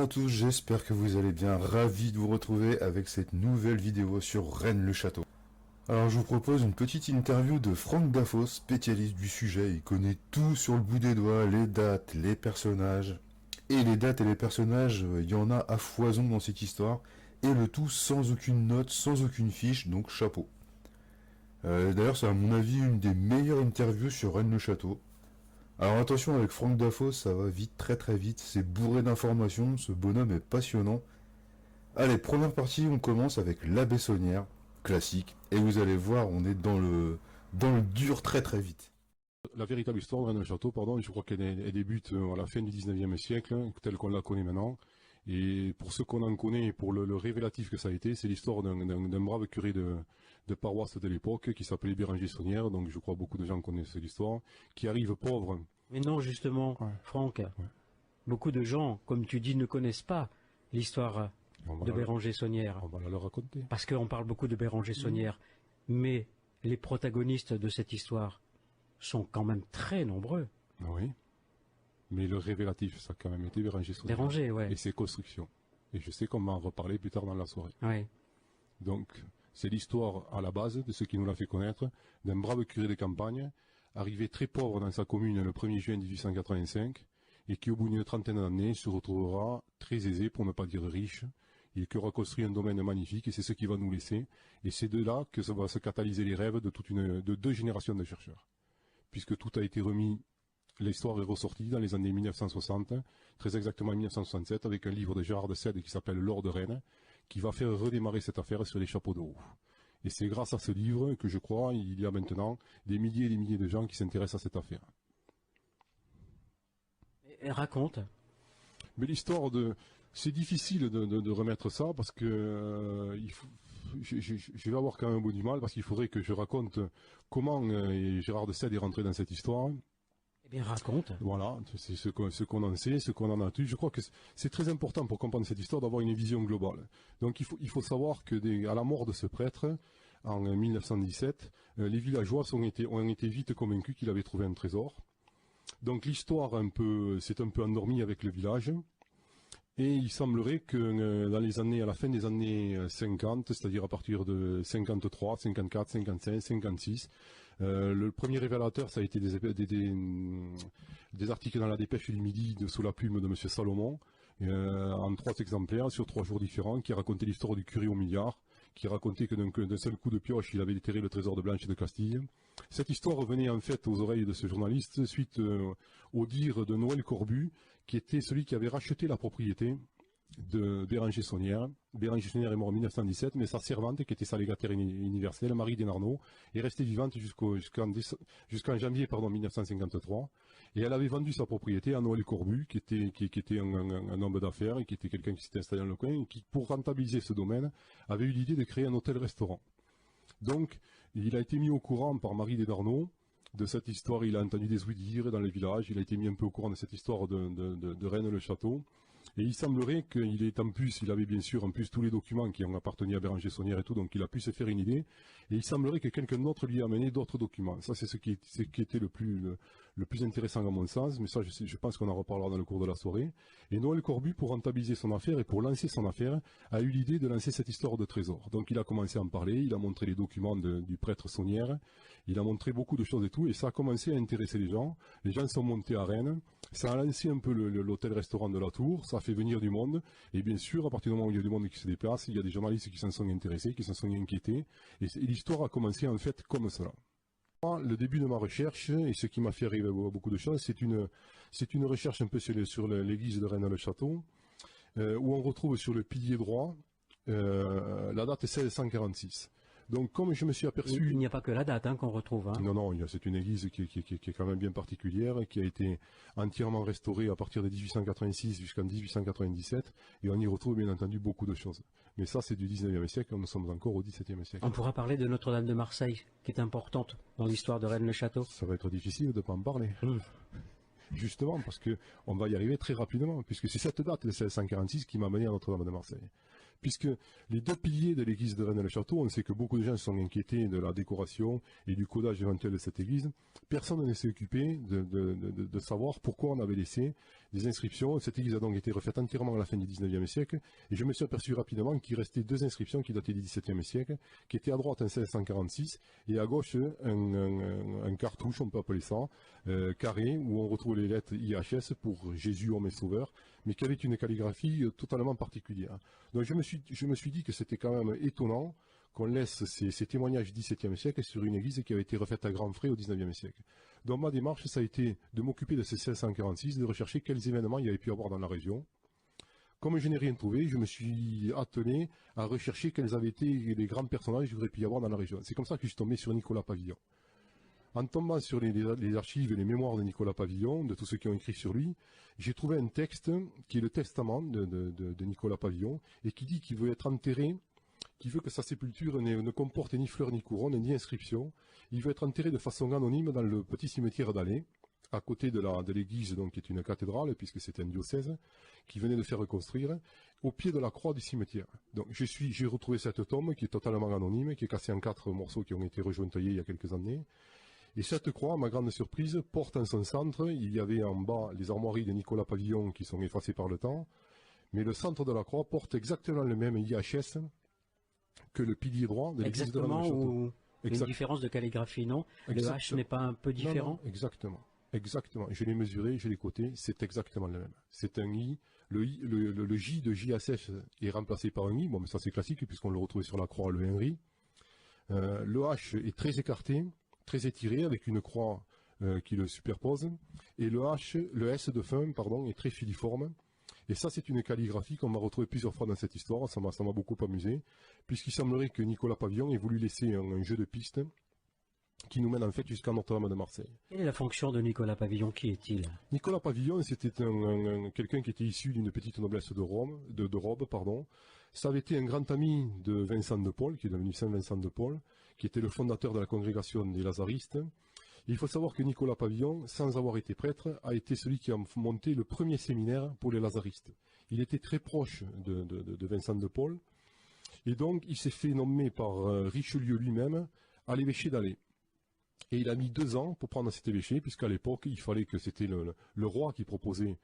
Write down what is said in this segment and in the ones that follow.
tous, j'espère que vous allez bien, ravi de vous retrouver avec cette nouvelle vidéo sur Rennes-le-Château. Alors je vous propose une petite interview de Franck Dafos, spécialiste du sujet, il connaît tout sur le bout des doigts, les dates, les personnages. Et les dates et les personnages, il y en a à foison dans cette histoire, et le tout sans aucune note, sans aucune fiche, donc chapeau. D'ailleurs c'est à mon avis une des meilleures interviews sur Rennes-le-Château. Alors attention, avec Franck Dafos, ça va vite, très très vite, c'est bourré d'informations, ce bonhomme est passionnant. Allez, première partie, on commence avec La Bessonnière, classique, et vous allez voir, on est dans le dur très très vite. La véritable histoire de Rennes-le-Château, pardon, je crois qu'elle débute à la fin du 19e siècle, telle qu'on la connaît maintenant. Et pour ceux qu'on en connaît et pour le révélatif que ça a été, c'est l'histoire d'un brave curé de paroisse de l'époque qui s'appelait Béranger Saunière, donc je crois beaucoup de gens connaissent l'histoire, qui arrive pauvre. Mais non, justement, Ouais. Franck, beaucoup de gens, comme tu dis, ne connaissent pas l'histoire de Béranger Saunière. On va la leur raconter. Parce qu'on parle beaucoup de Béranger Saunière. Mais les protagonistes de cette histoire sont quand même très nombreux. Oui. Mais le révélatif, ça a quand même été Béranger Saunière. Béranger, ouais. Et ses constructions. Et je sais qu'on va en reparler plus tard dans la soirée. Ouais. Donc, c'est l'histoire à la base de ce qui nous l'a fait connaître, d'un brave curé de campagne, arrivé très pauvre dans sa commune le 1er juin 1885, et qui au bout d'une trentaine d'années se retrouvera très aisé, pour ne pas dire riche, et qui aura construit un domaine magnifique, et c'est ce qui va nous laisser. Et c'est de là que ça va se catalyser les rêves de deux générations de chercheurs. Puisque tout a été remis, l'histoire est ressortie dans les années 1960, très exactement en 1967, avec un livre de Gérard de Sède qui s'appelle L'Or de Rennes, qui va faire redémarrer cette affaire sur les chapeaux de roue. Et c'est grâce à ce livre que je crois, il y a maintenant des milliers et des milliers de gens qui s'intéressent à cette affaire. Et raconte. Mais l'histoire c'est difficile de remettre ça parce que je vais avoir quand même un bout du mal parce qu'il faudrait que je raconte comment Gérard de Sède est rentré dans cette histoire. Eh bien, raconte. Voilà, c'est ce qu'on en sait, ce qu'on en a. Je crois que c'est très important pour comprendre cette histoire d'avoir une vision globale. Donc il faut savoir que à la mort de ce prêtre, en 1917, les villageois ont été vite convaincus qu'il avait trouvé un trésor. Donc l'histoire s'est un peu endormie avec le village. Et il semblerait que à la fin des années 50, c'est-à-dire à partir de 53, 54, 55, 56, le premier révélateur, ça a été des articles dans la Dépêche du Midi sous la plume de M. Salomon, en 3 exemplaires sur 3 jours différents, qui racontait l'histoire du curé au milliard, qui racontait que d'un seul coup de pioche, il avait déterré le trésor de Blanche de Castille. Cette histoire revenait en fait aux oreilles de ce journaliste suite au dire de Noël Corbu, qui était celui qui avait racheté la propriété de Béranger Saunière. Béranger Saunière est mort en 1917, mais sa servante, qui était sa légataire universelle, Marie Desnarnaud, est restée vivante jusqu'en janvier 1953. Et elle avait vendu sa propriété à Noël Corbu, qui était un homme d'affaires, et qui était quelqu'un qui s'était installé dans le coin, et qui, pour rentabiliser ce domaine, avait eu l'idée de créer un hôtel-restaurant. Donc, il a été mis au courant par Marie Desnarnaud de cette histoire. Il a entendu des ouïs-dire dans le village, il a été mis un peu au courant de cette histoire de Rennes-le-Château. Et il semblerait il avait bien sûr en plus tous les documents qui ont appartenu à Béranger Saunière et tout, donc il a pu se faire une idée. Et il semblerait que quelqu'un d'autre lui a amené d'autres documents. Ça, c'est ce qui était le plus intéressant à mon sens, mais ça, je pense qu'on en reparlera dans le cours de la soirée. Et Noël Corbu, pour rentabiliser son affaire et pour lancer son affaire, a eu l'idée de lancer cette histoire de trésor. Donc il a commencé à en parler, il a montré les documents du prêtre Saunière, il a montré beaucoup de choses et tout, et ça a commencé à intéresser les gens. Les gens sont montés à Rennes, ça a lancé un peu l'hôtel-restaurant de la Tour, ça a fait venir du monde, et bien sûr, à partir du moment où il y a du monde qui se déplace, il y a des journalistes qui s'en sont intéressés, qui s'en sont inquiétés, et l'histoire a commencé en fait comme cela. Le début de ma recherche, et ce qui m'a fait arriver à beaucoup de choses, c'est une recherche un peu sur l'église de Rennes-le-Château, où on retrouve sur le pilier droit la date 1646. Donc comme je me suis aperçu... Il n'y a pas que la date qu'on retrouve. Hein. Non, c'est une église qui est quand même bien particulière, qui a été entièrement restaurée à partir de 1886 jusqu'en 1897, et on y retrouve bien entendu beaucoup de choses. Mais ça, c'est du 19e siècle, nous sommes encore au 17e siècle. On pourra parler de Notre-Dame de Marseille, qui est importante dans l'histoire de Rennes-le-Château. Ça va être difficile de ne pas en parler. Justement, parce qu'on va y arriver très rapidement, puisque c'est cette date, le 1646, qui m'a mené à Notre-Dame de Marseille. puisque les deux piliers de l'église de Rennes-le-Château, on sait que beaucoup de gens se sont inquiétés de la décoration et du codage éventuel de cette église. Personne ne s'est occupé de savoir pourquoi on avait laissé des inscriptions. Cette église a donc été refaite entièrement à la fin du 19e siècle, et je me suis aperçu rapidement qu'il restait deux inscriptions qui dataient du 17e siècle, qui étaient à droite un 1646 et à gauche un cartouche, on peut appeler ça, carré, où on retrouve les lettres IHS pour Jésus, homme et sauveur, mais qui avait une calligraphie totalement particulière. Donc je me suis dit que c'était quand même étonnant qu'on laisse ces témoignages du XVIIe siècle sur une église qui avait été refaite à grands frais au XIXe siècle. Donc ma démarche, ça a été de m'occuper de ces 1646, de rechercher quels événements il y avait pu avoir dans la région. Comme je n'ai rien trouvé, je me suis attelé à rechercher quels avaient été les grands personnages qu'il aurait pu y avoir dans la région. C'est comme ça que je suis tombé sur Nicolas Pavillon. En tombant sur les archives et les mémoires de Nicolas Pavillon, de tous ceux qui ont écrit sur lui, j'ai trouvé un texte qui est le testament de Nicolas Pavillon et qui dit qu'il veut être enterré, qui veut que sa sépulture ne comporte ni fleurs ni couronne ni inscription. Il veut être enterré de façon anonyme dans le petit cimetière d'Alais, à côté de l'église, donc qui est une cathédrale, puisque c'était un diocèse, qui venait de faire reconstruire, au pied de la croix du cimetière. Donc j'ai retrouvé cette tombe qui est totalement anonyme, qui est cassée en 4 morceaux qui ont été rejointoyés il y a quelques années. Et cette croix, à ma grande surprise, porte en son centre, il y avait en bas les armoiries de Nicolas Pavillon qui sont effacées par le temps, mais le centre de la croix porte exactement le même IHS que le pilier droit de l'église de Rennes-le-Château. Ou une différence de calligraphie, non? Exactement. Le H n'est pas un peu différent? Non, exactement. Exactement. Je l'ai mesuré, je l'ai coté, c'est exactement le même. C'est un I. Le J de JSF est remplacé par un I. Bon, mais ça c'est classique puisqu'on le retrouvait sur la croix, le Henry. Le H est très écarté, très étiré avec une croix qui le superpose. Et le S de fin, pardon, est très filiforme. Et ça, c'est une calligraphie qu'on va retrouver plusieurs fois dans cette histoire. Ça m'a beaucoup amusé, puisqu'il semblerait que Nicolas Pavillon ait voulu laisser un jeu de pistes qui nous mène en fait jusqu'à Notre-Dame de Marseille. Quelle est la fonction de Nicolas Pavillon? Qui est-il? Nicolas Pavillon, c'était quelqu'un qui était issu d'une petite noblesse de Robe, pardon. Ça avait été un grand ami de Vincent de Paul, qui est devenu Saint Vincent de Paul, qui était le fondateur de la congrégation des Lazaristes. Il faut savoir que Nicolas Pavillon, sans avoir été prêtre, a été celui qui a monté le premier séminaire pour les Lazaristes. Il était très proche de Vincent de Paul, et donc il s'est fait nommer par Richelieu lui-même à l'évêché d'Alais. Et il a mis 2 ans pour prendre cet évêché, puisqu'à l'époque, il fallait que c'était le roi qui proposait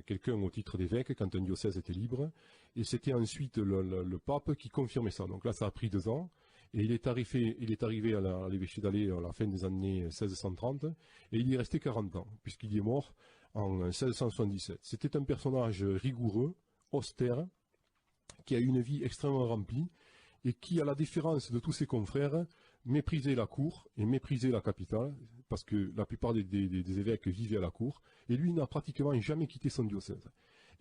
quelqu'un au titre d'évêque quand un diocèse était libre, et c'était ensuite le pape qui confirmait ça. Donc là, ça a pris 2 ans. Et il est arrivé à l'évêché d'Alais à la fin des années 1630, et il y est resté 40 ans, puisqu'il y est mort en 1677. C'était un personnage rigoureux, austère, qui a eu une vie extrêmement remplie, et qui, à la différence de tous ses confrères, méprisait la cour et méprisait la capitale, parce que la plupart des évêques vivaient à la cour, et lui n'a pratiquement jamais quitté son diocèse.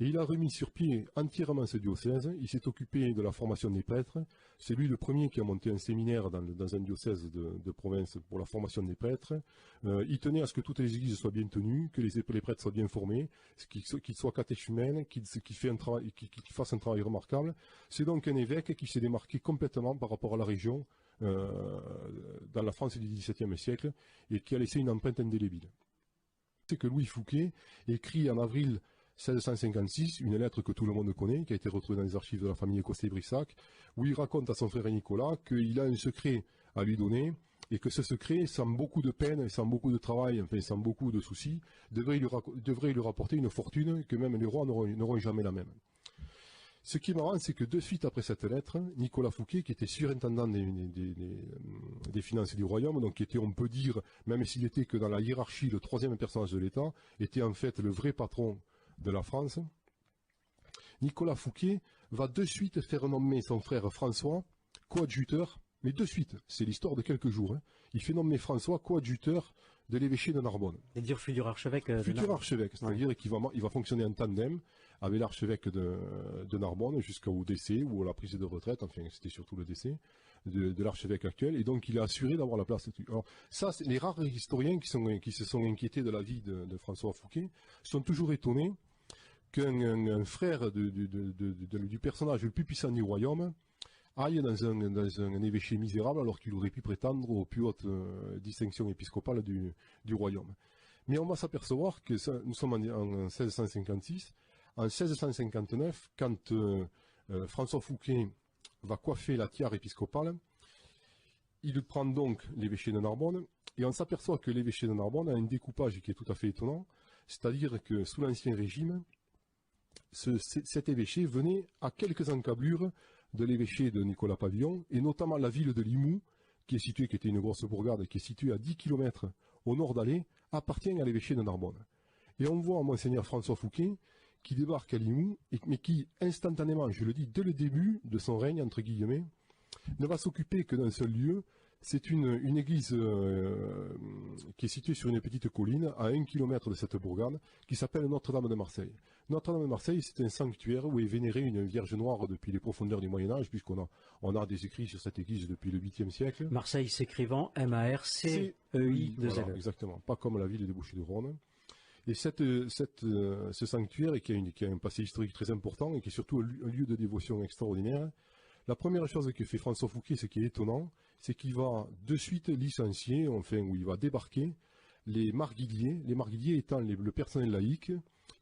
Et il a remis sur pied entièrement ce diocèse, il s'est occupé de la formation des prêtres, c'est lui le premier qui a monté un séminaire dans un diocèse de province pour la formation des prêtres, il tenait à ce que toutes les églises soient bien tenues, que les prêtres soient bien formés, qu'ils soient catéchumènes, qu'ils fassent un travail remarquable. C'est donc un évêque qui s'est démarqué complètement par rapport à la région, dans la France du XVIIe siècle, et qui a laissé une empreinte indélébile. C'est que Louis Fouquet écrit en avril 1656, une lettre que tout le monde connaît, qui a été retrouvée dans les archives de la famille Cossé-Brissac, où il raconte à son frère Nicolas qu'il a un secret à lui donner, et que ce secret, sans beaucoup de peine, sans beaucoup de travail, enfin sans beaucoup de soucis, devrait lui rapporter une fortune que même les rois n'auront jamais la même. Ce qui est marrant, c'est que de suite après cette lettre, Nicolas Fouquet, qui était surintendant des finances du royaume, donc qui était, on peut dire, même s'il était que dans la hiérarchie, le 3e personnage de l'État, était en fait le vrai patron de la France, Nicolas Fouquet va de suite faire nommer son frère François coadjuteur, mais de suite, c'est l'histoire de quelques jours, hein. Il fait nommer François coadjuteur de l'évêché de Narbonne. C'est-à-dire futur archevêque futur archevêque, c'est-à-dire qu'il va fonctionner en tandem avec l'archevêque de Narbonne jusqu'au décès ou à la prise de retraite, enfin c'était surtout le décès de l'archevêque actuel, et donc il a assuré d'avoir la place. Alors ça, les rares historiens qui se sont inquiétés de la vie de François Fouquet sont toujours étonnés qu'un frère du personnage le plus puissant du royaume aille dans un évêché misérable alors qu'il aurait pu prétendre aux plus hautes distinctions épiscopales du royaume. Mais on va s'apercevoir que nous sommes en 1656, en 1659, quand François Fouquet va coiffer la tiare épiscopale. Il prend donc l'évêché de Narbonne, et on s'aperçoit que l'évêché de Narbonne a un découpage qui est tout à fait étonnant, c'est-à-dire que sous l'Ancien Régime, cet évêché venait à quelques encablures de l'évêché de Nicolas Pavillon, et notamment la ville de Limoux, qui était une grosse bourgade, qui est située à 10 km au nord d'Alais, appartient à l'évêché de Narbonne. Et on voit Monseigneur François Fouquet qui débarque à Limoux, mais qui instantanément, je le dis, dès le début de son règne, entre guillemets, ne va s'occuper que d'un seul lieu. C'est une église qui est située sur une petite colline à 1 km de cette bourgade, qui s'appelle Notre-Dame de Marseille. Notre-Dame de Marseille, c'est un sanctuaire où est vénérée une Vierge Noire depuis les profondeurs du Moyen-Âge, puisqu'on a des écrits sur cette église depuis le 8e siècle. Marseille s'écrivant M-A-R-C-E-I. Voilà, exactement, pas comme la ville des Bouches-du-Rhône. Et ce sanctuaire, qui a un passé historique très important et qui est surtout un lieu de dévotion extraordinaire, la première chose que fait François Fouquet, ce qui est étonnant, c'est qu'il va de suite licencier, enfin, où il va débarquer, les marguilliers étant le personnel laïque,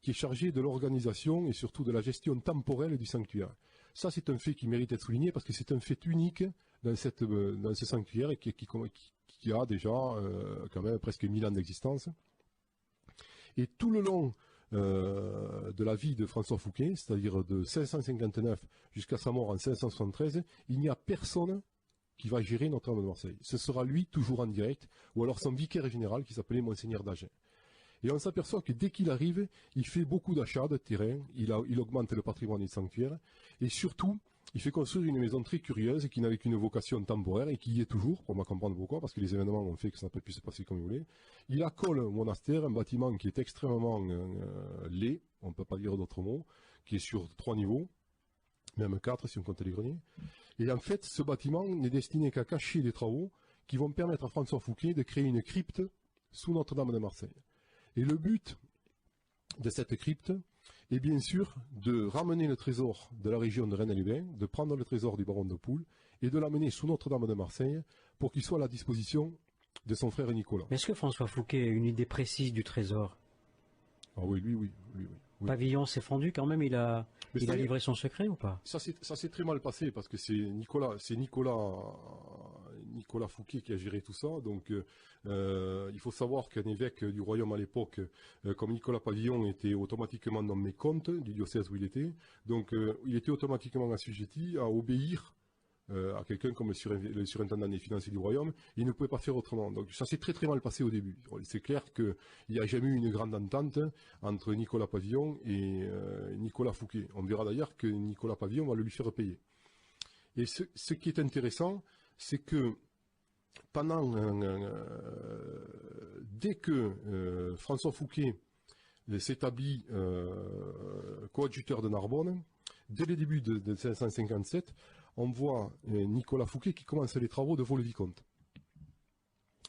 qui est chargé de l'organisation et surtout de la gestion temporelle du sanctuaire. Ça, c'est un fait qui mérite d'être souligné parce que c'est un fait unique dans ce sanctuaire et qui a déjà quand même presque 1000 ans d'existence. Et tout le long de la vie de François Fouquet, c'est-à-dire de 1559 jusqu'à sa mort en 1573, il n'y a personne qui va gérer Notre-Dame de Marseille. Ce sera lui, toujours en direct, ou alors son vicaire général qui s'appelait Monseigneur d'Agen. Et on s'aperçoit que dès qu'il arrive, il fait beaucoup d'achats de terrain, il augmente le patrimoine du sanctuaire, et surtout, il fait construire une maison très curieuse qui n'avait qu'une vocation temporaire et qui y est toujours, pour me comprendre pourquoi, parce que les événements ont fait que ça n'a pas pu se passer comme il voulait. Il accole au monastère un bâtiment qui est extrêmement laid, on ne peut pas dire d'autres mots, qui est sur 3 niveaux, même 4 si on compte les greniers. Et en fait, ce bâtiment n'est destiné qu'à cacher les travaux qui vont permettre à François Fouquet de créer une crypte sous Notre-Dame de Marseille. Et le but de cette crypte est bien sûr de ramener le trésor de la région de Rennes-les-Bains, de prendre le trésor du baron de Poul et de l'amener sous Notre-Dame de Marseille pour qu'il soit à la disposition de son frère Nicolas. Est-ce que François Fouquet a une idée précise du trésor? Ah oui, lui. Pavillon s'est fendu quand même, il a livré son secret ou pas? Ça s'est très mal passé parce que c'est Nicolas Fouquet qui a géré tout ça. Donc il faut savoir qu'un évêque du royaume à l'époque, comme Nicolas Pavillon, était automatiquement nommé comte du diocèse où il était. Donc il était automatiquement assujetti à obéir à quelqu'un comme le surintendant des finances du royaume. Il ne pouvait pas faire autrement. Donc ça s'est très très mal passé au début. C'est clair qu'il n'y a jamais eu une grande entente entre Nicolas Pavillon et Nicolas Fouquet. On verra d'ailleurs que Nicolas Pavillon va le lui faire payer. Et ce qui est intéressant, c'est que dès que François Fouquet s'établit coadjuteur de Narbonne, dès le début de 1557, on voit Nicolas Fouquet qui commence les travaux de Vaux-le-Vicomte.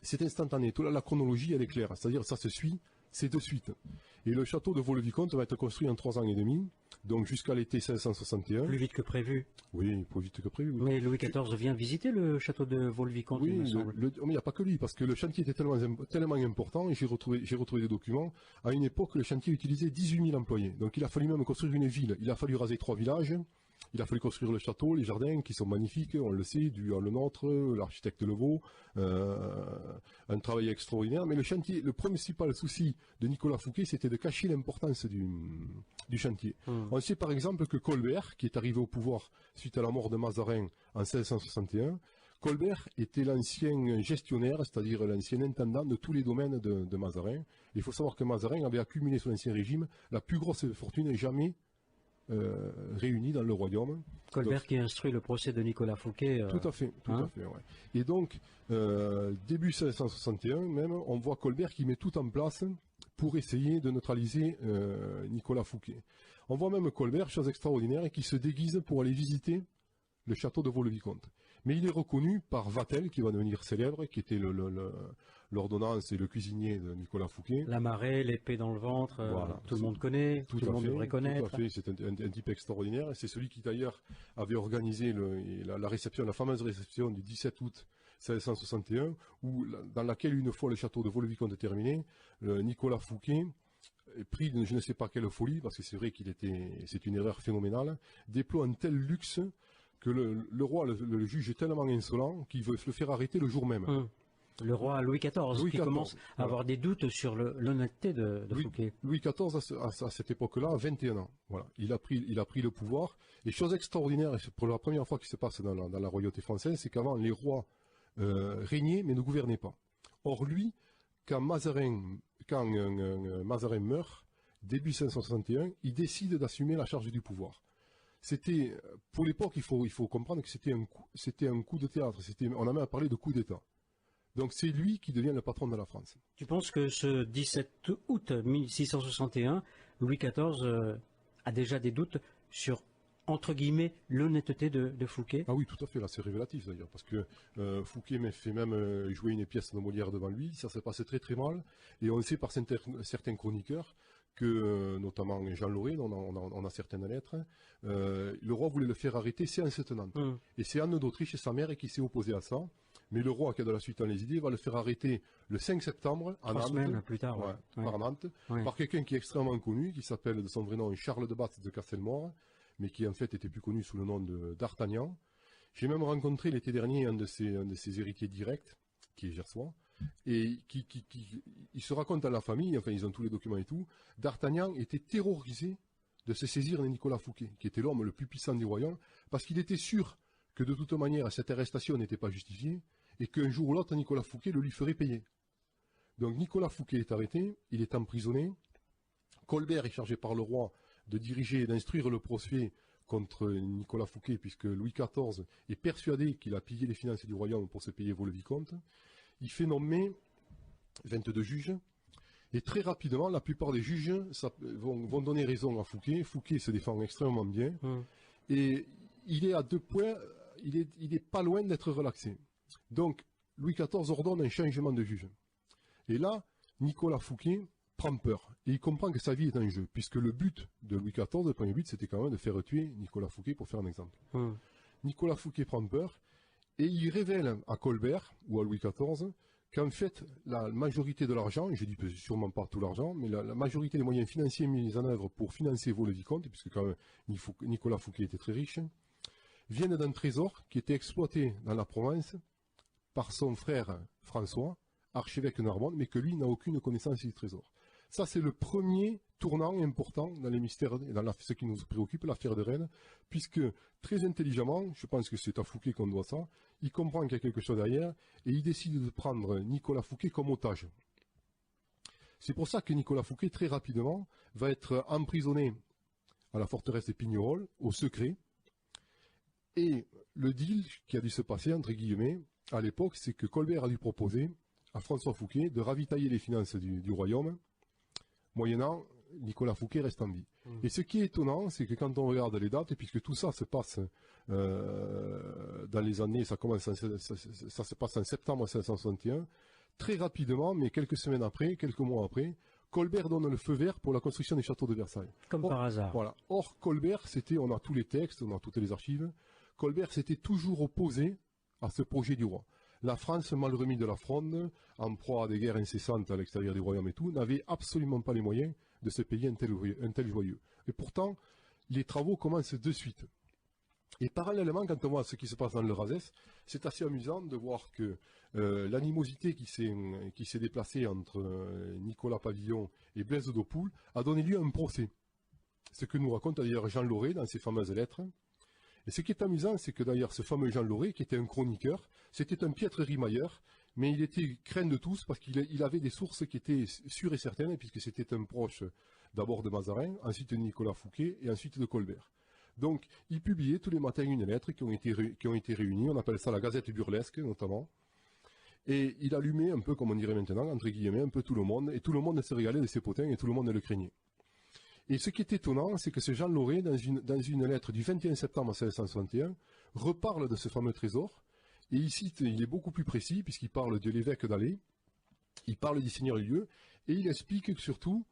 C'est instantané, toute la chronologie elle est claire, c'est-à-dire ça se suit, c'est de suite. Et le château de Vaux-le-Vicomte va être construit en 3 ans et demi, donc jusqu'à l'été 1561. Plus vite que prévu. Oui, plus vite que prévu. Mais Louis XIV vient visiter le château de Vaux-le-Vicomte, oui, il me semble. Mais il n'y a pas que lui, parce que le chantier était tellement important, et j'ai retrouvé des documents, à une époque le chantier utilisait 18 000 employés. Donc il a fallu même construire une ville, il a fallu raser 3 villages, il a fallu construire le château, les jardins qui sont magnifiques, on le sait, le nôtre, l'architecte Levaux, un travail extraordinaire. Mais le principal souci de Nicolas Fouquet, c'était de cacher l'importance du chantier. On sait par exemple que Colbert, qui est arrivé au pouvoir suite à la mort de Mazarin en 1661, Colbert était l'ancien gestionnaire, c'est-à-dire l'ancien intendant de tous les domaines de Mazarin. Il faut savoir que Mazarin avait accumulé sous l'Ancien Régime la plus grosse fortune jamais réunis dans le royaume. Colbert qui instruit le procès de Nicolas Fouquet. Tout à fait, ouais. Et donc, début 1661 même, on voit Colbert qui met tout en place pour essayer de neutraliser Nicolas Fouquet. On voit même Colbert, chose extraordinaire, qui se déguise pour aller visiter le château de Vaux-le-Vicomte. Mais il est reconnu par Vatel, qui va devenir célèbre, qui était l'ordonnance et le cuisinier de Nicolas Fouquet. La marée, l'épée dans le ventre, voilà. Tout le monde connaît, tout le monde devrait connaître. Tout à fait, c'est un type extraordinaire. C'est celui qui d'ailleurs avait organisé la fameuse réception du 17 août 1661, dans laquelle une fois le château de Vaux-le-Vicomte terminé, Nicolas Fouquet pris de je ne sais pas quelle folie, parce que c'est vrai c'est une erreur phénoménale, déploie un tel luxe que le roi le juge est tellement insolent qu'il veut le faire arrêter le jour même. Le roi Louis XIV, qui commence à avoir des doutes sur l'honnêteté de Fouquet. Louis XIV, à cette époque-là, a 21 ans. Voilà. Il a pris le pouvoir. Et chose extraordinaire, et pour la première fois qui se passe dans la royauté française, c'est qu'avant, les rois régnaient mais ne gouvernaient pas. Or, lui, quand Mazarin meurt, début 1561, il décide d'assumer la charge du pouvoir. C'était, pour l'époque, il faut comprendre que c'était un coup de théâtre. On a même parlé de coup d'État. Donc c'est lui qui devient le patron de la France. Tu penses que ce 17 août 1661, Louis XIV a déjà des doutes sur, entre guillemets, l'honnêteté de Fouquet? Ah oui, tout à fait, là c'est révélatif d'ailleurs, parce que Fouquet fait même jouer une pièce de Molière devant lui, ça se passe très très mal, et on sait par certains chroniqueurs que, notamment Jean Loré, dont on a certaines lettres, le roi voulait le faire arrêter séance tenante. Et c'est Anne d'Autriche, sa mère, qui s'est opposée à ça. Mais le roi, qui a de la suite dans les idées, va le faire arrêter le 5 septembre à Nantes, 3 semaines plus tard, par Nantes, par quelqu'un qui est extrêmement connu, qui s'appelle de son vrai nom Charles de Batz de Castelmore, mais qui en fait était plus connu sous le nom d'Artagnan. J'ai même rencontré l'été dernier un de ses héritiers directs, qui est Gersois, et il se raconte à la famille, enfin ils ont tous les documents et tout, d'Artagnan était terrorisé de se saisir de Nicolas Fouquet, qui était l'homme le plus puissant du royaume, parce qu'il était sûr que de toute manière cette arrestation n'était pas justifiée, et qu'un jour ou l'autre, Nicolas Fouquet le lui ferait payer. Donc Nicolas Fouquet est arrêté, il est emprisonné, Colbert est chargé par le roi de diriger et d'instruire le procès contre Nicolas Fouquet, puisque Louis XIV est persuadé qu'il a pillé les finances du royaume pour se payer vos le vicomte. Il fait nommer 22 juges, et très rapidement, la plupart des juges vont donner raison à Fouquet. Fouquet se défend extrêmement bien, et il est à 2 points, il est pas loin d'être relaxé. Donc, Louis XIV ordonne un changement de juge. Et là, Nicolas Fouquet prend peur. Et il comprend que sa vie est en jeu, puisque le but de Louis XIV, le premier but, c'était quand même de faire tuer Nicolas Fouquet, pour faire un exemple. Nicolas Fouquet prend peur, et il révèle à Colbert, ou à Louis XIV, qu'en fait, la majorité de l'argent, je dis sûrement pas tout l'argent, mais la majorité des moyens financiers mis en œuvre pour financer vos le vicomte, puisque quand même Nicolas Fouquet était très riche, viennent d'un trésor qui était exploité dans la Provence par son frère François, archevêque de Narbonne, mais que lui n'a aucune connaissance du trésor. Ça, c'est le premier tournant important dans les mystères, et dans ce qui nous préoccupe, l'affaire de Rennes, puisque très intelligemment, je pense que c'est à Fouquet qu'on doit ça, il comprend qu'il y a quelque chose derrière, et il décide de prendre Nicolas Fouquet comme otage. C'est pour ça que Nicolas Fouquet, très rapidement, va être emprisonné à la forteresse de Pignerol, au secret, et le deal qui a dû se passer, entre guillemets, à l'époque, c'est que Colbert a dû proposer à François Fouquet de ravitailler les finances du royaume, moyennant Nicolas Fouquet reste en vie. Et ce qui est étonnant, c'est que quand on regarde les dates, et puisque tout ça se passe dans les années, ça se passe en septembre 1561, très rapidement, mais quelques semaines après, quelques mois après, Colbert donne le feu vert pour la construction des châteaux de Versailles. Comme par hasard. Voilà. Or, Colbert, on a tous les textes, on a toutes les archives, Colbert s'était toujours opposé à ce projet du roi. La France, mal remis de la Fronde, en proie à des guerres incessantes à l'extérieur du royaume et tout, n'avait absolument pas les moyens de se payer un tel joyeux. Et pourtant, les travaux commencent de suite. Et parallèlement, quand on voit ce qui se passe dans le Razès, c'est assez amusant de voir que l'animosité qui s'est déplacée entre Nicolas Pavillon et Blaise d'Aupoul a donné lieu à un procès. Ce que nous raconte d'ailleurs Jean Loré dans ses fameuses lettres. Et ce qui est amusant, c'est que d'ailleurs ce fameux Jean Loré, qui était un chroniqueur, c'était un piètre rimailleur, mais il était craint de tous parce qu'il avait des sources qui étaient sûres et certaines, puisque c'était un proche d'abord de Mazarin, ensuite de Nicolas Fouquet et ensuite de Colbert. Donc il publiait tous les matins une lettre qui ont été réunies, on appelle ça la Gazette burlesque notamment, et il allumait un peu, comme on dirait maintenant, entre guillemets, un peu tout le monde, et tout le monde se régalait de ses potins et tout le monde le craignait. Et ce qui est étonnant, c'est que ce Jean Loré, dans une lettre du 21 septembre 1661, reparle de ce fameux trésor, et ici il est beaucoup plus précis, puisqu'il parle de l'évêque d'Alais, il parle du seigneur du lieu, et il explique surtout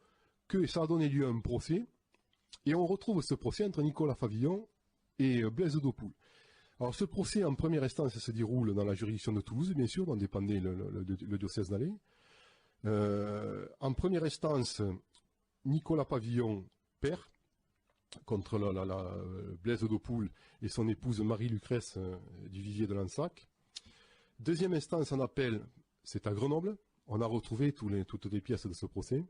que ça a donné lieu à un procès, et on retrouve ce procès entre Nicolas Pavillon et Blaise d'Aupoul. Alors ce procès en première instance se déroule dans la juridiction de Toulouse, bien sûr, dont dépendait le diocèse d'Alais. En première instance, Nicolas Pavillon perd contre Blaise d'Aupoul et son épouse Marie-Lucrèce du Vivier de Lansac. Deuxième instance en appel, c'est à Grenoble. On a retrouvé toutes les pièces de ce procès.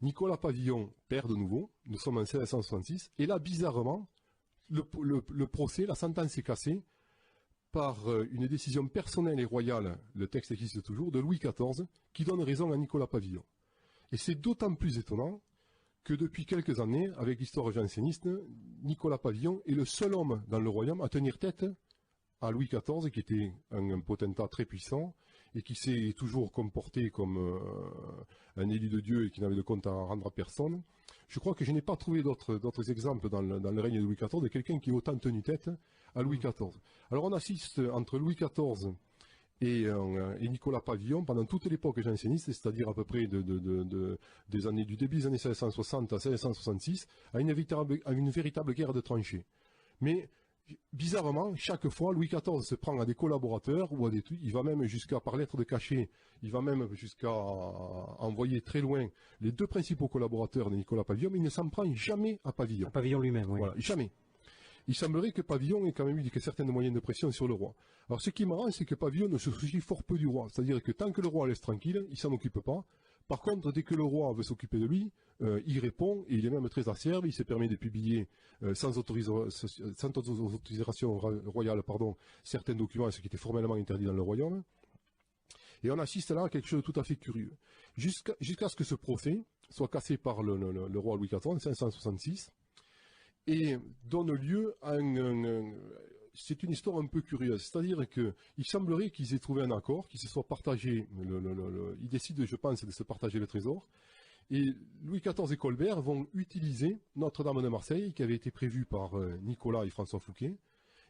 Nicolas Pavillon perd de nouveau. Nous sommes en 1766. Et là, bizarrement, le procès, la sentence est cassée par une décision personnelle et royale, le texte existe toujours, de Louis XIV, qui donne raison à Nicolas Pavillon. Et c'est d'autant plus étonnant que depuis quelques années, avec l'histoire janséniste, Nicolas Pavillon est le seul homme dans le royaume à tenir tête à Louis XIV, qui était un potentat très puissant, et qui s'est toujours comporté comme un élu de Dieu et qui n'avait de compte à rendre à personne. Je crois que je n'ai pas trouvé d'autres exemples dans le règne de Louis XIV de quelqu'un qui ait autant tenu tête à Louis XIV. Alors on assiste entre Louis XIV et Nicolas Pavillon pendant toute l'époque janséniste, c'est-à-dire à peu près du début des années 1660 à 1666, à une véritable guerre de tranchées. Mais bizarrement, chaque fois, Louis XIV se prend à des collaborateurs ou à des trucs, il va même jusqu'à, par lettre de cachet, il va même jusqu'à envoyer très loin les deux principaux collaborateurs de Nicolas Pavillon, mais il ne s'en prend jamais à Pavillon. À Pavillon lui-même, oui. Voilà, jamais. Il semblerait que Pavillon ait quand même eu certaines moyens de pression sur le roi. Alors ce qui est marrant, c'est que Pavillon ne se soucie fort peu du roi. C'est-à-dire que tant que le roi laisse tranquille, il s'en occupe pas. Par contre, dès que le roi veut s'occuper de lui, il répond, et il est même très acerbe, il se permet de publier sans autorisation royale certains documents, ce qui était formellement interdit dans le royaume. Et on assiste là à quelque chose de tout à fait curieux. Jusqu'à ce que ce procès soit cassé par le roi Louis XIV en 1566, et donne lieu à c'est une histoire un peu curieuse, c'est-à-dire qu'il semblerait qu'ils aient trouvé un accord, qu'ils se soient partagés, ils décident, je pense, de se partager le trésor, et Louis XIV et Colbert vont utiliser Notre-Dame de Marseille, qui avait été prévue par Nicolas et François Fouquet.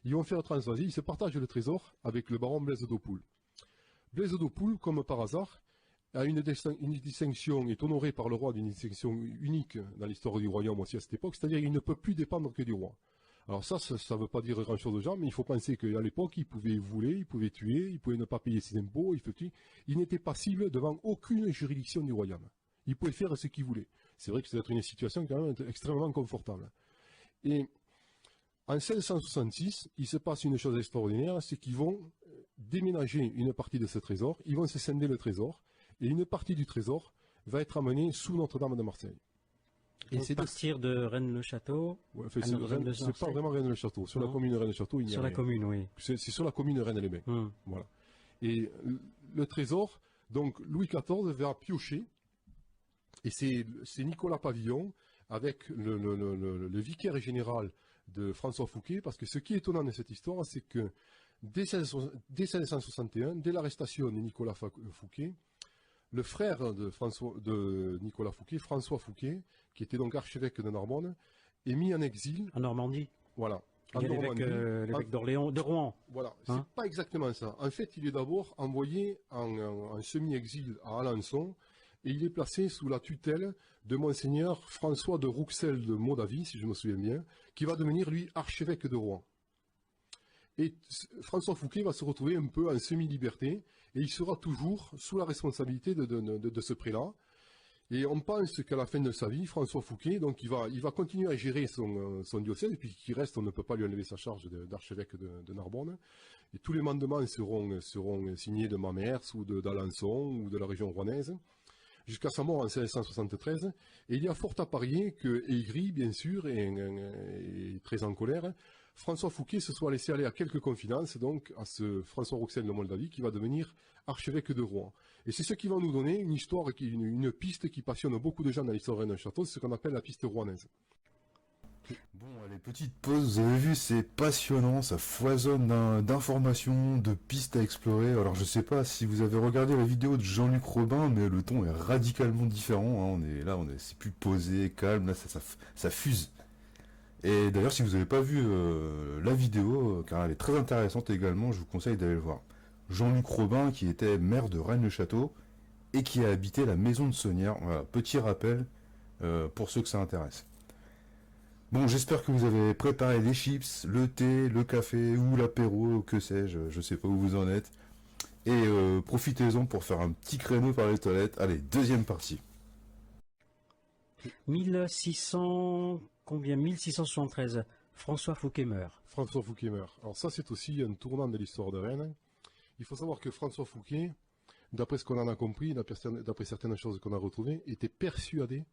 Ils vont faire transvaser, ils se partagent le trésor avec le baron Blaise d'Aupoul. Blaise d'Aupoul, comme par hasard, a une distinction, est honoré par le roi d'une distinction unique dans l'histoire du royaume aussi à cette époque, c'est-à-dire qu'il ne peut plus dépendre que du roi. Alors ça ne veut pas dire grand-chose aux gens, mais il faut penser qu'à l'époque, il pouvait voler, il pouvait tuer, il pouvait ne pas payer ses impôts, il n'était passible devant aucune juridiction du royaume. Il pouvait faire ce qu'il voulait. C'est vrai que c'est une situation quand même extrêmement confortable. Et en 1666, il se passe une chose extraordinaire, c'est qu'ils vont déménager une partie de ce trésor, ils vont se scinder le trésor, et une partie du trésor va être amenée sous Notre-Dame de Marseille. Et c'est partir de Rennes-le-Château. Ouais, c'est pas vraiment Rennes-le-Château. Sur la commune de Rennes-le-Château, il n'y a rien. Sur la commune, oui. C'est sur la commune de Rennes-les-Bains. Voilà. Et le trésor, donc Louis XIV va piocher, et c'est Nicolas Pavillon avec le vicaire général de François Fouquet, parce que ce qui est étonnant de cette histoire, c'est que dès 1661, dès l'arrestation de Nicolas Fouquet, le frère de Nicolas Fouquet, François Fouquet, qui était donc archevêque de Narbonne, est mis en exil. En Normandie. Voilà. L'évêque d'Orléans, de Rouen. Voilà, c'est pas exactement ça. En fait, il est d'abord envoyé en semi-exil à Alençon, et il est placé sous la tutelle de Monseigneur François de Rouxel de Moldavie, si je me souviens bien, qui va devenir, lui, archevêque de Rouen. Et François Fouquet va se retrouver un peu en semi-liberté, et il sera toujours sous la responsabilité de ce prélat. Et on pense qu'à la fin de sa vie, François Fouquet, donc il va continuer à gérer son diocèse, et puis qu'il reste, on ne peut pas lui enlever sa charge d'archevêque de Narbonne. Et tous les mandements seront signés de Mamers ou d'Alençon ou de la région rouennaise, jusqu'à sa mort en 1673. Et il y a fort à parier que, aigri bien sûr, et très en colère, François Fouquet se soit laissé aller à quelques confidences, donc à ce François Rouxel de Moldavie, qui va devenir archevêque de Rouen. Et c'est ce qui va nous donner une histoire, une piste qui passionne beaucoup de gens dans l'histoire de Rennes-le-Château, c'est ce qu'on appelle la piste rouennaise. Bon, allez, petite pause, vous avez vu, c'est passionnant, ça foisonne d'informations, de pistes à explorer. Alors je sais pas si vous avez regardé la vidéo de Jean-Luc Robin, mais le ton est radicalement différent, hein. C'est plus posé, calme, là ça fuse. Et d'ailleurs, si vous n'avez pas vu la vidéo, car elle est très intéressante également, je vous conseille d'aller le voir. Jean-Luc Robin, qui était maire de Rennes-le-Château, et qui a habité la maison de Sonnières. Voilà, petit rappel pour ceux que ça intéresse. Bon, j'espère que vous avez préparé les chips, le thé, le café, ou l'apéro, que sais-je, je sais pas où vous en êtes. Et profitez-en pour faire un petit créneau par les toilettes. Allez, deuxième partie. 1600, combien 1673, François Fouquet meurt. François Fouquet meurt. Alors ça, c'est aussi un tournant de l'histoire de Rennes. Il faut savoir que François Fouquet, d'après ce qu'on en a compris, d'après certaines choses qu'on a retrouvées, était persuadé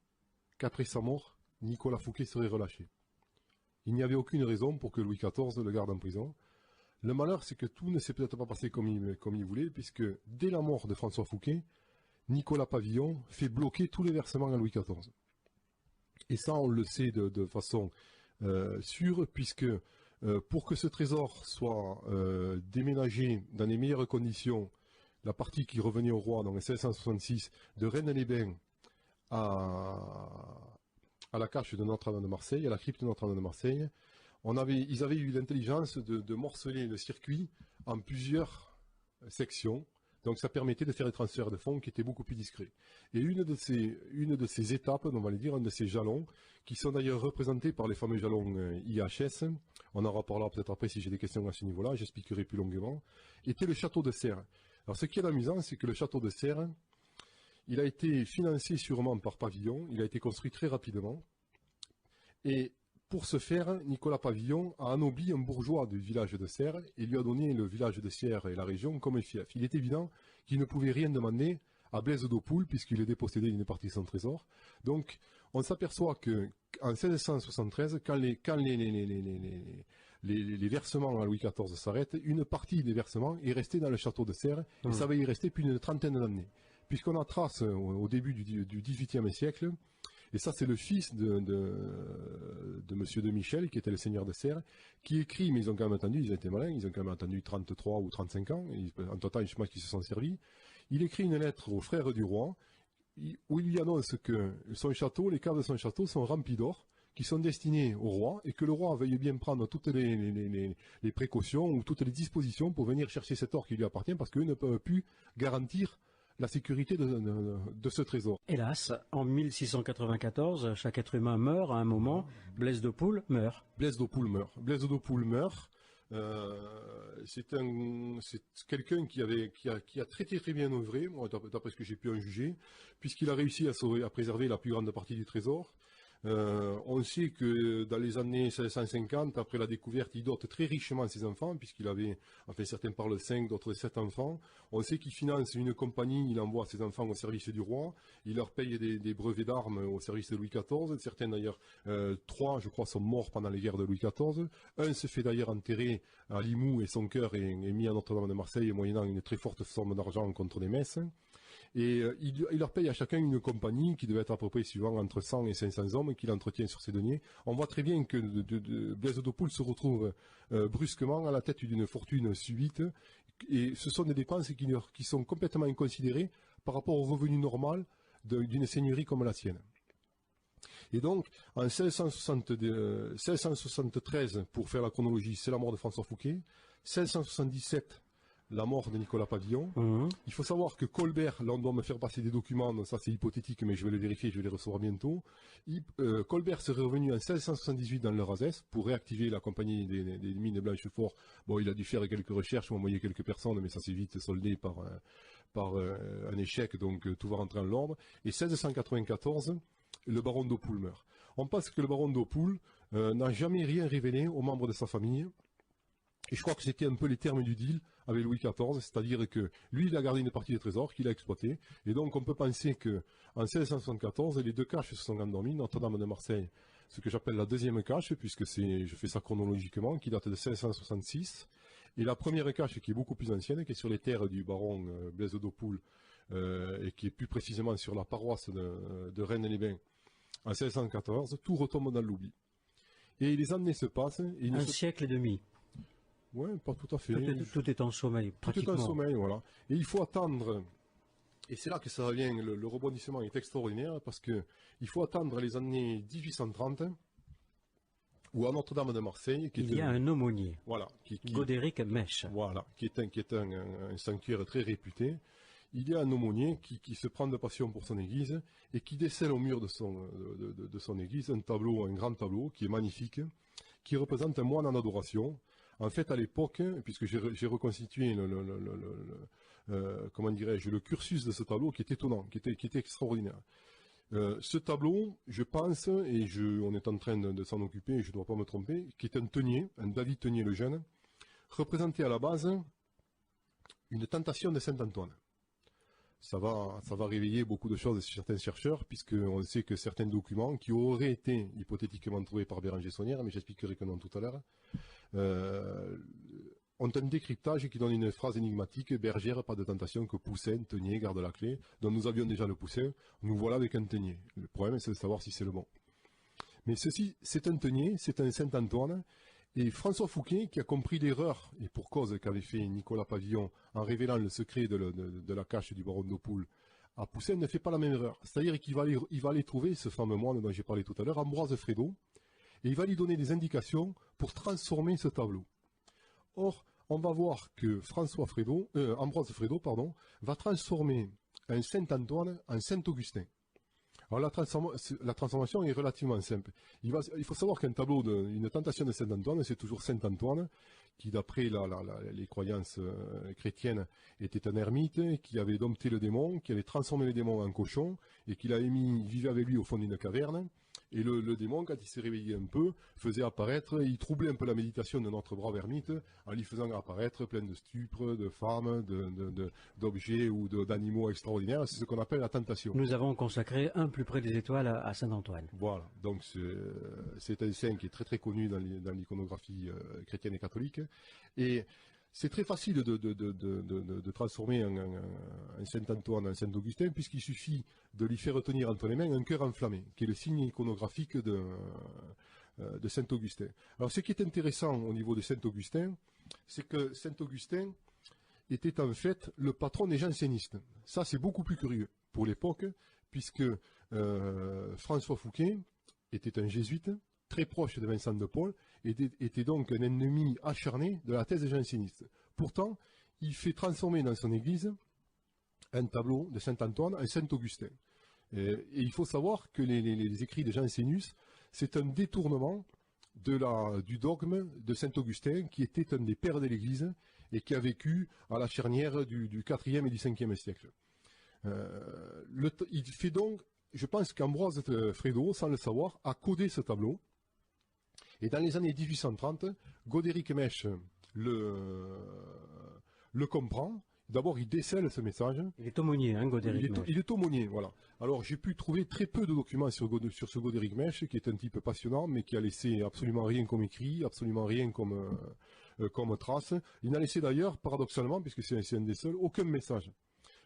qu'après sa mort, Nicolas Fouquet serait relâché. Il n'y avait aucune raison pour que Louis XIV le garde en prison. Le malheur, c'est que tout ne s'est peut-être pas passé comme il voulait, puisque dès la mort de François Fouquet, Nicolas Pavillon fait bloquer tous les versements à Louis XIV. Et ça, on le sait de façon sûre, puisque pour que ce trésor soit déménagé dans les meilleures conditions, la partie qui revenait au roi dans les 1666 de Rennes-les-Bains à la cache de Notre-Dame de Marseille, à la crypte de Notre-Dame de Marseille, ils avaient eu l'intelligence de morceler le circuit en plusieurs sections. Donc ça permettait de faire des transferts de fonds qui étaient beaucoup plus discrets. Et une de ces étapes, on va le dire, un de ces jalons, qui sont d'ailleurs représentés par les fameux jalons IHS, on en reparlera peut-être après si j'ai des questions à ce niveau-là, j'expliquerai plus longuement, était le château de Serres. Alors ce qui est amusant, c'est que le château de Serres, il a été financé sûrement par Pavillon, il a été construit très rapidement, et pour ce faire, Nicolas Pavillon a anobli un bourgeois du village de Serres et lui a donné le village de Serres et la région comme fief. Il est évident qu'il ne pouvait rien demander à Blaise d'Aupoul puisqu'il est dépossédé d'une partie de son trésor. Donc, on s'aperçoit qu'en 1673, quand les versements à Louis XIV s'arrêtent, une partie des versements est restée dans le château de Serres et ça va y rester plus d'une trentaine d'années. Puisqu'on a trace au début du XVIIIe siècle. Et ça, c'est le fils de Monsieur de Michel, qui était le seigneur de Serres, qui écrit, mais ils ont quand même attendu, ils étaient malins, ils ont quand même attendu 33 ou 35 ans, en total, je pense qu'ils se sont servis. Il écrit une lettre au frère du roi, où il lui annonce que son château, les caves de son château sont remplies d'or, qui sont destinés au roi, et que le roi veuille bien prendre toutes les précautions ou toutes les dispositions pour venir chercher cet or qui lui appartient, parce qu'eux ne peuvent plus garantir la sécurité de ce trésor. Hélas, en 1694, chaque être humain meurt à un moment, Blaise d'Aupoul meurt. Blaise d'Aupoul meurt. Blaise d'Aupoul meurt. C'est quelqu'un qui a très bien œuvré, d'après ce que j'ai pu en juger, puisqu'il a réussi à préserver la plus grande partie du trésor. On sait que dans les années 1650, après la découverte, il dote très richement ses enfants, puisqu'il avait, enfin certains parlent 5, d'autres 7 enfants. On sait qu'il finance une compagnie, il envoie ses enfants au service du roi, il leur paye des brevets d'armes au service de Louis XIV. Certains d'ailleurs, 3 je crois, sont morts pendant les guerres de Louis XIV. Un se fait d'ailleurs enterrer à Limoux et son cœur est mis à Notre-Dame de Marseille, moyennant une très forte somme d'argent contre des messes. Et il leur paye à chacun une compagnie qui devait être à peu près suivant entre 100 et 500 hommes qu'il entretient sur ses deniers. On voit très bien que Blaise d'Aupoul se retrouve brusquement à la tête d'une fortune subite. Et ce sont des dépenses qui sont complètement inconsidérées par rapport au revenu normal d'une seigneurie comme la sienne. Et donc, en 1673, pour faire la chronologie, c'est la mort de François Fouquet. 1677, la mort de Nicolas Pavillon. Il faut savoir que Colbert, là on doit me faire passer des documents, donc ça c'est hypothétique, mais je vais le vérifier, je vais les recevoir bientôt. Colbert serait revenu en 1678 dans le Razès pour réactiver la compagnie des mines de Blanchefort. Bon, il a dû faire quelques recherches, envoyer quelques personnes, mais ça s'est vite soldé par un échec, donc tout va rentrer en l'ordre. Et 1694, le baron d'Aupoul meurt. On pense que le baron d'Aupoul n'a jamais rien révélé aux membres de sa famille. Et je crois que c'était un peu les termes du deal avec Louis XIV, c'est-à-dire que lui, il a gardé une partie des trésors qu'il a exploité. Et donc, on peut penser qu'en 1674, les deux caches se sont endormies, Notre-Dame de Marseille, ce que j'appelle la deuxième cache, puisque je fais ça chronologiquement, qui date de 1666. Et la première cache, qui est beaucoup plus ancienne, qui est sur les terres du baron Blaise d'Aupoul, et qui est plus précisément sur la paroisse de Rennes-les-Bains, en 1614, tout retombe dans l'oubli. Et les années se passent. Un siècle et demi. Oui, pas tout à fait. Tout est en sommeil, pratiquement. Tout est en sommeil, voilà. Et il faut attendre, et c'est là que ça revient, le rebondissement est extraordinaire, parce que il faut attendre les années 1830, où à Notre-Dame de Marseille... Il y a un aumônier, voilà, Godéric Mèche. Voilà, qui est un sanctuaire très réputé. Il y a un aumônier qui se prend de passion pour son église, et qui décèle au mur de son église un grand tableau, qui est magnifique, qui représente un moine en adoration. En fait, à l'époque, puisque j'ai reconstitué comment dirais-je, le cursus de ce tableau qui est étonnant, qui était extraordinaire. Ce tableau, je pense, et on est en train de s'en occuper, et je ne dois pas me tromper, qui est un Teniers, un David Teniers le Jeune, représentait à la base une tentation de Saint-Antoine. Ça va réveiller beaucoup de choses chez certains chercheurs, puisqu'on sait que certains documents qui auraient été hypothétiquement trouvés par Béranger Saunière, mais j'expliquerai que non tout à l'heure, ont un décryptage qui donne une phrase énigmatique: bergère, pas de tentation, que Poussin, Teniers, garde la clé. Donc nous avions déjà le Poussin, nous voilà avec un Teniers. Le problème, c'est de savoir si c'est le bon. Mais ceci, c'est un Teniers, c'est un Saint-Antoine. Et François Fouquet, qui a compris l'erreur, et pour cause qu'avait fait Nicolas Pavillon en révélant le secret de la cache du baron d'Oppoul à Poussin, ne fait pas la même erreur. C'est-à-dire qu'il va aller trouver ce fameux moine dont j'ai parlé tout à l'heure, Ambroise Frédot, et il va lui donner des indications pour transformer ce tableau. Or, on va voir que Ambroise Frédot, va transformer un Saint-Antoine en Saint-Augustin. Alors la transformation est relativement simple. Il faut savoir qu'un tableau une tentation de Saint-Antoine, c'est toujours Saint-Antoine, qui d'après les croyances chrétiennes était un ermite, qui avait dompté le démon, qui avait transformé le démon en cochon, et qu'il vivait avec lui au fond d'une caverne. Et le démon, quand il s'est réveillé un peu, il troublait un peu la méditation de notre brave ermite, en lui faisant apparaître plein de stupres, de femmes, d'objets ou d'animaux extraordinaires. C'est ce qu'on appelle la tentation. Nous avons consacré un plus près des étoiles à Saint-Antoine. Voilà, donc c'est un saint qui est très très connu dans l'iconographie chrétienne et catholique. Et c'est très facile de transformer un Saint-Antoine en Saint-Augustin, puisqu'il suffit de lui faire tenir entre les mains un cœur enflammé, qui est le signe iconographique de Saint-Augustin. Alors ce qui est intéressant au niveau de Saint-Augustin, c'est que Saint-Augustin était en fait le patron des jansénistes. Ça, c'est beaucoup plus curieux pour l'époque, puisque François Fouquet était un jésuite, très proche de Vincent de Paul, était donc un ennemi acharné de la thèse janséniste. Pourtant, il fait transformer dans son église un tableau de Saint-Antoine en Saint-Augustin. Et il faut savoir que les écrits de Jansénus, c'est un détournement du dogme de Saint-Augustin, qui était un des pères de l'Église et qui a vécu à la charnière du IVe et du Ve siècle. Il fait donc, je pense qu'Ambroise Frédot, sans le savoir, a codé ce tableau. Et dans les années 1830, Godéric Mèche le comprend. D'abord, il décèle ce message. Il est aumônier, Godéric Mèche. Il est aumônier, voilà. Alors, j'ai pu trouver très peu de documents sur ce Godéric Mèche, qui est un type passionnant, mais qui a laissé absolument rien comme écrit, absolument rien comme trace. Il n'a laissé d'ailleurs, paradoxalement, puisque c'est un des seuls, aucun message.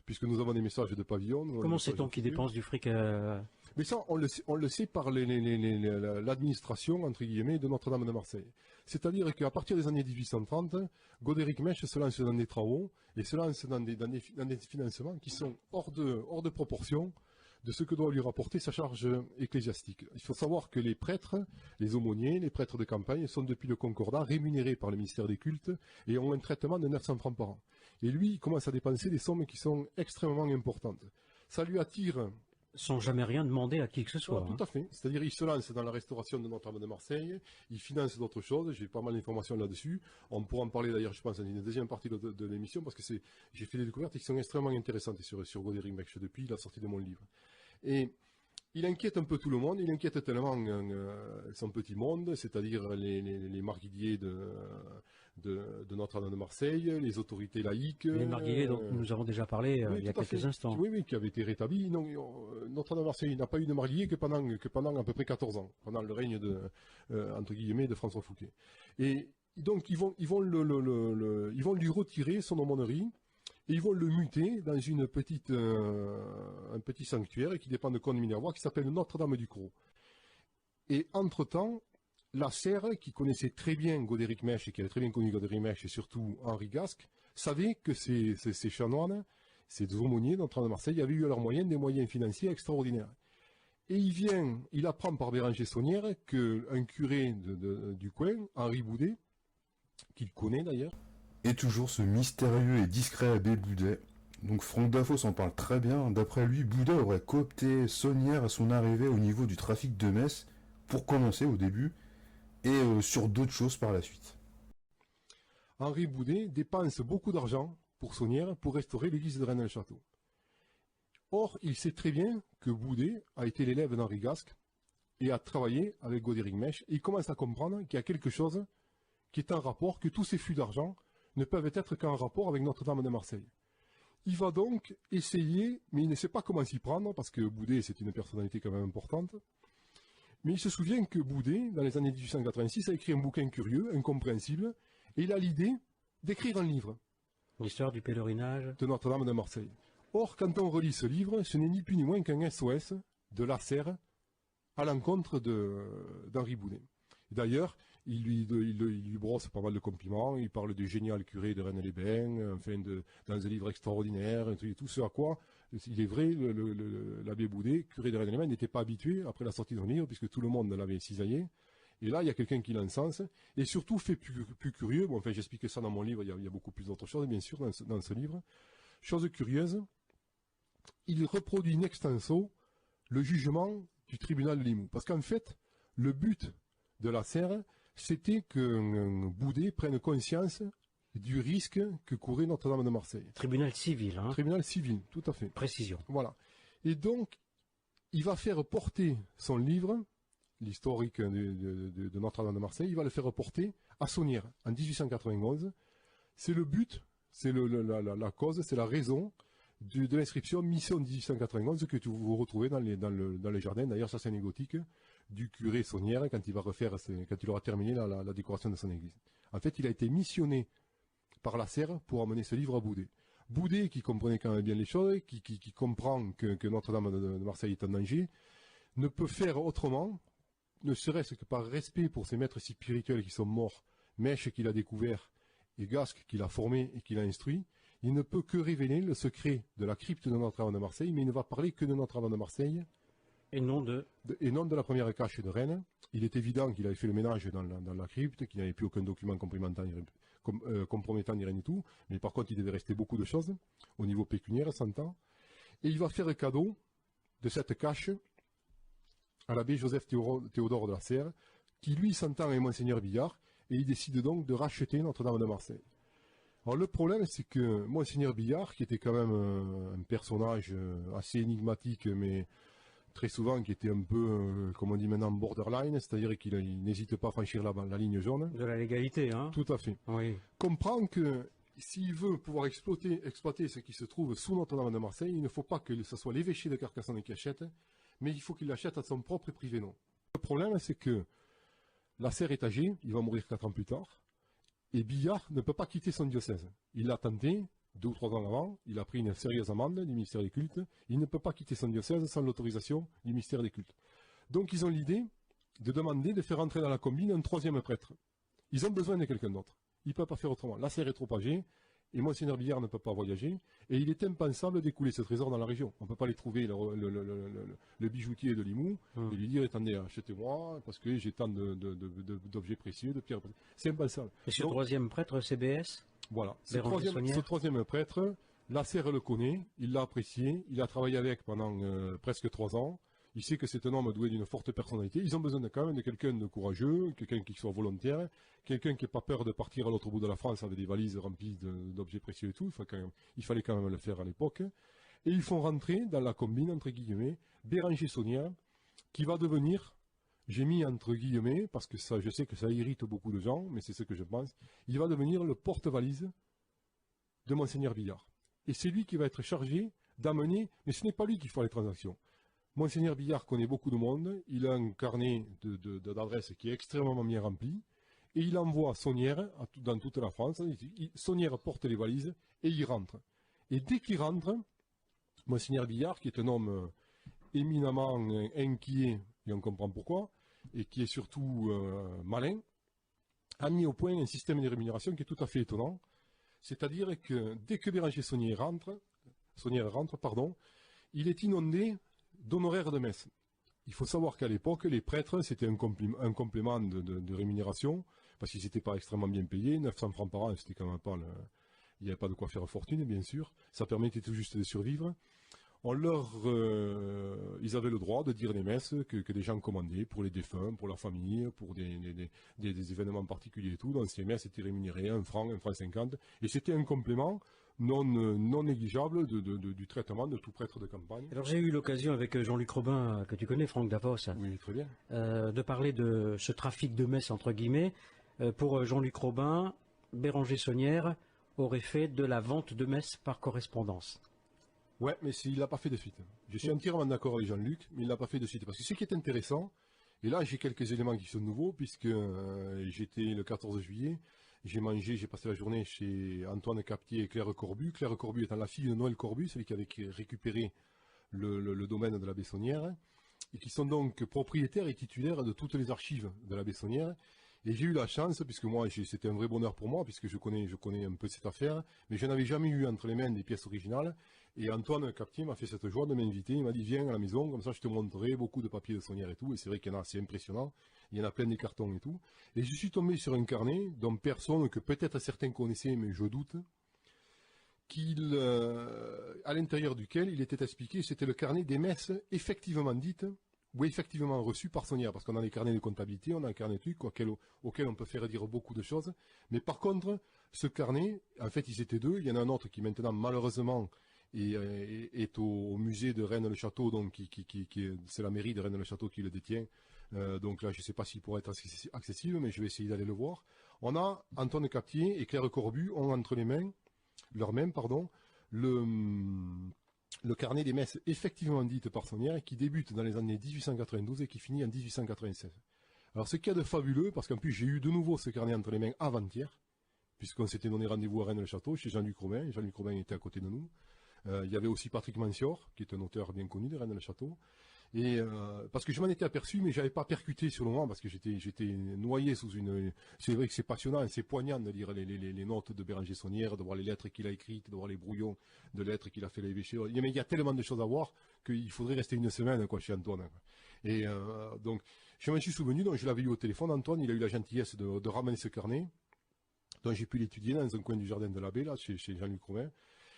Puisque nous avons des messages de pavillon. Comment sait-on qu'il dépense du fric Mais ça, on le sait par l'administration, entre guillemets, de Notre-Dame de Marseille. C'est-à-dire qu'à partir des années 1830, Godéric Mèche se lance dans des travaux et se lance dans des financements qui sont hors de proportion de ce que doit lui rapporter sa charge ecclésiastique. Il faut savoir que les prêtres, les aumôniers, les prêtres de campagne sont depuis le Concordat rémunérés par le ministère des cultes et ont un traitement de 900 francs par an. Et lui, il commence à dépenser des sommes qui sont extrêmement importantes. Ça lui attire... Sans jamais rien demander à qui que ce soit. Tout à fait. C'est-à-dire il se lance dans la restauration de Notre-Dame de Marseille, il finance d'autres choses, j'ai pas mal d'informations là-dessus. On pourra en parler d'ailleurs, je pense, dans une deuxième partie de l'émission, parce que j'ai fait des découvertes qui sont extrêmement intéressantes sur Godéric Mèche depuis la sortie de mon livre. Et il inquiète un peu tout le monde, il inquiète tellement son petit monde, c'est-à-dire les marguilliers de Notre-Dame de Marseille, les autorités laïques. Les marguilliers dont nous avons déjà parlé il y a quelques instants. Oui, qui avaient été rétablis. Notre-Dame de Marseille n'a pas eu de marguillier que pendant à peu près 14 ans, pendant le règne entre guillemets, de François Fouquet. Et donc ils vont lui retirer son aumônerie. Et ils vont le muter dans un petit sanctuaire qui dépend de Cône-Minervois, qui s'appelle Notre-Dame du Crau. Et entre-temps, la serre, qui connaissait très bien Godéric Mèche, et qui avait très bien connu Godéric Mèche, et surtout Henri Gasque, savait que ces chanoines, ces aumôniers d'Entre de Marseille, avaient eu à leurs moyens des moyens financiers extraordinaires. Et il apprend par Béranger Saunière qu'un curé du coin, Henri Boudet, qu'il connaît d'ailleurs, Et toujours ce mystérieux et discret abbé Boudet. Donc Franck Dafos en parle très bien. D'après lui, Boudet aurait coopté Saunière à son arrivée au niveau du trafic de Metz, pour commencer au début, et sur d'autres choses par la suite. Henri Boudet dépense beaucoup d'argent pour Saunière pour restaurer l'église de Rennes-le-Château. Or, il sait très bien que Boudet a été l'élève d'Henri Gasque et a travaillé avec Godéric Mèche, et il commence à comprendre qu'il y a quelque chose qui est en rapport, que tous ces flux d'argent ne peuvent être qu'en rapport avec Notre-Dame de Marseille. Il va donc essayer, mais il ne sait pas comment s'y prendre, parce que Boudet, c'est une personnalité quand même importante. Mais il se souvient que Boudet, dans les années 1886, a écrit un bouquin curieux, incompréhensible, et il a l'idée d'écrire un livre L'histoire du pèlerinage. de Notre-Dame de Marseille. Or, quand on relit ce livre, ce n'est ni plus ni moins qu'un SOS de Lasserre à l'encontre d'Henri Boudet. D'ailleurs, il lui brosse pas mal de compliments, il parle du génial curé de Rennes-les-Bains, enfin dans un livre extraordinaire, et tout ce à quoi, il est vrai, l'abbé Boudet, curé de Rennes-les-Bains, n'était pas habitué après la sortie de son livre, puisque tout le monde l'avait cisaillé. Et là, il y a quelqu'un qui l'encense, et surtout fait plus curieux, bon, enfin j'explique ça dans mon livre, il y a beaucoup plus d'autres choses, bien sûr, dans ce livre. Chose curieuse, il reproduit in extenso le jugement du tribunal de Limoux. Parce qu'en fait, le but de Lasserre, c'était que Boudet prenne conscience du risque que courait Notre-Dame de Marseille. Tribunal civil, hein. Tribunal civil, tout à fait. Précision. Voilà. Et donc, il va faire porter son livre, l'historique de Notre-Dame de Marseille, il va le faire porter à Saunière, en 1891. C'est le but, c'est la cause, c'est la raison de l'inscription Mission 1891 que vous retrouvez dans les jardins, d'ailleurs ça c'est anecdotique, du curé Saunière quand il aura terminé la décoration de son église. En fait, il a été missionné par Lasserre pour amener ce livre à Boudet. Boudet, qui comprenait quand même bien les choses, qui comprend que Notre-Dame de Marseille est en danger, ne peut faire autrement, ne serait-ce que par respect pour ses maîtres spirituels qui sont morts, Mèche qu'il a découvert et Gasque qu'il a formé et qu'il a instruit. Il ne peut que révéler le secret de la crypte de Notre-Dame de Marseille, mais il ne va parler que de Notre-Dame de Marseille. Et non de la première cache de Rennes. Il est évident qu'il avait fait le ménage dans la crypte, qu'il n'avait plus aucun document compromettant ni rien du tout. Mais par contre, il devait rester beaucoup de choses, au niveau pécuniaire, s'entend. Et il va faire cadeau de cette cache à l'abbé Joseph Théodore de Lasserre, qui lui s'entend avec Monseigneur Billard, et il décide donc de racheter Notre-Dame de Marseille. Alors le problème, c'est que Monseigneur Billard, qui était quand même un personnage assez énigmatique, mais très souvent qui était un peu, comme on dit maintenant, borderline, c'est-à-dire qu'il n'hésite pas à franchir la ligne jaune. la légalité, hein. Tout à fait. Oui. Comprend que s'il veut pouvoir exploiter ce qui se trouve sous Notre-Dame de Marseille, il ne faut pas que ce soit l'évêché de Carcassonne qui achète, mais il faut qu'il l'achète à son propre privé nom. Le problème, c'est que Lasserre est âgé, il va mourir 4 ans plus tard, et Billard ne peut pas quitter son diocèse. Il l'a tenté 2 ou 3 ans avant, il a pris une sérieuse amende du ministère des cultes, il ne peut pas quitter son diocèse sans l'autorisation du ministère des cultes. Donc ils ont l'idée de demander de faire entrer dans la combine un 3e prêtre. Ils ont besoin de quelqu'un d'autre. Ils ne peuvent pas faire autrement. Lasserre est trop âgé, et Monseigneur Billard ne peut pas voyager, et il est impensable d'écouler ce trésor dans la région. On ne peut pas aller trouver le bijoutier de Limoux et lui dire, attendez, achetez-moi, parce que j'ai tant d'objets précieux, de pierres précieuses. C'est impensable. Et ce 3e prêtre, CBS? Voilà. Ce 3e prêtre, Lasserre le connaît, il l'a apprécié, il a travaillé avec pendant presque 3 ans. Il sait que c'est un homme doué d'une forte personnalité. Ils ont besoin quand même de quelqu'un de courageux, quelqu'un qui soit volontaire, quelqu'un qui n'ait pas peur de partir à l'autre bout de la France avec des valises remplies d'objets précieux et tout. Il fallait quand même le faire à l'époque. Et ils font rentrer dans la combine, entre guillemets, Béranger Saunière, qui va devenir, j'ai mis entre guillemets, parce que ça, je sais que ça irrite beaucoup de gens, mais c'est ce que je pense, il va devenir le porte-valise de Monseigneur Billard. Et c'est lui qui va être chargé d'amener, mais ce n'est pas lui qui fera les transactions. Monseigneur Billard connaît beaucoup de monde, il a un carnet d'adresses qui est extrêmement bien rempli, et il envoie Saunière dans toute la France. Saunière porte les valises, et il rentre. Et dès qu'il rentre, Monseigneur Billard, qui est un homme éminemment inquiet, et on comprend pourquoi, et qui est surtout malin, a mis au point un système de rémunération qui est tout à fait étonnant. C'est-à-dire que dès que Béranger Saunière rentre, il est inondé d'honoraires de messe. Il faut savoir qu'à l'époque, les prêtres, c'était un complément de rémunération, parce qu'ils n'étaient pas extrêmement bien payés. 900 francs par an, c'était quand même pas il n'y avait pas de quoi faire fortune, bien sûr. Ça permettait tout juste de survivre. Ils avaient le droit de dire les messes que des gens commandaient pour les défunts, pour la famille, pour des événements particuliers et tout. Donc ces messes étaient rémunérées 1 franc, 1 franc 50. Et c'était un complément non négligeable du traitement de tout prêtre de campagne. Alors j'ai eu l'occasion avec Jean-Luc Robin, que tu connais, Franck Davos, Oui, très bien. de parler de ce trafic de messes entre guillemets. Pour Jean-Luc Robin, Béranger Saunière aurait fait de la vente de messes par correspondance. Ouais, mais il l'a pas fait de suite. Je suis entièrement d'accord avec Jean-Luc, mais il l'a pas fait de suite. Parce que ce qui est intéressant, et là j'ai quelques éléments qui sont nouveaux, puisque j'étais le 14 juillet, j'ai passé la journée chez Antoine Captier et Claire Corbu. Claire Corbu étant la fille de Noël Corbu, celui qui avait récupéré le domaine de la Bessonnière, et qui sont donc propriétaires et titulaires de toutes les archives de la Bessonnière. Et j'ai eu la chance, puisque moi, c'était un vrai bonheur pour moi, puisque je connais un peu cette affaire, mais je n'avais jamais eu entre les mains des pièces originales. Et Antoine Captier m'a fait cette joie de m'inviter. Il m'a dit, viens à la maison, comme ça je te montrerai beaucoup de papiers de Saunière et tout. Et c'est vrai qu'il y en a, c'est impressionnant. Il y en a plein des cartons et tout. Et je suis tombé sur un carnet dont personne, que peut-être certains connaissaient, mais je doute, à l'intérieur duquel il était expliqué, c'était le carnet des messes effectivement dites, ou effectivement reçu par Saunière, parce qu'on a les carnets de comptabilité, on a un carnet de trucs auquel on peut faire dire beaucoup de choses. Mais par contre, ce carnet, en fait, ils étaient deux. Il y en a un autre qui maintenant, malheureusement, est au musée de Rennes-le-Château, donc c'est la mairie de Rennes-le-Château qui le détient. Donc là, je ne sais pas s'il pourrait être accessible, mais je vais essayer d'aller le voir. On a Antoine Captier et Claire Corbu ont entre leurs mains, le carnet des messes effectivement dites par Saunière, qui débute dans les années 1892 et qui finit en 1896. Alors ce qu'il y a de fabuleux, parce qu'en plus j'ai eu de nouveau ce carnet entre les mains avant-hier, puisqu'on s'était donné rendez-vous à Rennes-le-Château chez Jean-Luc Robin. Jean-Luc Robin était à côté de nous. Il y avait aussi Patrick Mansior, qui est un auteur bien connu de Rennes-le-Château. Et parce que je m'en étais aperçu, mais j'avais pas percuté sur le moment, parce que j'étais noyé sous une... C'est vrai que c'est passionnant, c'est poignant de lire les notes de Béranger Saunière, de voir les lettres qu'il a écrites, de voir les brouillons de lettres qu'il a fait à l'évêché. Il y a tellement de choses à voir qu'il faudrait rester une semaine chez Antoine. Et donc, je m'en suis souvenu, donc je l'avais eu au téléphone. Antoine, il a eu la gentillesse de ramener ce carnet, donc j'ai pu l'étudier dans un coin du jardin de l'abbé, là, chez Jean-Luc Robin.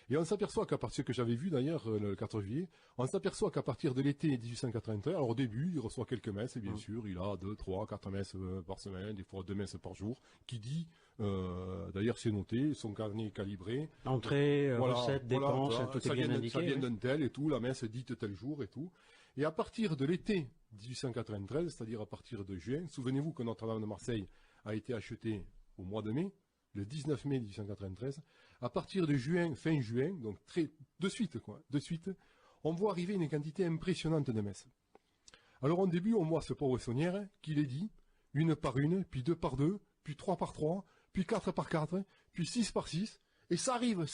Et on s'aperçoit qu'à partir, ce que j'avais vu d'ailleurs le 14 juillet, on s'aperçoit qu'à partir de l'été 1893, alors au début, il reçoit quelques messes, et bien sûr, il a 2, 3, 4 messes par semaine, des fois 2 messes par jour, qui dit, d'ailleurs c'est noté, son carnet est calibré. Entrée, recettes, dépenses, tout est bien indiqué. Ça vient d'un tel et tout, la messe dite tel jour et tout. Et à partir de l'été 1893, c'est-à-dire à partir de juin, souvenez-vous que Notre-Dame de Marseille a été achetée au mois de mai, le 19 mai 1893, à partir de juin, fin juin, donc de suite, on voit arriver une quantité impressionnante de messes. Alors au début, on voit ce pauvre Saunière qui les dit, une par une, puis 2 par 2, puis 3 par 3, puis 4 par 4, puis 6 par 6, et ça arrive,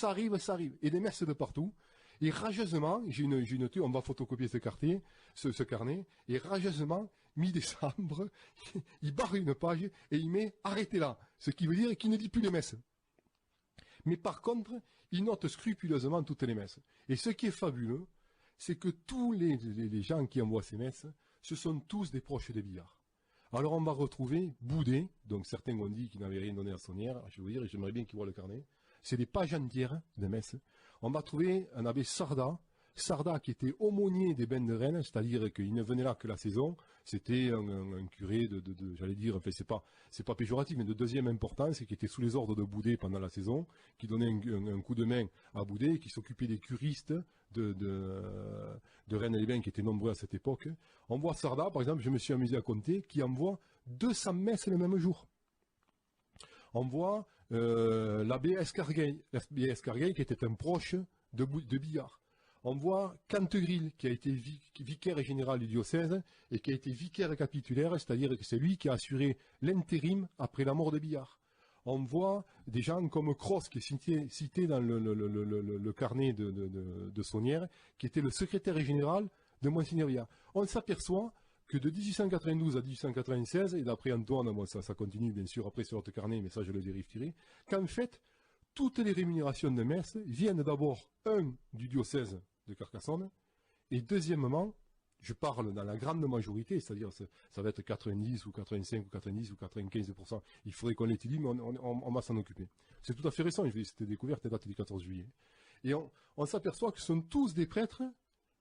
et des messes de partout. Et rageusement, on va photocopier ce carnet, et rageusement, mi-décembre, il barre une page et il met « arrêtez là », ce qui veut dire qu'il ne dit plus les messes. Mais par contre, il note scrupuleusement toutes les messes. Et ce qui est fabuleux, c'est que tous les gens qui envoient ces messes, ce sont tous des proches des Biard. Alors on va retrouver Boudet, donc certains ont dit qu'il n'avait rien donné à Saunière, je vais vous dire, et j'aimerais bien qu'il voit le carnet. C'est des pages entières de messes. On va trouver un abbé Sarda qui était aumônier des bains de Rennes, c'est-à-dire qu'il ne venait là que la saison. C'était un curé j'allais dire, enfin c'est pas péjoratif, mais de deuxième importance, et qui était sous les ordres de Boudet pendant la saison, qui donnait un coup de main à Boudet, qui s'occupait des curistes de Rennes-les-Bains, qui étaient nombreux à cette époque. On voit Sarda, par exemple, je me suis amusé à compter, qui envoie 200 messes le même jour. On voit l'abbé Escargueil, qui était un proche de Billard. On voit Cantegril, qui a été vicaire général du diocèse et qui a été vicaire capitulaire, c'est-à-dire que c'est lui qui a assuré l'intérim après la mort de Billard. On voit des gens comme Cross, qui est cité dans le carnet de Saunière, qui était le secrétaire général de Monseigneur Billard. On s'aperçoit que de 1892 à 1896, et d'après Antoine, bon, ça continue bien sûr après sur notre carnet, mais ça je le vérifierai, qu'en fait, toutes les rémunérations de messe viennent d'abord, du diocèse de Carcassonne, et deuxièmement, je parle dans la grande majorité, c'est-à-dire ça va être 90 ou 85 ou 90 ou 95%, il faudrait qu'on l'étudie, mais on va s'en occuper. C'est tout à fait récent, cette découverte date du 14 juillet. Et on s'aperçoit que ce sont tous des prêtres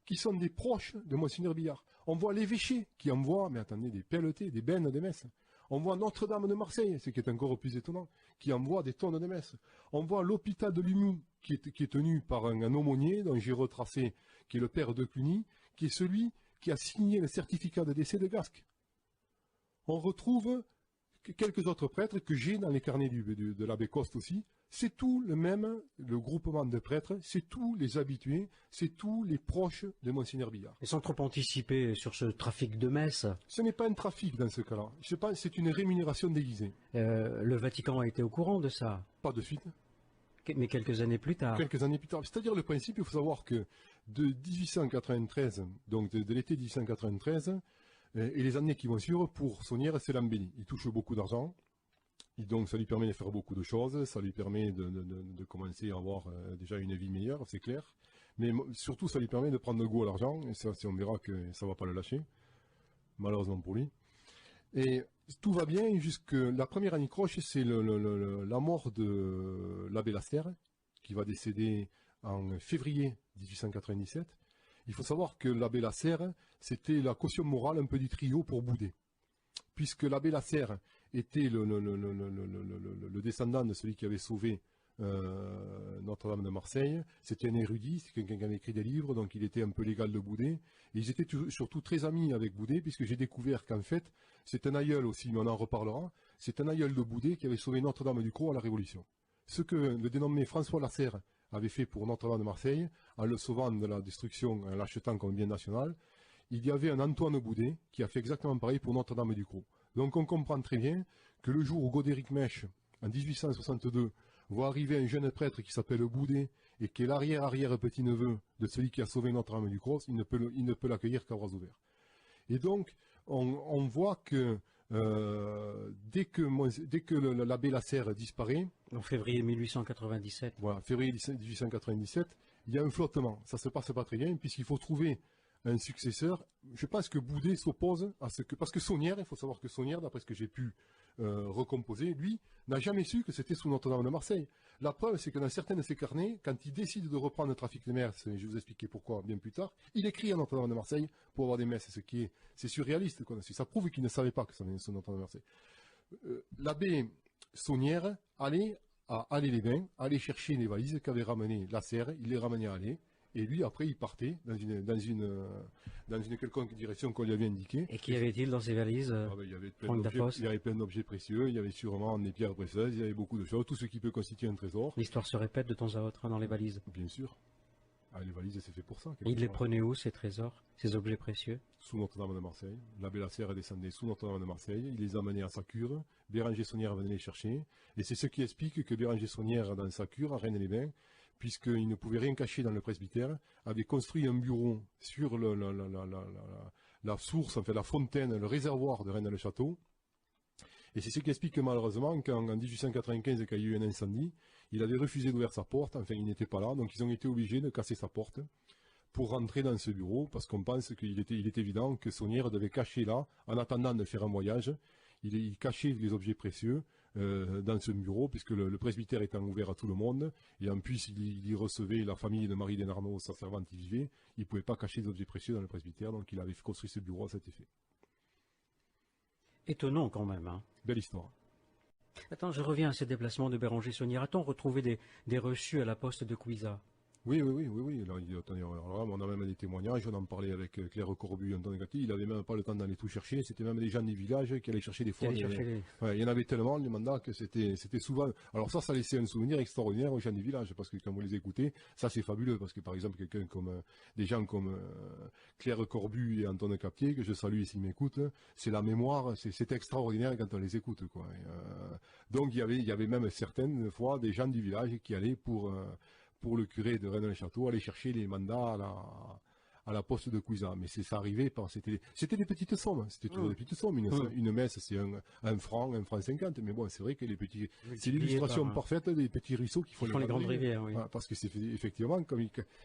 qui sont des proches de Monseigneur Billard. On voit l'évêché qui envoie, mais attendez, des pelletés, des bennes de messe. On voit Notre-Dame de Marseille, ce qui est encore plus étonnant, qui envoie des tonnes de messes. On voit l'hôpital de Limoux, qui est tenu par un aumônier, dont j'ai retracé, qui est le père de Cluny, qui est celui qui a signé le certificat de décès de Gasque. On retrouve quelques autres prêtres que j'ai dans les carnets de l'abbé Coste aussi. C'est tout le même, le groupement de prêtres, c'est tous les habitués, c'est tous les proches de Monseigneur Billard. Et sans trop anticiper sur ce trafic de messes, Ce n'est pas un trafic dans ce cas-là. Je pense que c'est une rémunération déguisée. le Vatican a été au courant de ça, Pas de suite. mais quelques années plus tard. Quelques années plus tard. C'est-à-dire le principe, il faut savoir que de 1893, donc de l'été 1893, et les années qui vont suivre, pour Saunière, c'est l'embellie. Il touche beaucoup d'argent. Et donc ça lui permet de faire beaucoup de choses, ça lui permet de commencer à avoir déjà une vie meilleure, c'est clair. Mais surtout ça lui permet de prendre goût à l'argent, et ça, on verra que ça ne va pas le lâcher, malheureusement pour lui. Et tout va bien jusque la première année croche, c'est la mort de l'abbé Lasserre, qui va décéder en février 1897. Il faut savoir que l'abbé Lasserre, c'était la caution morale un peu du trio pour Boudet. Puisque l'abbé Lasserre était le descendant de celui qui avait sauvé Notre-Dame de Marseille. C'était un érudit, c'est quelqu'un qui avait écrit des livres, donc il était un peu l'égal de Boudet. Et ils étaient surtout très amis avec Boudet, puisque j'ai découvert qu'en fait, c'est un aïeul aussi, mais on en reparlera, c'est un aïeul de Boudet qui avait sauvé Notre-Dame du Crau à la Révolution. Ce que le dénommé François Lasserre avait fait pour Notre-Dame de Marseille, en le sauvant de la destruction, en l'achetant comme bien national, il y avait un Antoine Boudet qui a fait exactement pareil pour Notre-Dame du Crau. Donc on comprend très bien que le jour où Godéric Mèche, en 1862, voit arriver un jeune prêtre qui s'appelle Boudet et qui est l'arrière-arrière-petit-neveu de celui qui a sauvé Notre-Dame du Crau, il ne peut l'accueillir qu'à bras ouverts. Et donc on voit que dès que l'abbé Lasserre disparaît, En février 1897. voilà, février 1897, il y a un flottement. Ça se passe pas très bien puisqu'il faut trouver un successeur. Je pense que Boudet s'oppose à ce que... Parce que Saunière, il faut savoir que Saunière, d'après ce que j'ai pu recomposer, lui, n'a jamais su que c'était sous Notre-Dame de Marseille. La preuve, c'est que dans certains de ses carnets, quand il décide de reprendre le trafic des messes, et je vais vous expliquer pourquoi bien plus tard, il écrit à Notre-Dame de Marseille pour avoir des messes, c'est surréaliste, quoi. Ça prouve qu'il ne savait pas que ça venait sous Notre-Dame de Marseille. L'abbé Saunière allait à Allais-les-Bains, allait chercher les valises qu'avait ramenées Lasserre, il les ramenait à Allais. Et lui, après, il partait dans une quelconque direction qu'on lui avait indiquée. Et qu'y avait-il dans ces valises, Il y avait Franck Dafos plein d'objets précieux, il y avait sûrement des pierres précieuses, il y avait beaucoup de choses, tout ce qui peut constituer un trésor. L'histoire se répète de temps à autre dans les valises. Bien sûr. Ah, les valises, c'est fait pour ça. Et il les prenait où, ces trésors, ces objets précieux? Sous Notre-Dame de Marseille. L'abbé Lasserre descendait sous Notre-Dame de Marseille, il les amenait à sa cure, Béranger Saunière venait les chercher, et c'est ce qui explique que Béranger Saunière, dans sa cure, à Rennes-les-Bains, puisqu'il ne pouvait rien cacher dans le presbytère, avait construit un bureau sur la source, enfin la fontaine, le réservoir de Rennes-le-Château. Et c'est ce qui explique que malheureusement, qu'en 1895, quand il y a eu un incendie, il avait refusé d'ouvrir sa porte, enfin il n'était pas là, donc ils ont été obligés de casser sa porte pour rentrer dans ce bureau, parce qu'on pense qu'il est évident que Saunière devait cacher là, en attendant de faire un voyage, il cachait les objets précieux dans ce bureau, puisque le presbytère étant ouvert à tout le monde, et en plus il y recevait la famille de Marie Desnarnaud, sa servante y vivait, il ne pouvait pas cacher les objets précieux dans le presbytère, donc il avait construit ce bureau à cet effet. Étonnant quand même, hein. Belle histoire. Attends, je reviens à ces déplacements de Béranger Saunière. A-t-on retrouvé des reçus à la poste de Cuisa? Oui. Alors, on a même des témoignages, on en parlait avec Claire Corbu et Antoine Gatti, il n'avait même pas le temps d'aller tout chercher, c'était même des gens des villages qui allaient chercher des fois. Ouais, il y en avait tellement, les mandats, que c'était souvent... Alors ça laissait un souvenir extraordinaire aux gens des villages, parce que quand vous les écoutez, ça c'est fabuleux, parce que par exemple, des gens comme Claire Corbu et Antoine Captier, que je salue s'ils m'écoutent, c'est la mémoire, c'est extraordinaire quand on les écoute, quoi. Donc il y avait même certaines fois des gens du village qui allaient pour le curé de Rennes-le-Château, aller chercher les mandats à la poste de Cuisa. Mais ça arrivait pas. C'était des petites sommes. C'était toujours des petites sommes. Une messe, c'est un franc 50. Mais bon, c'est vrai que c'est l'illustration parfaite des petits ruisseaux qui font les grandes rivières. Oui. Parce que c'est effectivement,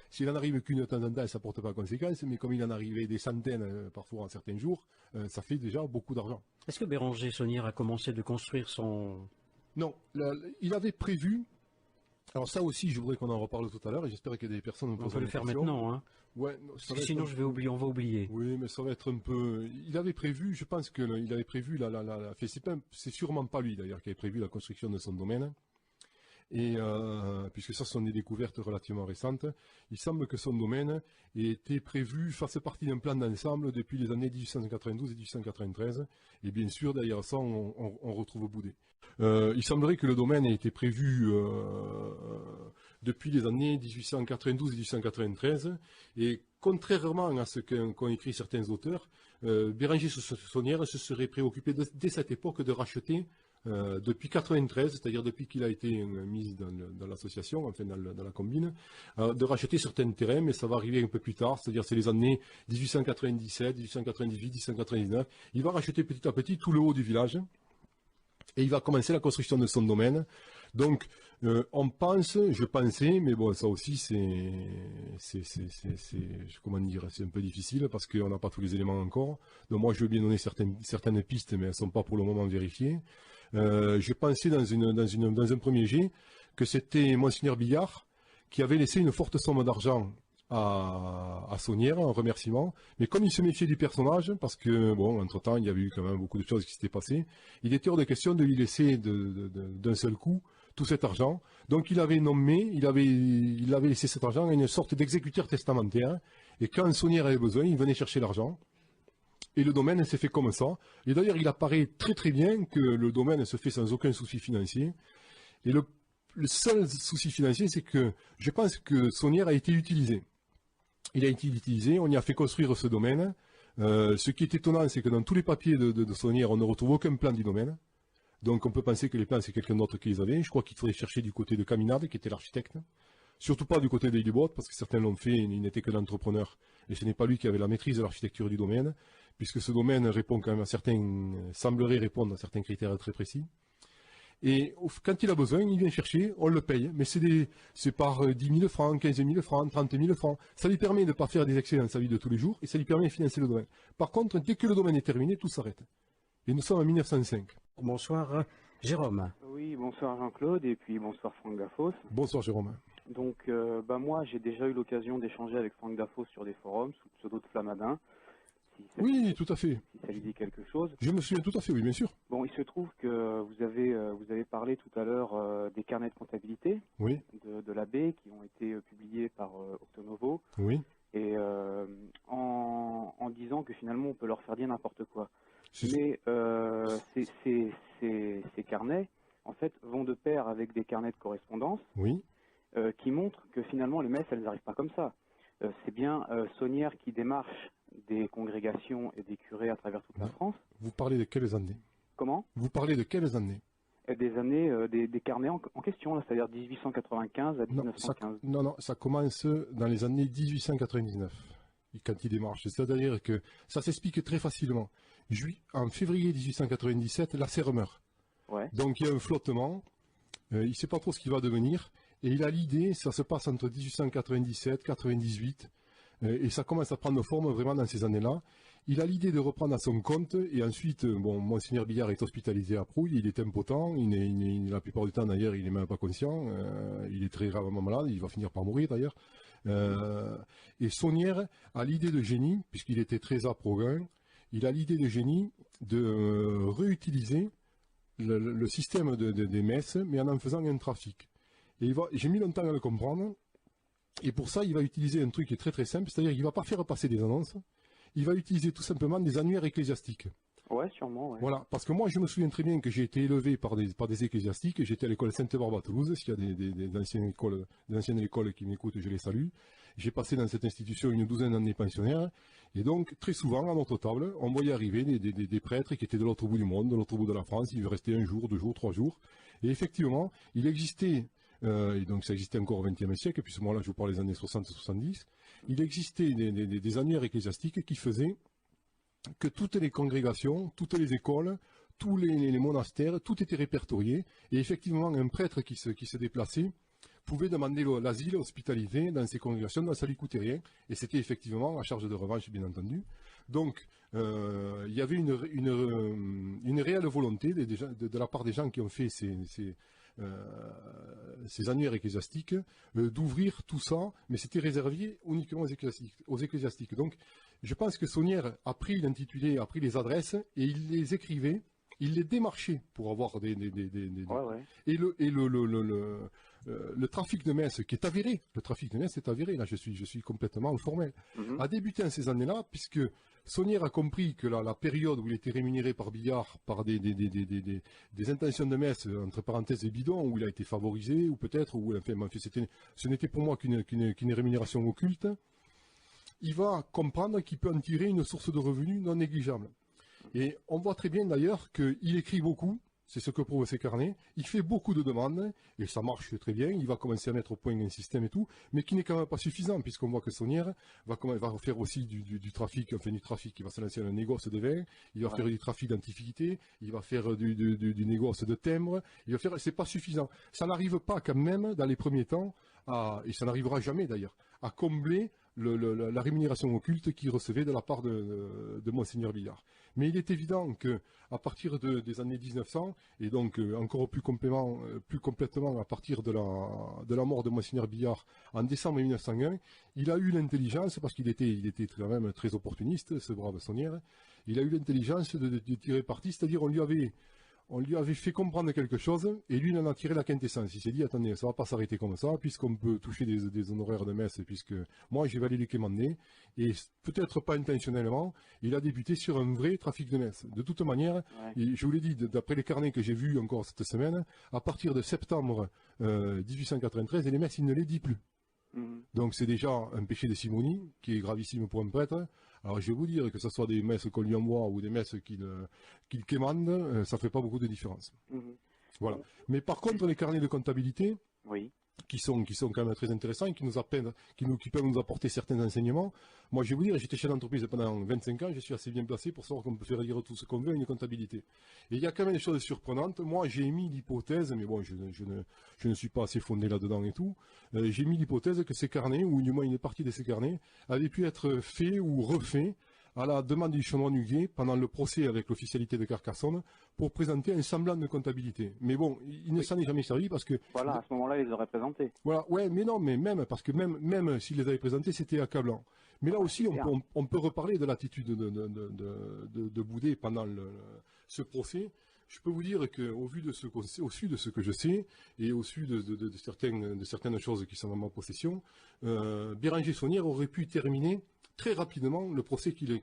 s'il en arrive qu'une de temps en temps, ça porte pas conséquence. Mais comme il en arrivait des centaines, parfois en certains jours, ça fait déjà beaucoup d'argent. Est-ce que Béranger Saunière a commencé de construire son... Non. Il avait prévu Alors ça aussi, je voudrais qu'on en reparle tout à l'heure, et j'espère qu'il y a des personnes... On peut le faire maintenant, hein. Ouais, Parce que sinon on va oublier. Oui, mais ça va être un peu... Il avait prévu, je pense qu'il avait prévu enfin, c'est sûrement pas lui d'ailleurs qui avait prévu la construction de son domaine. Et puisque ça, ce sont des découvertes relativement récentes, il semble que son domaine ait été prévu, fasse partie d'un plan d'ensemble depuis les années 1892 et 1893. Et bien sûr, derrière ça, on retrouve Boudet. Il semblerait que le domaine ait été prévu depuis les années 1892 et 1893. Et contrairement à ce qu'ont écrit certains auteurs, Béranger Saunière se serait préoccupé dès cette époque de racheter depuis 93, c'est-à-dire depuis qu'il a été mis dans l'association, enfin dans la combine, de racheter certains terrains, mais ça va arriver un peu plus tard, c'est-à-dire c'est les années 1897, 1898, 1899. Il va racheter petit à petit tout le haut du village et il va commencer la construction de son domaine. Donc je pensais, mais bon, ça aussi comment dire, c'est un peu difficile parce qu'on n'a pas tous les éléments encore. Donc moi je veux bien donner certaines pistes, mais elles ne sont pas pour le moment vérifiées. Je pensais dans un premier jet que c'était Monseigneur Billard qui avait laissé une forte somme d'argent à Saunière en remerciement, mais comme il se méfiait du personnage, parce que bon, entre-temps il y avait eu quand même beaucoup de choses qui s'étaient passées, il était hors de question de lui laisser d'un seul coup tout cet argent. Donc il avait laissé cet argent à une sorte d'exécuteur testamentaire, et quand Saunière avait besoin, il venait chercher l'argent. Et le domaine s'est fait comme ça. Et d'ailleurs, il apparaît très très bien que le domaine se fait sans aucun souci financier. Et le seul souci financier, c'est que je pense que Saunière a été utilisé. Il a été utilisé, on y a fait construire ce domaine. Ce qui est étonnant, c'est que dans tous les papiers de Saunière, on ne retrouve aucun plan du domaine. Donc on peut penser que les plans, c'est quelqu'un d'autre qui les avait. Je crois qu'il faudrait chercher du côté de Caminade, qui était l'architecte. Surtout pas du côté d'Aillebotte, parce que certains l'ont fait, il n'était que l'entrepreneur. Et ce n'est pas lui qui avait la maîtrise de l'architecture du domaine, puisque ce domaine répond quand même semblerait répondre à certains critères très précis. Et quand il a besoin, il vient chercher, on le paye. Mais c'est par 10 000 francs, 15 000 francs, 30 000 francs. Ça lui permet de ne pas faire des excès dans sa vie de tous les jours, et ça lui permet de financer le domaine. Par contre, dès que le domaine est terminé, tout s'arrête. Et nous sommes en 1905. Bonsoir, Jérôme. Oui, bonsoir Jean-Claude, et puis bonsoir Franck Dafos. Bonsoir Jérôme. Donc, moi, j'ai déjà eu l'occasion d'échanger avec Franck Dafos sur des forums, sous le pseudo de Flamadin. Oui, tout à fait. Si ça lui dit quelque chose. Je me souviens tout à fait, oui, bien sûr. Bon, il se trouve que vous avez parlé tout à l'heure des carnets de comptabilité oui. de l'abbé qui ont été publiés par Octonovo. Oui. Et en disant que finalement, on peut leur faire dire n'importe quoi. Mais ces carnets, en fait, vont de pair avec des carnets de correspondance. Oui. Qui montrent que finalement les messes, elles n'arrivent pas comme ça. C'est bien Saunière qui démarche des congrégations et des curés à travers toute la France. Vous parlez de quelles années? Comment? Vous parlez de quelles années? Des années, des carnets en question, c'est-à-dire 1895 à 1915. Non, ça commence dans les années 1899, quand il démarche. C'est-à-dire que ça s'explique très facilement. En février 1897, la serre meurt. Ouais. Donc il y a un flottement, il ne sait pas trop ce qu'il va devenir. Et il a l'idée, ça se passe entre 1897 et 98, et ça commence à prendre forme vraiment dans ces années-là. Il a l'idée de reprendre à son compte, et ensuite, Monseigneur Billard est hospitalisé à Prouille, il est impotent, la plupart du temps d'ailleurs, il n'est même pas conscient, il est très gravement malade, il va finir par mourir d'ailleurs. Et Saunière a l'idée de génie, puisqu'il était très approguin, il a l'idée de génie de réutiliser le système des messes, mais en faisant un trafic. J'ai mis longtemps à le comprendre, et pour ça, il va utiliser un truc qui est très très simple, c'est-à-dire qu'il ne va pas faire passer des annonces, il va utiliser tout simplement des annuaires ecclésiastiques. Ouais, sûrement. Ouais. Voilà, parce que moi, je me souviens très bien que j'ai été élevé par des ecclésiastiques, j'étais à l'école Sainte-Barbe à Toulouse, s'il y a des anciennes écoles qui m'écoutent, je les salue. J'ai passé dans cette institution une douzaine d'années pensionnaires, et donc très souvent, à notre table, on voyait arriver des prêtres qui étaient de l'autre bout du monde, de l'autre bout de la France, ils restaient 1 jour, 2 jours, 3 jours, et effectivement, il existait... et donc ça existait encore au XXe siècle, puis ce moment-là je vous parle des années 60-70, il existait des annuaires ecclésiastiques qui faisaient que toutes les congrégations, toutes les écoles, tous les monastères, tout était répertorié, et effectivement un prêtre qui se déplaçait pouvait demander l'asile, l'hospitalité dans ces congrégations, ça ne lui coûtait rien, et c'était effectivement à charge de revanche bien entendu. Donc il y avait une réelle volonté de la part des gens qui ont fait ces annuaires ecclésiastiques, d'ouvrir tout ça, mais c'était réservé uniquement aux ecclésiastiques. Donc, je pense que Saunière a pris l'intitulé, a pris les adresses, et il les écrivait, il les démarchait pour avoir des... Ouais. Et le trafic de messes qui est avéré, là je suis complètement formel, a débuté en ces années-là, puisque Saunière a compris que la période où il était rémunéré par Billard, par des intentions de messe, entre parenthèses, des bidons, où il a été favorisé, ou peut-être, ce n'était pour moi qu'une rémunération occulte, il va comprendre qu'il peut en tirer une source de revenus non négligeable. Et on voit très bien d'ailleurs qu'il écrit beaucoup, c'est ce que prouvent ses carnets, il fait beaucoup de demandes, et ça marche très bien, il va commencer à mettre au point un système et tout, mais qui n'est quand même pas suffisant, puisqu'on voit que Saunière va faire aussi du trafic, il va se lancer dans un négoce de vin, il va faire du trafic d'antiquité, il va faire du négoce de timbre, c'est pas suffisant. Ça n'arrive pas quand même, dans les premiers temps, et ça n'arrivera jamais d'ailleurs, à combler la rémunération occulte qu'il recevait de la part de Monseigneur Billard. Mais il est évident qu'à partir des années 1900, et donc encore plus complètement à partir de la mort de Monseigneur Billard en décembre 1901, il a eu l'intelligence, parce qu'il était quand même très opportuniste, ce brave Saunière, il a eu l'intelligence de tirer parti, c'est-à-dire on lui avait fait comprendre quelque chose, et lui, il en a tiré la quintessence. Il s'est dit, attendez, ça ne va pas s'arrêter comme ça, puisqu'on peut toucher des honoraires de messe, puisque moi, j'ai validé les quémandés, et peut-être pas intentionnellement, il a débuté sur un vrai trafic de messe. De toute manière, je vous l'ai dit, d'après les carnets que j'ai vus encore cette semaine, à partir de septembre 1893, les messes, il ne les dit plus. Donc c'est déjà un péché de simonie, qui est gravissime pour un prêtre. Alors je vais vous dire que ce soit des messes qu'on lui envoie ou des messes qu'il quémande, ça ne fait pas beaucoup de différence. Voilà. Mais par contre, les carnets de comptabilité, qui sont quand même très intéressants et qui peuvent nous apporter certains enseignements. Moi, je vais vous dire, j'étais chef d'entreprise pendant 25 ans, je suis assez bien placé pour savoir qu'on peut faire lire tout ce qu'on veut à une comptabilité. Et il y a quand même des choses surprenantes. Moi, j'ai émis l'hypothèse, mais bon, je ne suis pas assez fondé là-dedans et tout, j'ai mis l'hypothèse que ces carnets, ou du moins une partie de ces carnets, avaient pu être faits ou refaits à la demande du chanoine Huguet pendant le procès avec l'officialité de Carcassonne pour présenter un semblant de comptabilité. Mais bon, il ne s'en est jamais servi parce que... Voilà, à ce moment-là, il les aurait présentés. Voilà, ouais, mais non, mais parce que même s'il les avait présentés, c'était accablant. Mais là aussi, on peut reparler de l'attitude de Boudet pendant ce procès. Je peux vous dire qu'au vu de ce que je sais, et au su de certaines choses qui sont dans ma possession, Béranger Saunière aurait pu terminer très rapidement le procès qui le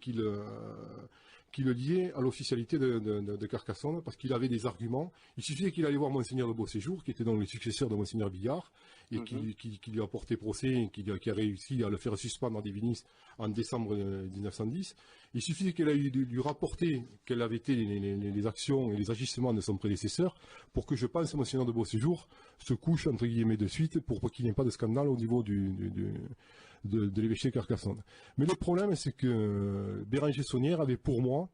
liait à l'officialité de Carcassonne, parce qu'il avait des arguments. Il suffisait qu'il allait voir Monseigneur de Beauséjour, qui était donc le successeur de Monseigneur Billard, et qui lui a porté procès, et qui a réussi à le faire suspendre en Divinis en décembre 1910. Il suffisait qu'elle aille lui rapporter quelles avaient été les actions et les agissements de son prédécesseur, pour que je pense Monseigneur de Beauséjour se couche, entre guillemets, de suite, pour qu'il n'y ait pas de scandale au niveau de l'évêché de Carcassonne. Mais le problème, c'est que Béranger Saunière avait pour moi,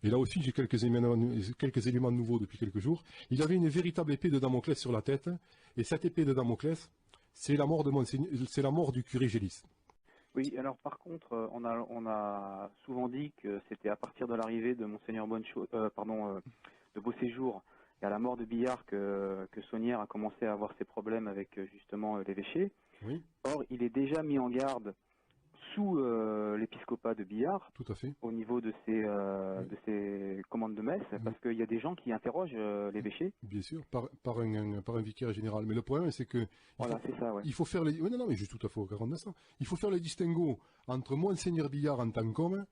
et là aussi j'ai quelques éléments nouveaux depuis quelques jours, il avait une véritable épée de Damoclès sur la tête, et cette épée de Damoclès, c'est la mort du curé Gélis. Oui, alors par contre, on a souvent dit que c'était à partir de l'arrivée de Monseigneur de Beauséjour et à la mort de Billard que Saunière a commencé à avoir ses problèmes avec justement l'évêché. Oui. Or, il est déjà mis en garde sous l'épiscopat de Billard, tout à fait, au niveau de ses commandes de messe, parce qu'il y a des gens qui interrogent l'évêché. Bien sûr, par un vicaire général. Mais le problème, c'est que il faut faire les... Oui, non, mais je suis tout à fait au courant de ça. Il faut faire le distinguo entre Monseigneur Billard en tant qu'homme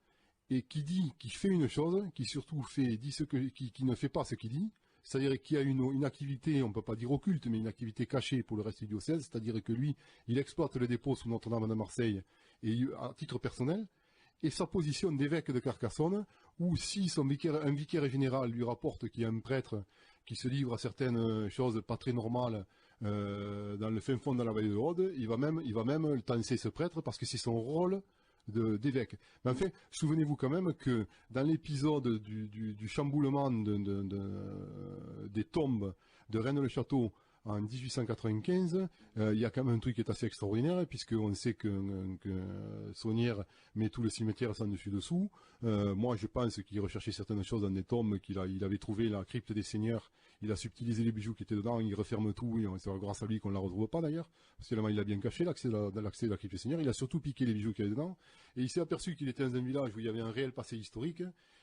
et qui fait une chose, qui surtout qui ne fait pas ce qu'il dit. C'est-à-dire qu'il y a une activité, on ne peut pas dire occulte, mais une activité cachée pour le reste du diocèse, c'est-à-dire que lui, il exploite les dépôts sous Notre-Dame de Marseille et à titre personnel, et sa position d'évêque de Carcassonne, où si un vicaire général lui rapporte qu'il y a un prêtre qui se livre à certaines choses pas très normales dans le fin fond de la vallée de l'Aude, il va même tancer ce prêtre parce que c'est son rôle d'évêque. Mais enfin, souvenez-vous quand même que dans l'épisode du chamboulement des tombes de Rennes-le-Château en 1895, il y a quand même un truc qui est assez extraordinaire, puisqu'on sait que Saunière met tout le cimetière sans dessus-dessous. Moi, je pense qu'il recherchait certaines choses dans des tombes il avait trouvé la crypte des seigneurs, il a subtilisé les bijoux qui étaient dedans, il referme tout, et c'est grâce à lui qu'on ne la retrouve pas d'ailleurs, parce que il a bien caché l'accès de la crypte du Seigneur, il a surtout piqué les bijoux qu'il y avait dedans, et il s'est aperçu qu'il était dans un village où il y avait un réel passé historique,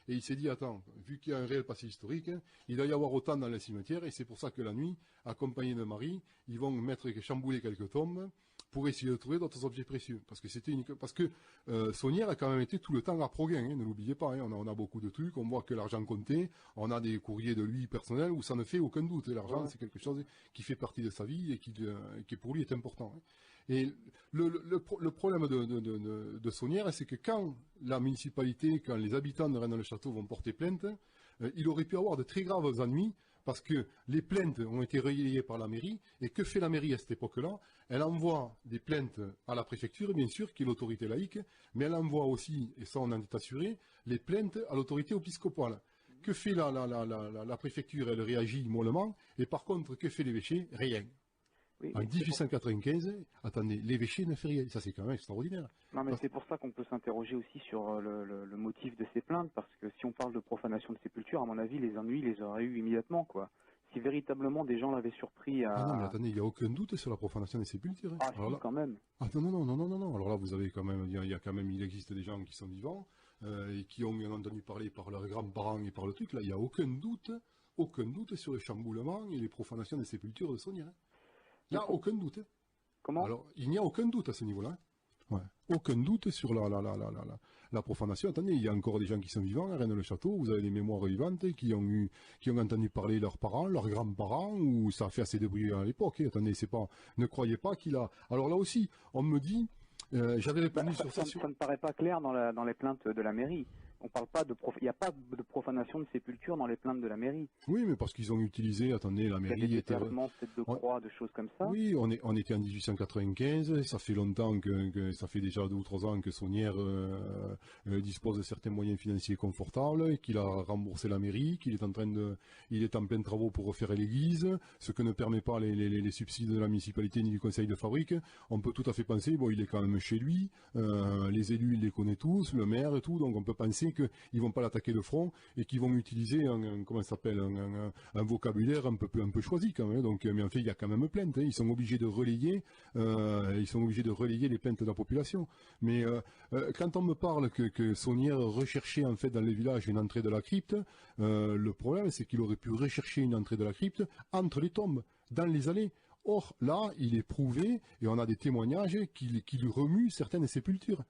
et il s'est dit, attends, vu qu'il y a un réel passé historique, il doit y avoir autant dans le cimetière, et c'est pour ça que la nuit, accompagné de Marie, ils vont chambouler quelques tombes, pour essayer de trouver d'autres objets précieux. Parce que Saunière a quand même été tout le temps à Proguin, hein, ne l'oubliez pas, hein, on a beaucoup de trucs, on voit que l'argent comptait, on a des courriers de lui personnels où ça ne fait aucun doute. L'argent, c'est quelque chose qui fait partie de sa vie et qui pour lui est important. Hein. Et le problème de Saunière, c'est que quand la municipalité, quand les habitants de Rennes-le-Château vont porter plainte, il aurait pu avoir de très graves ennuis, parce que les plaintes ont été relayées par la mairie, et que fait la mairie à cette époque-là? Elle envoie des plaintes à la préfecture, bien sûr, qui est l'autorité laïque, mais elle envoie aussi, et ça on en est assuré, les plaintes à l'autorité épiscopale. Que fait la préfecture? Elle réagit mollement, et par contre, que fait l'évêché? Rien. Oui, En 1895, attendez, l'évêché ne fait rien. Ça, c'est quand même extraordinaire. Non, mais c'est pour ça qu'on peut s'interroger aussi sur le motif de ces plaintes, parce que si on parle de profanation de sépulture, à mon avis, les ennuis, les aurait eu immédiatement, quoi. Si véritablement des gens l'avaient surpris à... Ah non, mais attendez, il n'y a aucun doute sur la profanation des sépultures. Hein. Ah, alors si, là... quand même. Ah non. Alors là, vous avez quand même, il existe des gens qui sont vivants, et qui ont entendu parler par leurs grands-parents et par le truc. Là, il n'y a aucun doute sur les chamboulements et les profanations des sépultures de Saunière. Hein. Il n'y a aucun doute. Hein. Comment? Alors, il n'y a aucun doute à ce niveau-là. Hein. Ouais. Aucun doute sur la profanation. Attendez, il y a encore des gens qui sont vivants à Rennes-le-Château, vous avez des mémoires vivantes qui ont entendu parler leurs parents, leurs grands-parents, où ça a fait assez de bruit à l'époque. Hein. Attendez, ne croyez pas qu'il a... Alors là aussi, on me dit, j'avais répondu sur ça. Ça ne paraît pas clair dans les plaintes de la mairie. On parle pas il n'y a pas de profanation de sépulture dans les plaintes de la mairie. Oui, mais parce qu'ils ont utilisé, attendez, la mairie était... peut-être de croix, de choses comme ça. Oui, on était en 1895, ça fait longtemps ça fait déjà 2 ou 3 ans que Saunière dispose de certains moyens financiers confortables, qu'il a remboursé la mairie, il est en plein travaux pour refaire l'église, ce que ne permet pas les subsides de la municipalité ni du conseil de fabrique. On peut tout à fait penser, bon, il est quand même chez lui, les élus, il les connaît tous, le maire et tout, donc on peut penser qu'ils ne vont pas l'attaquer de front et qu'ils vont utiliser un vocabulaire un peu choisi quand même. Donc, mais en fait, il y a quand même plainte. Hein. Ils sont obligés de relayer les plaintes de la population. Mais quand on me parle que Saunière recherchait en fait dans les villages une entrée de la crypte, le problème c'est qu'il aurait pu rechercher une entrée de la crypte entre les tombes, dans les allées. Or, là, il est prouvé, et on a des témoignages qu'il remue certaines sépultures.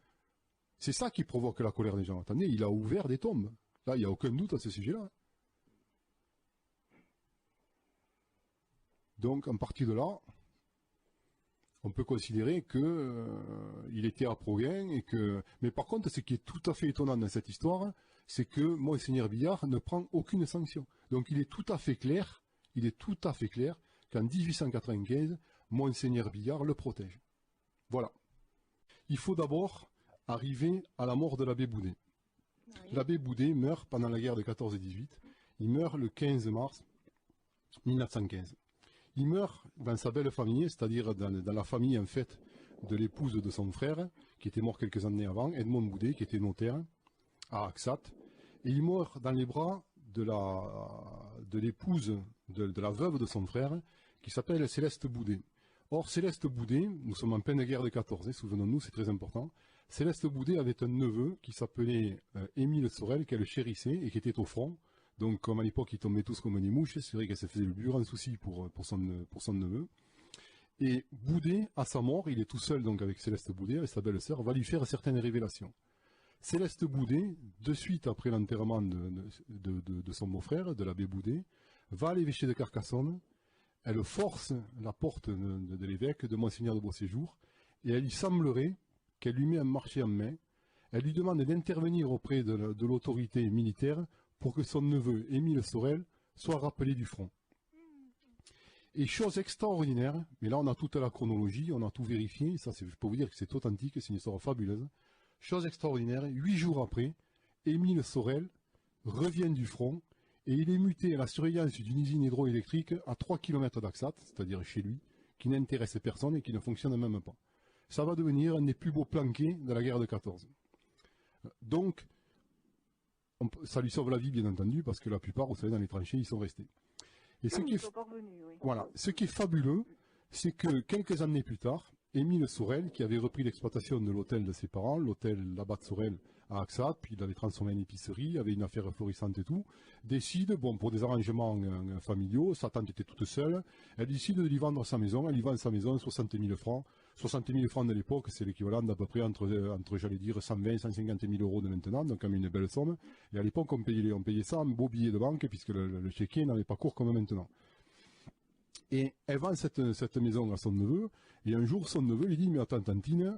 C'est ça qui provoque la colère des gens. Attendez, il a ouvert des tombes. Là, il n'y a aucun doute à ce sujet-là. Donc, en partie de là, on peut considérer qu'il était à Proguin et que... Mais par contre, ce qui est tout à fait étonnant dans cette histoire, c'est que Monseigneur Billard ne prend aucune sanction. Donc, il est tout à fait clair qu'en 1895, Monseigneur Billard le protège. Voilà. Il faut d'abord arriver à la mort de l'abbé Boudet. Oui. L'abbé Boudet meurt pendant la guerre de 14 et 18. Il meurt le 15 mars 1915. Il meurt dans sa belle famille, c'est-à-dire dans la famille en fait de l'épouse de son frère, qui était mort quelques années avant, Edmond Boudet, qui était notaire à Axat. Et il meurt dans les bras de l'épouse de la veuve de son frère, qui s'appelle Céleste Boudet. Or, Céleste Boudet, nous sommes en pleine guerre de 14, souvenons-nous, c'est très important. Céleste Boudet avait un neveu qui s'appelait Émile Sorel, qu'elle chérissait et qui était au front. Donc, comme à l'époque, ils tombaient tous comme des mouches, c'est vrai qu'elle se faisait le plus grand souci pour son neveu. Et Boudet, à sa mort, il est tout seul donc avec Céleste Boudet, avec sa belle-sœur, va lui faire certaines révélations. Céleste Boudet, de suite après l'enterrement de son beau-frère, de l'abbé Boudet, va à l'évêché de Carcassonne. Elle force la porte de l'évêque, de Monseigneur de Beauséjour, et elle lui semblerait qu'elle lui met un marché en main. Elle lui demande d'intervenir auprès de l'autorité militaire pour que son neveu, Émile Sorel, soit rappelé du front. Et chose extraordinaire, mais là on a toute la chronologie, on a tout vérifié, ça je peux vous dire que c'est authentique, c'est une histoire fabuleuse. Chose extraordinaire, 8 jours après, Émile Sorel revient du front, et il est muté à la surveillance d'une usine hydroélectrique à 3 km d'Axat, c'est-à-dire chez lui, qui n'intéresse personne et qui ne fonctionne même pas. Ça va devenir un des plus beaux planqués de la guerre de 14. Donc, ça lui sauve la vie, bien entendu, parce que la plupart, vous savez, dans les tranchées, ils sont restés. Et ce qui Ils est, sont pas revenus, oui. voilà, ce qui est fabuleux, c'est que quelques années plus tard, Émile Sorel, qui avait repris l'exploitation de l'hôtel de ses parents, l'hôtel Labat Sorel à Axat, puis il l'avait transformé en épicerie, avait une affaire florissante et tout, décide, bon, pour des arrangements familiaux, sa tante était toute seule, elle décide de lui vendre sa maison, elle lui vend sa maison 60 000 francs. 60 000 francs de l'époque, c'est l'équivalent d'à peu près entre j'allais dire, 120 et 150 000 euros de maintenant, donc quand même une belle somme. Et à l'époque, on payait ça en beau billet de banque, puisque le chéquier n'avait pas cours comme maintenant. Et elle vend cette maison à son neveu, et un jour son neveu lui dit, mais attends Tantine,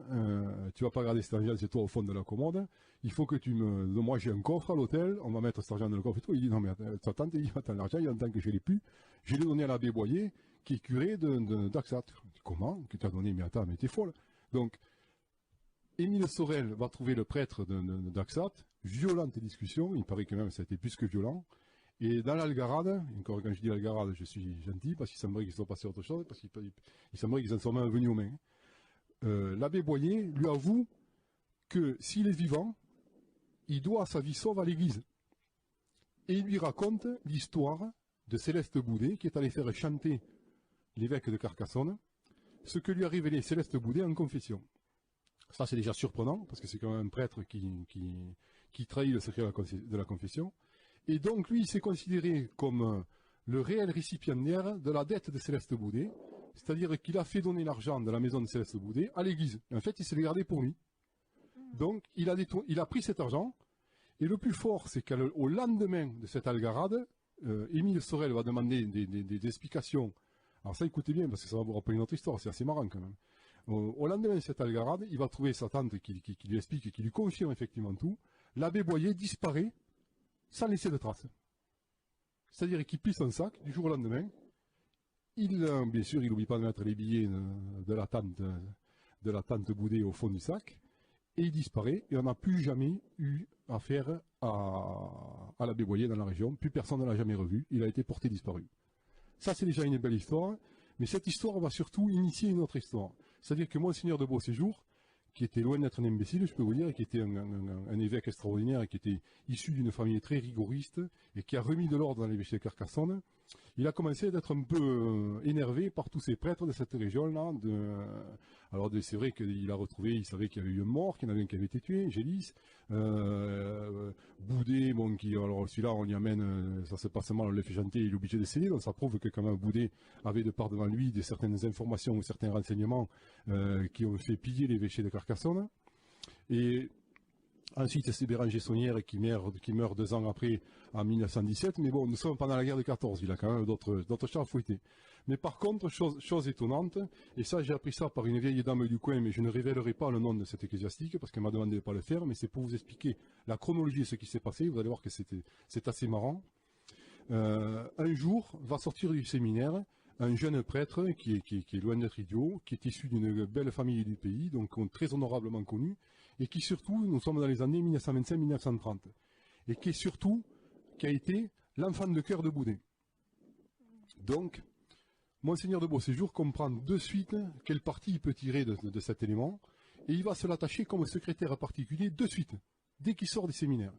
tu vas pas garder cet argent, c'est toi au fond de la commode, il faut que tu me... Moi j'ai un coffre à l'hôtel, on va mettre cet argent dans le coffre et tout. Il dit, non mais ta tante, il dit, attends, l'argent, il y a longtemps que je l'ai plus, je l'ai donné à l'abbé Boyer, qui est curé d'Axat. Comment? Que tu as donné? Mais attends, mais t'es folle. Donc, Émile Sorel va trouver le prêtre d'Axat, violente discussion, il paraît que même ça a été plus que violent. Et dans l'Algarade, encore quand je dis l'Algarade, je suis gentil, parce qu'il semblerait qu'ils soient passés à autre chose, parce qu'il semblerait qu'ils en soient même venus aux mains. L'abbé Boyer lui avoue que s'il est vivant, il doit sa vie sauve à l'église. Et il lui raconte l'histoire de Céleste Boudet, qui est allé faire chanter l'évêque de Carcassonne, ce que lui a révélé Céleste Boudet en confession. Ça, c'est déjà surprenant, parce que c'est quand même un prêtre qui trahit le secret de la confession. Et donc, lui, il s'est considéré comme le réel récipiendaire de la dette de Céleste Boudet, c'est-à-dire qu'il a fait donner l'argent de la maison de Céleste Boudet à l'église. En fait, il s'est gardé pour lui. Donc, il a pris cet argent, et le plus fort, c'est qu'au lendemain de cette algarade, Émile Sorel va demander des explications. Alors ça, écoutez bien, parce que ça va vous rappeler une autre histoire, c'est assez marrant quand même. Au lendemain de cette algarade, il va trouver sa tante qui lui explique et qui lui confirme effectivement tout. L'abbé Boyer disparaît sans laisser de traces. C'est-à-dire qu'il plie son sac du jour au lendemain. Bien sûr, il n'oublie pas de mettre les billets de la tante Boudet au fond du sac. Et il disparaît, et on n'a plus jamais eu affaire à l'abbé Boyer dans la région. Plus personne ne l'a jamais revu. Il a été porté disparu. Ça, c'est déjà une belle histoire. Mais cette histoire va surtout initier une autre histoire. C'est-à-dire que Monseigneur de Beauséjour, qui était loin d'être un imbécile, je peux vous dire, et qui était un évêque extraordinaire, et qui était issu d'une famille très rigoriste, et qui a remis de l'ordre dans l'évêché de Carcassonne, il a commencé à être un peu énervé par tous ces prêtres de cette région-là. Alors c'est vrai qu'il a retrouvé, il savait qu'il y avait eu un mort, qu'il y en avait un qui avait été tué, Gélis, Boudet, bon, alors celui-là on y amène, ça se passe mal, on le fait chanter, il est obligé de céder, donc ça prouve que quand même Boudet avait de part devant lui certaines informations ou certains renseignements qui ont fait piller l'évêché de Carcassonne. Et ensuite, c'est Béranger Saunière qui meurt 2 ans après, en 1917. Mais bon, nous sommes pendant la guerre de 14, il a quand même d'autres chats à fouetter. Mais par contre, chose étonnante, et ça j'ai appris ça par une vieille dame du coin, mais je ne révélerai pas le nom de cette ecclésiastique, parce qu'elle m'a demandé de ne pas le faire, mais c'est pour vous expliquer la chronologie de ce qui s'est passé. Vous allez voir que c'est assez marrant. Un jour, va sortir du séminaire un jeune prêtre qui est loin d'être idiot, qui est issu d'une belle famille du pays, donc très honorablement connu, et qui surtout, nous sommes dans les années 1925-1930, et qui a été l'enfant de cœur de Boudet. Donc, Monseigneur de Beauséjour comprend de suite quel parti il peut tirer de cet élément, et il va se l'attacher comme secrétaire particulier de suite, dès qu'il sort des séminaires.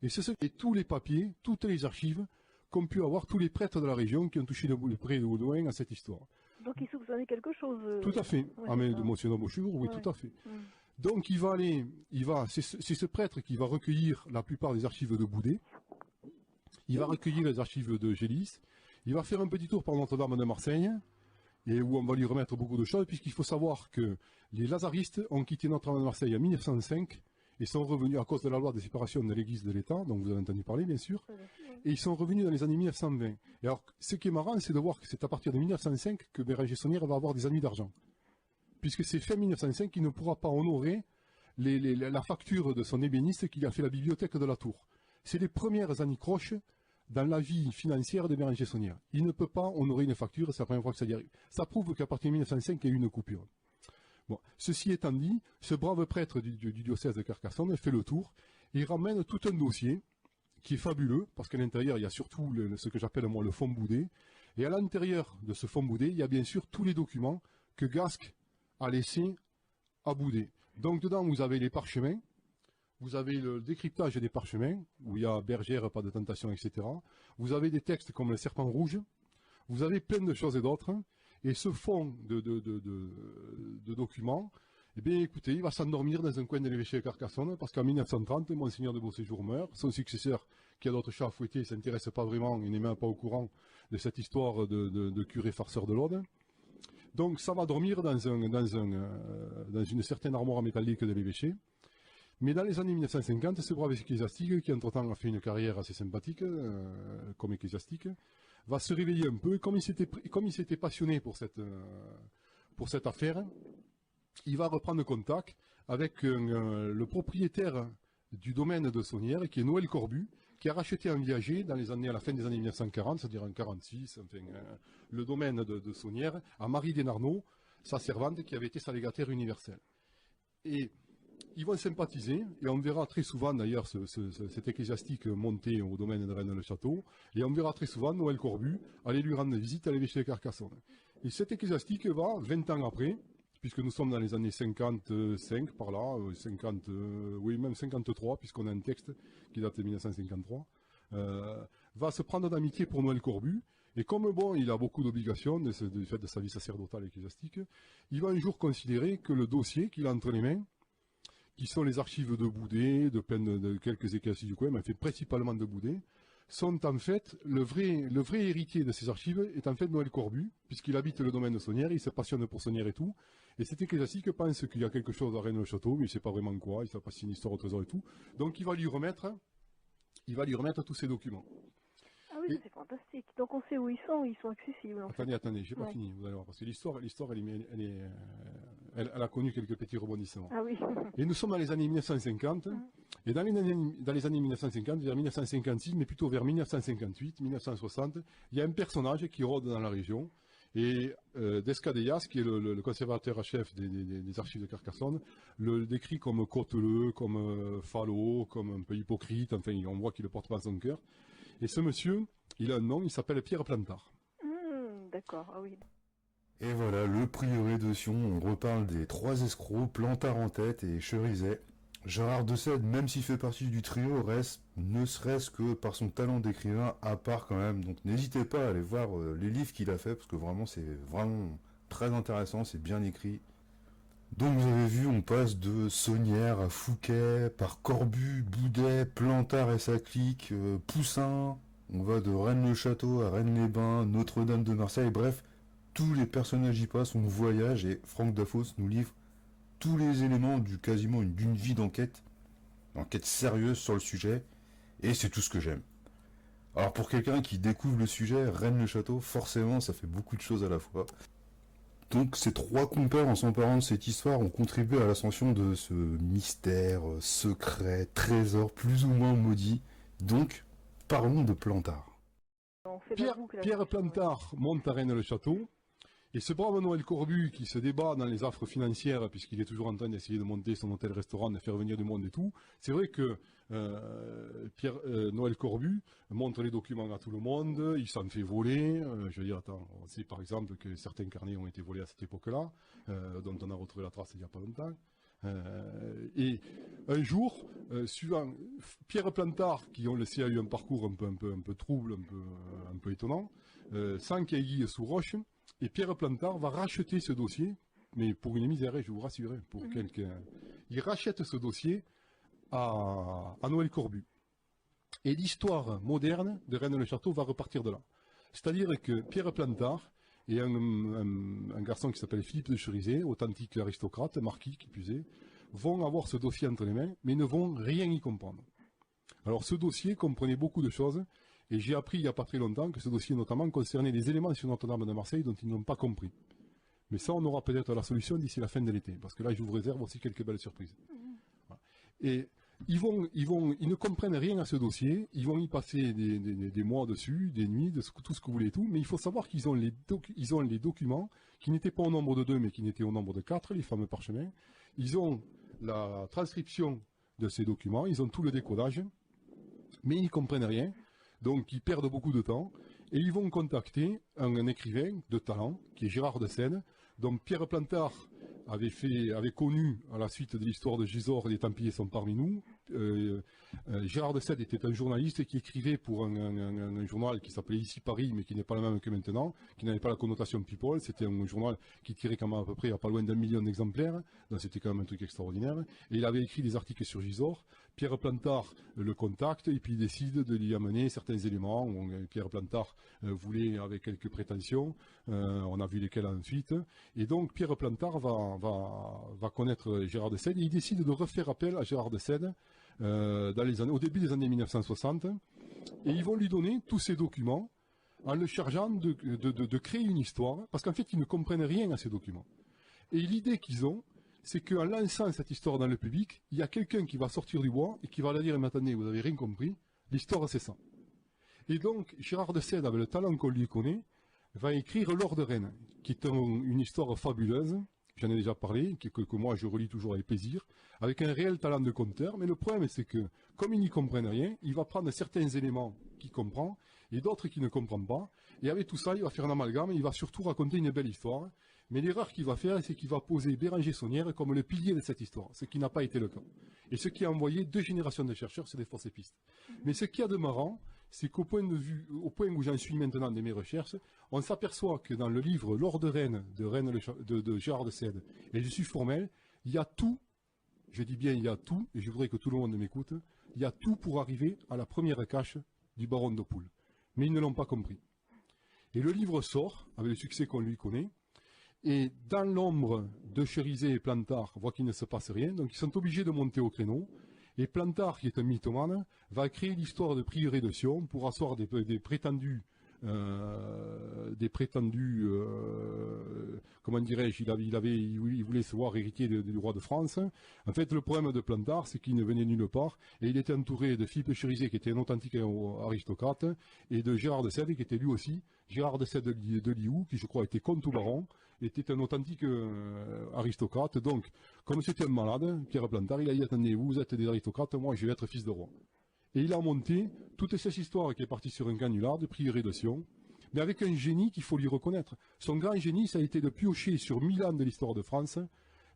Et c'est ce qui est tous les papiers, toutes les archives qu'ont pu avoir tous les prêtres de la région qui ont touché de près ou de loin à cette histoire. Donc il soupçonnait quelque chose. Tout à fait. Ouais, Mais de Monseigneur de Beauséjour, oui, tout à fait. Donc c'est ce prêtre qui va recueillir la plupart des archives de Boudet. Il va recueillir les archives de Gélis. Il va faire un petit tour par Notre-Dame de Marseille, et où on va lui remettre beaucoup de choses, puisqu'il faut savoir que les lazaristes ont quitté Notre-Dame de Marseille en 1905 et sont revenus à cause de la loi de séparation de l'Église de l'État, dont vous avez entendu parler bien sûr, et ils sont revenus dans les années 1920. Et alors, ce qui est marrant, c'est de voir que c'est à partir de 1905 que Béranger Saunière va avoir des ennuis d'argent, puisque c'est fin 1905 qu'il ne pourra pas honorer la facture de son ébéniste qui a fait la bibliothèque de la Tour. C'est les premières anicroches dans la vie financière de Béranger Saunière. Il ne peut pas honorer une facture, c'est la première fois que ça y arrive. Ça prouve qu'à partir de 1905, il y a eu une coupure. Bon, ceci étant dit, ce brave prêtre du diocèse de Carcassonne fait le tour et ramène tout un dossier qui est fabuleux, parce qu'à l'intérieur, il y a surtout ce que j'appelle moi le fonds Boudet. Et à l'intérieur de ce fonds Boudet, il y a bien sûr tous les documents que Gasc a laissés à Boudet. Donc dedans, vous avez les parchemins, vous avez le décryptage des parchemins, où il y a bergère, pas de tentation, etc. Vous avez des textes comme le serpent rouge, vous avez plein de choses et d'autres, et ce fonds de documents, eh bien, écoutez, il va s'endormir dans un coin de l'évêché de Carcassonne, parce qu'en 1930, Monseigneur de Beauséjour meurt, son successeur, qui a d'autres chats à fouetter, ne s'intéresse pas vraiment, il n'est même pas au courant de cette histoire de curé farceur de l'Aude. Donc ça va dormir dans une certaine armoire métallique de l'évêché. Mais dans les années 1950, ce brave ecclésiastique, qui entre-temps a fait une carrière assez sympathique comme ecclésiastique, va se réveiller un peu, comme il s'était passionné pour cette affaire, il va reprendre contact avec le propriétaire du domaine de Saunière, qui est Noël Corbu, qui a racheté en viager à la fin des années 1940, c'est-à-dire en 1946, enfin, le domaine de Saunière, à Marie Desnarnaud, sa servante, qui avait été sa légataire universelle. Et ils vont sympathiser, et on verra très souvent d'ailleurs cet ecclésiastique monter au domaine de Rennes-le-Château, et on verra très souvent Noël Corbu aller lui rendre visite à l'évêché de Carcassonne. Et cet ecclésiastique va, 20 ans après, puisque nous sommes dans les années 55, par là, oui, même 53, puisqu'on a un texte qui date de 1953, va se prendre d'amitié pour Noël Corbu, et comme bon, il a beaucoup d'obligations du fait de sa vie sacerdotale ecclésiastique, il va un jour considérer que le dossier qu'il a entre les mains, qui sont les archives de Boudet, de quelques ecclésiastiques du coin, mais fait principalement de Boudet, sont en fait, le vrai héritier de ces archives est en fait Noël Corbu, puisqu'il habite le domaine de Saunière, il se passionne pour Saunière et tout, et cet ecclésiastique pense qu'il y a quelque chose à Rennes-le-Château, mais il ne sait pas vraiment quoi, il ne sait pas si c'est une histoire au trésor et tout, donc il va lui remettre tous ces documents. Ah oui, c'est fantastique. Donc on sait où ils sont accessibles. En fait. Attendez, j'ai pas fini, vous allez voir, parce que l'histoire, elle a connu quelques petits rebondissements. Ah oui. Et nous sommes dans les années 1950, et dans les années 1950, vers 1956, mais plutôt vers 1958, 1960, il y a un personnage qui rôde dans la région, et Descadellas, qui est le conservateur à chef des archives de Carcassonne, le décrit comme côteleux, comme falot, comme un peu hypocrite, enfin on voit qu'il ne le porte pas dans son cœur. Et ce monsieur, il a un nom, il s'appelle Pierre Plantard. D'accord, ah oui. Et voilà, le prieuré de Sion, on reparle des trois escrocs, Plantard en tête et Cherizet. Gérard de Sède, même s'il fait partie du trio, reste, ne serait-ce que par son talent d'écrivain, à part quand même. Donc n'hésitez pas à aller voir les livres qu'il a fait, parce que vraiment c'est vraiment très intéressant, c'est bien écrit. Donc vous avez vu, on passe de Saunière à Fouquet, par Corbu, Boudet, Plantard et sa clique, Poussin, on va de Rennes-le-Château à Rennes-les-Bains, Notre-Dame de Marseille, bref, tous les personnages y passent, on voyage, et Franck Dafos nous livre tous les éléments quasiment d'une vie d'enquête, enquête sérieuse sur le sujet, et c'est tout ce que j'aime. Alors pour quelqu'un qui découvre le sujet, Rennes-le-Château, forcément ça fait beaucoup de choses à la fois. Donc ces trois compères en s'emparant de cette histoire ont contribué à l'ascension de ce mystère, secret, trésor plus ou moins maudit. Donc parlons de Plantard. Pierre Plantard monte à Rennes-le-Château, et ce brave Noël Corbu qui se débat dans les affres financières, puisqu'il est toujours en train d'essayer de monter son hôtel-restaurant, de faire venir du monde et tout, c'est vrai que Noël Corbu montre les documents à tout le monde, il s'en fait voler, je veux dire, on sait par exemple que certains carnets ont été volés à cette époque-là, dont on a retrouvé la trace il n'y a pas longtemps. Et un jour, suivant Pierre Plantard, qui on le sait a eu un parcours un peu trouble, un peu étonnant, sans qu'il sous roche, et Pierre Plantard va racheter ce dossier, mais pour une misère, je vous rassure, pour quelqu'un. Il rachète ce dossier à Noël Corbu. Et l'histoire moderne de Rennes-le-Château va repartir de là. C'est-à-dire que Pierre Plantard et un garçon qui s'appelle Philippe de Cherizet, authentique aristocrate, marquis qui plus est, vont avoir ce dossier entre les mains, mais ne vont rien y comprendre. Alors ce dossier comprenait beaucoup de choses, et j'ai appris il n'y a pas très longtemps que ce dossier notamment concernait des éléments sur Notre-Dame de Marseille dont ils n'ont pas compris. Mais ça, on aura peut-être la solution d'ici la fin de l'été, parce que là, je vous réserve aussi quelques belles surprises. Voilà. Et ils ne comprennent rien à ce dossier, ils vont y passer des mois dessus, des nuits, tout ce que vous voulez et tout, mais il faut savoir qu'ils ont les documents qui n'étaient pas au nombre de 2, mais qui n'étaient au nombre de 4, les fameux parchemins. Ils ont la transcription de ces documents, ils ont tout le décodage, mais ils ne comprennent rien, donc ils perdent beaucoup de temps, et ils vont contacter un écrivain de talent, qui est Gérard de Sède, dont Pierre Plantard avait connu, à la suite de l'histoire de Gisors, les Templiers sont parmi nous, Gérard de Sède était un journaliste qui écrivait pour un journal qui s'appelait Ici Paris, mais qui n'est pas le même que maintenant, qui n'avait pas la connotation People. C'était un journal qui tirait quand même à peu près à pas loin d'1 million d'exemplaires, donc c'était quand même un truc extraordinaire. Et il avait écrit des articles sur Gisors. Pierre Plantard le contacte et puis il décide de lui amener certains éléments. Pierre Plantard voulait avec quelques prétentions, on a vu lesquelles ensuite. Et donc Pierre Plantard va connaître Gérard de Sède et il décide de refaire appel à Gérard de Sède au début des années 1960. Et ils vont lui donner tous ces documents en le chargeant de créer une histoire, parce qu'en fait ils ne comprennent rien à ces documents. Et l'idée qu'ils ont, c'est qu'en lançant cette histoire dans le public, il y a quelqu'un qui va sortir du bois et qui va leur dire « Mais attendez, vous n'avez rien compris, l'histoire c'est ça ». Et donc, Gérard de Sède, avec le talent qu'on lui connaît, va écrire L'Or de Rennes, qui est une histoire fabuleuse, j'en ai déjà parlé, que moi je relis toujours avec plaisir, avec un réel talent de conteur, mais le problème c'est que, comme il n'y comprenne rien, il va prendre certains éléments qu'il comprend, et d'autres qu'il ne comprend pas, et avec tout ça, il va faire un amalgame, et il va surtout raconter une belle histoire. Mais l'erreur qu'il va faire, c'est qu'il va poser Béranger Saunière comme le pilier de cette histoire, ce qui n'a pas été le cas. Et ce qui a envoyé 2 générations de chercheurs, c'est des fausses pistes. Mais ce qu'il y a de marrant, c'est qu'au point où j'en suis maintenant de mes recherches, on s'aperçoit que dans le livre L'Or de Rennes, de Gérard de Sède, et je suis formel, il y a tout, je dis bien il y a tout, et je voudrais que tout le monde m'écoute, il y a tout pour arriver à la première cache du baron de Poule. Mais ils ne l'ont pas compris. Et le livre sort, avec le succès qu'on lui connaît, et dans l'ombre de Cherizet et Plantard, voit qu'il ne se passe rien, donc ils sont obligés de monter au créneau. Et Plantard, qui est un mythomane, va créer l'histoire de Prieuré de Sion pour asseoir des prétendus, comment dirais-je, il voulait se voir héritier du roi de France. En fait, le problème de Plantard, c'est qu'il ne venait nulle part, et il était entouré de Philippe Cherizet, qui était un authentique aristocrate, et de Gérard de Sède, qui était lui aussi Gérard de Sède de Lioux, qui je crois était comte ou baron, était un authentique aristocrate. Donc, comme c'était un malade, Pierre Plantard, il a dit, attendez, vous êtes des aristocrates, moi je vais être fils de roi. Et il a monté toute cette histoire qui est partie sur un canular de Prieuré de Sion, mais avec un génie qu'il faut lui reconnaître. Son grand génie, ça a été de piocher sur 1000 ans de l'histoire de France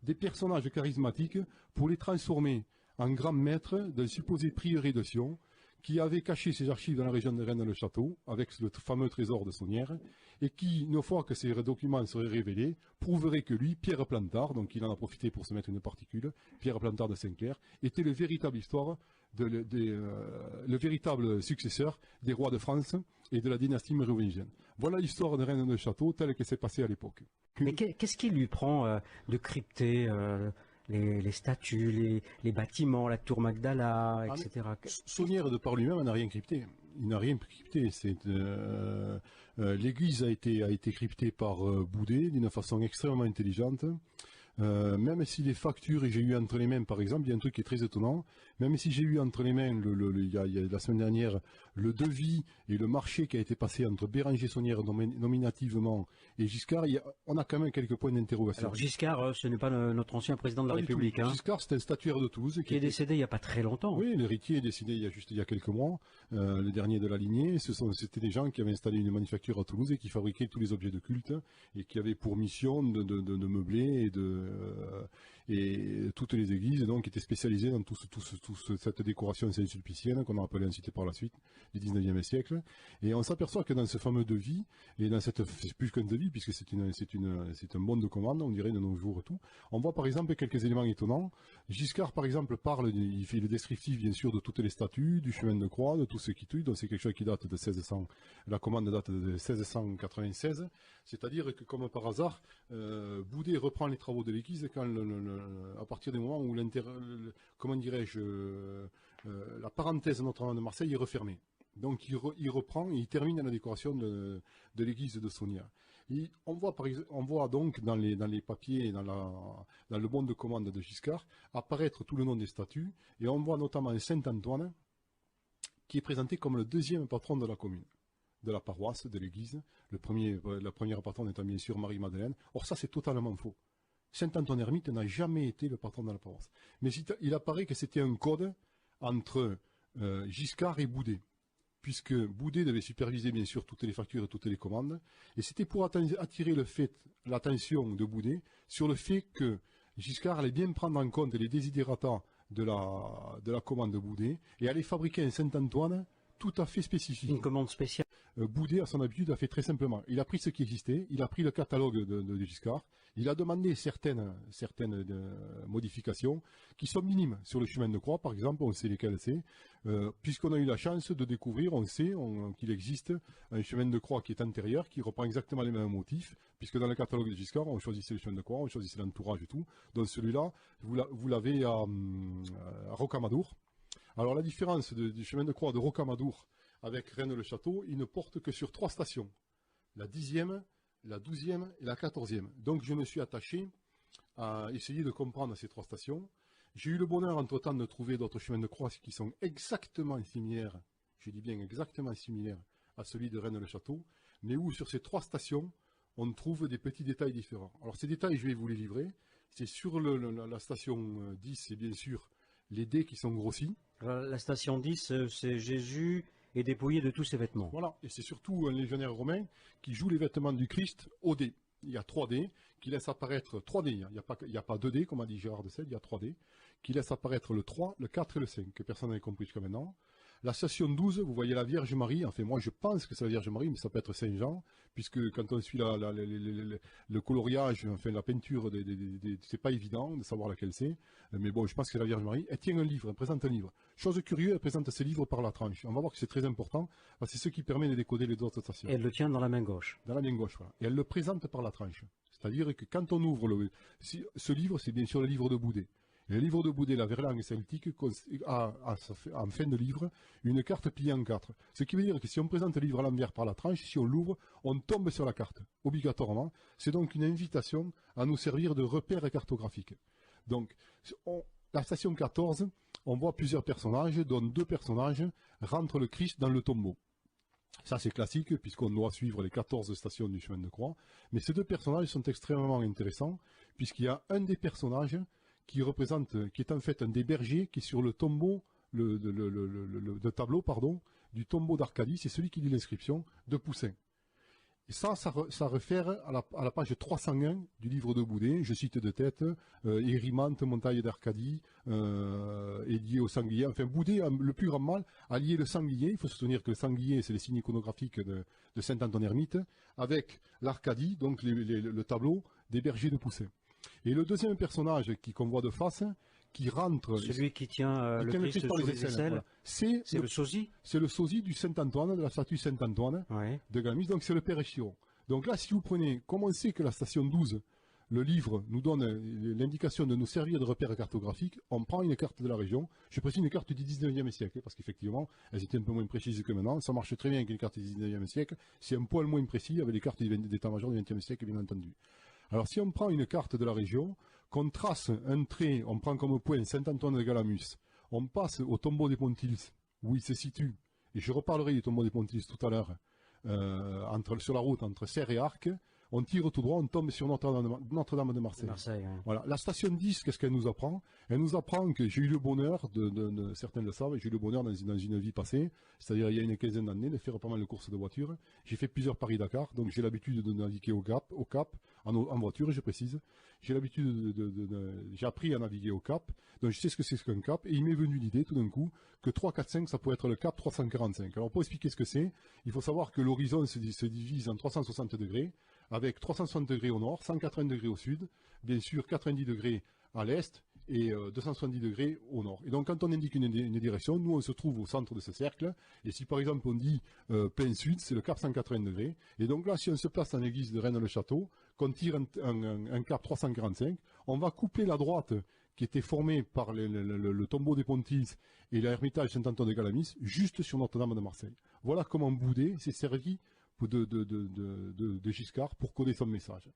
des personnages charismatiques pour les transformer en grands maîtres d'un supposé Prieuré de Sion, qui avait caché ses archives dans la région de Rennes-le-Château, avec le fameux trésor de Saunière, et qui, une fois que ces documents seraient révélés, prouverait que lui, Pierre Plantard, donc il en a profité pour se mettre une particule, Pierre Plantard de Saint-Clair, était le véritable successeur des rois de France et de la dynastie mérovingienne. Voilà l'histoire de Rennes-le-Château telle qu'elle s'est passée à l'époque. Mais qu'est-ce qui lui prend de crypter les statues, les bâtiments, la tour Magdala, etc. Saunière, de par lui-même, n'a rien crypté. Il n'a rien crypté. L'église a été cryptée par Boudet d'une façon extrêmement intelligente. Même si les factures, et j'ai eu entre les mains, par exemple, il y a un truc qui est très étonnant, même si j'ai eu entre les mains, il y a la semaine dernière, le devis et le marché qui a été passé entre Béranger Saunière nominativement et Giscard, on a quand même quelques points d'interrogation. Alors Giscard, ce n'est pas notre ancien président de la République. Hein. Giscard, c'est un statuaire de Toulouse. Qui est décédé il n'y a pas très longtemps. Oui, l'héritier est décédé il y a quelques mois, le dernier de la lignée. C'était des gens qui avaient installé une manufacture à Toulouse et qui fabriquaient tous les objets de culte et qui avaient pour mission de meubler et toutes les églises, donc étaient spécialisées dans toute cette décoration saint-sulpicienne qu'on a appelée ainsi par la suite du 19e siècle. Et on s'aperçoit que dans ce fameux devis, et dans c'est plus qu'un devis puisque c'est un bon de commande, on dirait de nos jours tout, on voit par exemple quelques éléments étonnants. Giscard par exemple il fait le descriptif bien sûr de toutes les statues, du chemin de croix, de tout ce qui tue, donc c'est quelque chose qui date de 1600, la commande date de 1696, c'est-à-dire que comme par hasard, Boudet reprend les travaux de l'église quand à partir du moment où comment dirais-je, la parenthèse de Notre-Dame de Marseille est refermée. Donc il reprend et il termine la décoration de l'église de Saunière. Et on voit donc dans les papiers, dans le bon de commande de Giscard, apparaître tout le nom des statues, et on voit notamment Saint-Antoine, qui est présenté comme le deuxième patron de la commune, de la paroisse, de l'église, la première patronne étant bien sûr Marie-Madeleine. Or ça c'est totalement faux. Saint-Antoine Ermite n'a jamais été le patron de la paroisse. Mais il apparaît que c'était un code entre Giscard et Boudet, puisque Boudet devait superviser bien sûr toutes les factures et toutes les commandes, et c'était pour attirer l'attention de Boudet sur le fait que Giscard allait bien prendre en compte les désidérata de la commande de Boudet et allait fabriquer un Saint-Antoine tout à fait spécifique. Une commande spéciale. Boudet, à son habitude, a fait très simplement. Il a pris ce qui existait, il a pris le catalogue de Giscard, il a demandé certaines modifications qui sont minimes. Sur le chemin de croix, par exemple, on sait lesquelles c'est. Puisqu'on a eu la chance de découvrir, on sait qu'il existe un chemin de croix qui est antérieur, qui reprend exactement les mêmes motifs, puisque dans le catalogue de Giscard, on choisissait le chemin de croix, on choisissait l'entourage et tout. Donc celui-là, vous l'avez à Rocamadour. Alors la différence du chemin de croix de Rocamadour avec Rennes-le-Château, il ne porte que sur 3 stations. La 10e, la 12e et la 14e. Donc je me suis attaché à essayer de comprendre ces 3 stations. J'ai eu le bonheur entre-temps de trouver d'autres chemins de croix qui sont exactement similaires, je dis bien exactement similaires à celui de Rennes-le-Château, mais où sur ces 3 stations, on trouve des petits détails différents. Alors ces détails, je vais vous les livrer. C'est sur la station 10, c'est bien sûr les dés qui sont grossis. La station 10, c'est Jésus est dépouillé de tous ses vêtements. Voilà, et c'est surtout un légionnaire romain qui joue les vêtements du Christ au dé. Il y a 3 dés qui laissent apparaître 3 dés. Il n'y a pas 2 dés, comme a dit Gérard de Selle, il y a 3 dés qui laissent apparaître le 3, le 4 et le 5, que personne n'avait compris jusqu'à maintenant. La station 12, vous voyez la Vierge Marie, enfin moi je pense que c'est la Vierge Marie, mais ça peut être Saint-Jean, puisque quand on suit le coloriage, enfin la peinture, c'est pas évident de savoir laquelle c'est, mais bon je pense que c'est la Vierge Marie. Elle tient un livre, elle présente un livre. Chose curieuse, elle présente ce livre par la tranche. On va voir que c'est très important, parce que c'est ce qui permet de décoder les autres stations. Et elle le tient dans la main gauche. Dans la main gauche, voilà. Et elle le présente par la tranche. C'est-à-dire que quand on ouvre ce livre, c'est bien sûr le livre de Boudet. Et le livre de Boudet, la Verlangue celtique, a en fin de livre une carte pliée en 4. Ce qui veut dire que si on présente le livre à l'envers par la tranche, si on l'ouvre, on tombe sur la carte, obligatoirement. C'est donc une invitation à nous servir de repère cartographique. Donc, la station 14, on voit plusieurs personnages, dont 2 personnages rentrent le Christ dans le tombeau. Ça c'est classique puisqu'on doit suivre les 14 stations du chemin de croix. Mais ces 2 personnages sont extrêmement intéressants puisqu'il y a un des personnages qui est en fait un des bergers qui est sur le tombeau, le tableau du tombeau d'Arcadie, c'est celui qui lit l'inscription de Poussin. Et ça réfère à la page 301 du livre de Boudet, je cite de tête, Érimante, montagne d'Arcadie, est lié au sanglier. Enfin, Boudet, le plus grand mal, a lié le sanglier. Il faut se souvenir que le sanglier, c'est les signes iconographiques de Saint-Antoine-Ermite, avec l'Arcadie, donc le tableau des bergers de Poussin. Et le deuxième personnage qu'on voit de face, qui rentre... Celui qui tient le Christ sous les aisselles, voilà. C'est le sosie. C'est le sosie du Saint-Antoine, de la statue Saint-Antoine de Galamis, donc c'est le Père Échiron. Donc là, si vous prenez, comme on sait que la station 12, le livre nous donne l'indication de nous servir de repère cartographique, on prend une carte de la région, je précise une carte du 19e siècle, parce qu'effectivement, elles étaient un peu moins précises que maintenant, ça marche très bien avec une carte du 19e siècle, c'est un poil moins précis avec les cartes d'état-major du 20e siècle, bien entendu. Alors si on prend une carte de la région, qu'on trace un trait, on prend comme point Saint-Antoine de Galamus, on passe au tombeau des Pontils, où il se situe, et je reparlerai du tombeau des Pontils tout à l'heure, sur la route entre Serres et Arques, on tire tout droit, on tombe sur Notre-Dame de Marseille. Voilà. La station 10, qu'est-ce qu'elle nous apprend? Elle nous apprend que j'ai eu le bonheur, certains le savent, j'ai eu le bonheur dans une vie passée, c'est-à-dire il y a une quinzaine d'années, de faire pas mal de courses de voiture. J'ai fait plusieurs Paris-Dakar, donc j'ai l'habitude de naviguer au Cap, en voiture, je précise. J'ai l'habitude j'ai appris à naviguer au Cap, donc je sais ce que c'est qu'un Cap, et il m'est venu l'idée tout d'un coup que 3, 4, 5, ça pourrait être le Cap 345. Alors pour expliquer ce que c'est, il faut savoir que l'horizon se divise en 360 degrés, avec 360 degrés au nord, 180 degrés au sud, bien sûr 90 degrés à l'est et 270 degrés au nord. Et donc quand on indique une direction, nous on se trouve au centre de ce cercle, et si par exemple on dit plein sud, c'est le cap 180 degrés, et donc là si on se place dans l'église de Rennes-le-Château, qu'on tire un cap 345, on va couper la droite qui était formée par le tombeau des Pontils et l'ermitage Saint-Antoine de Galamis, juste sur Notre-Dame de Marseille. Voilà comment Boudet s'est servi de Giscard pour coder son message.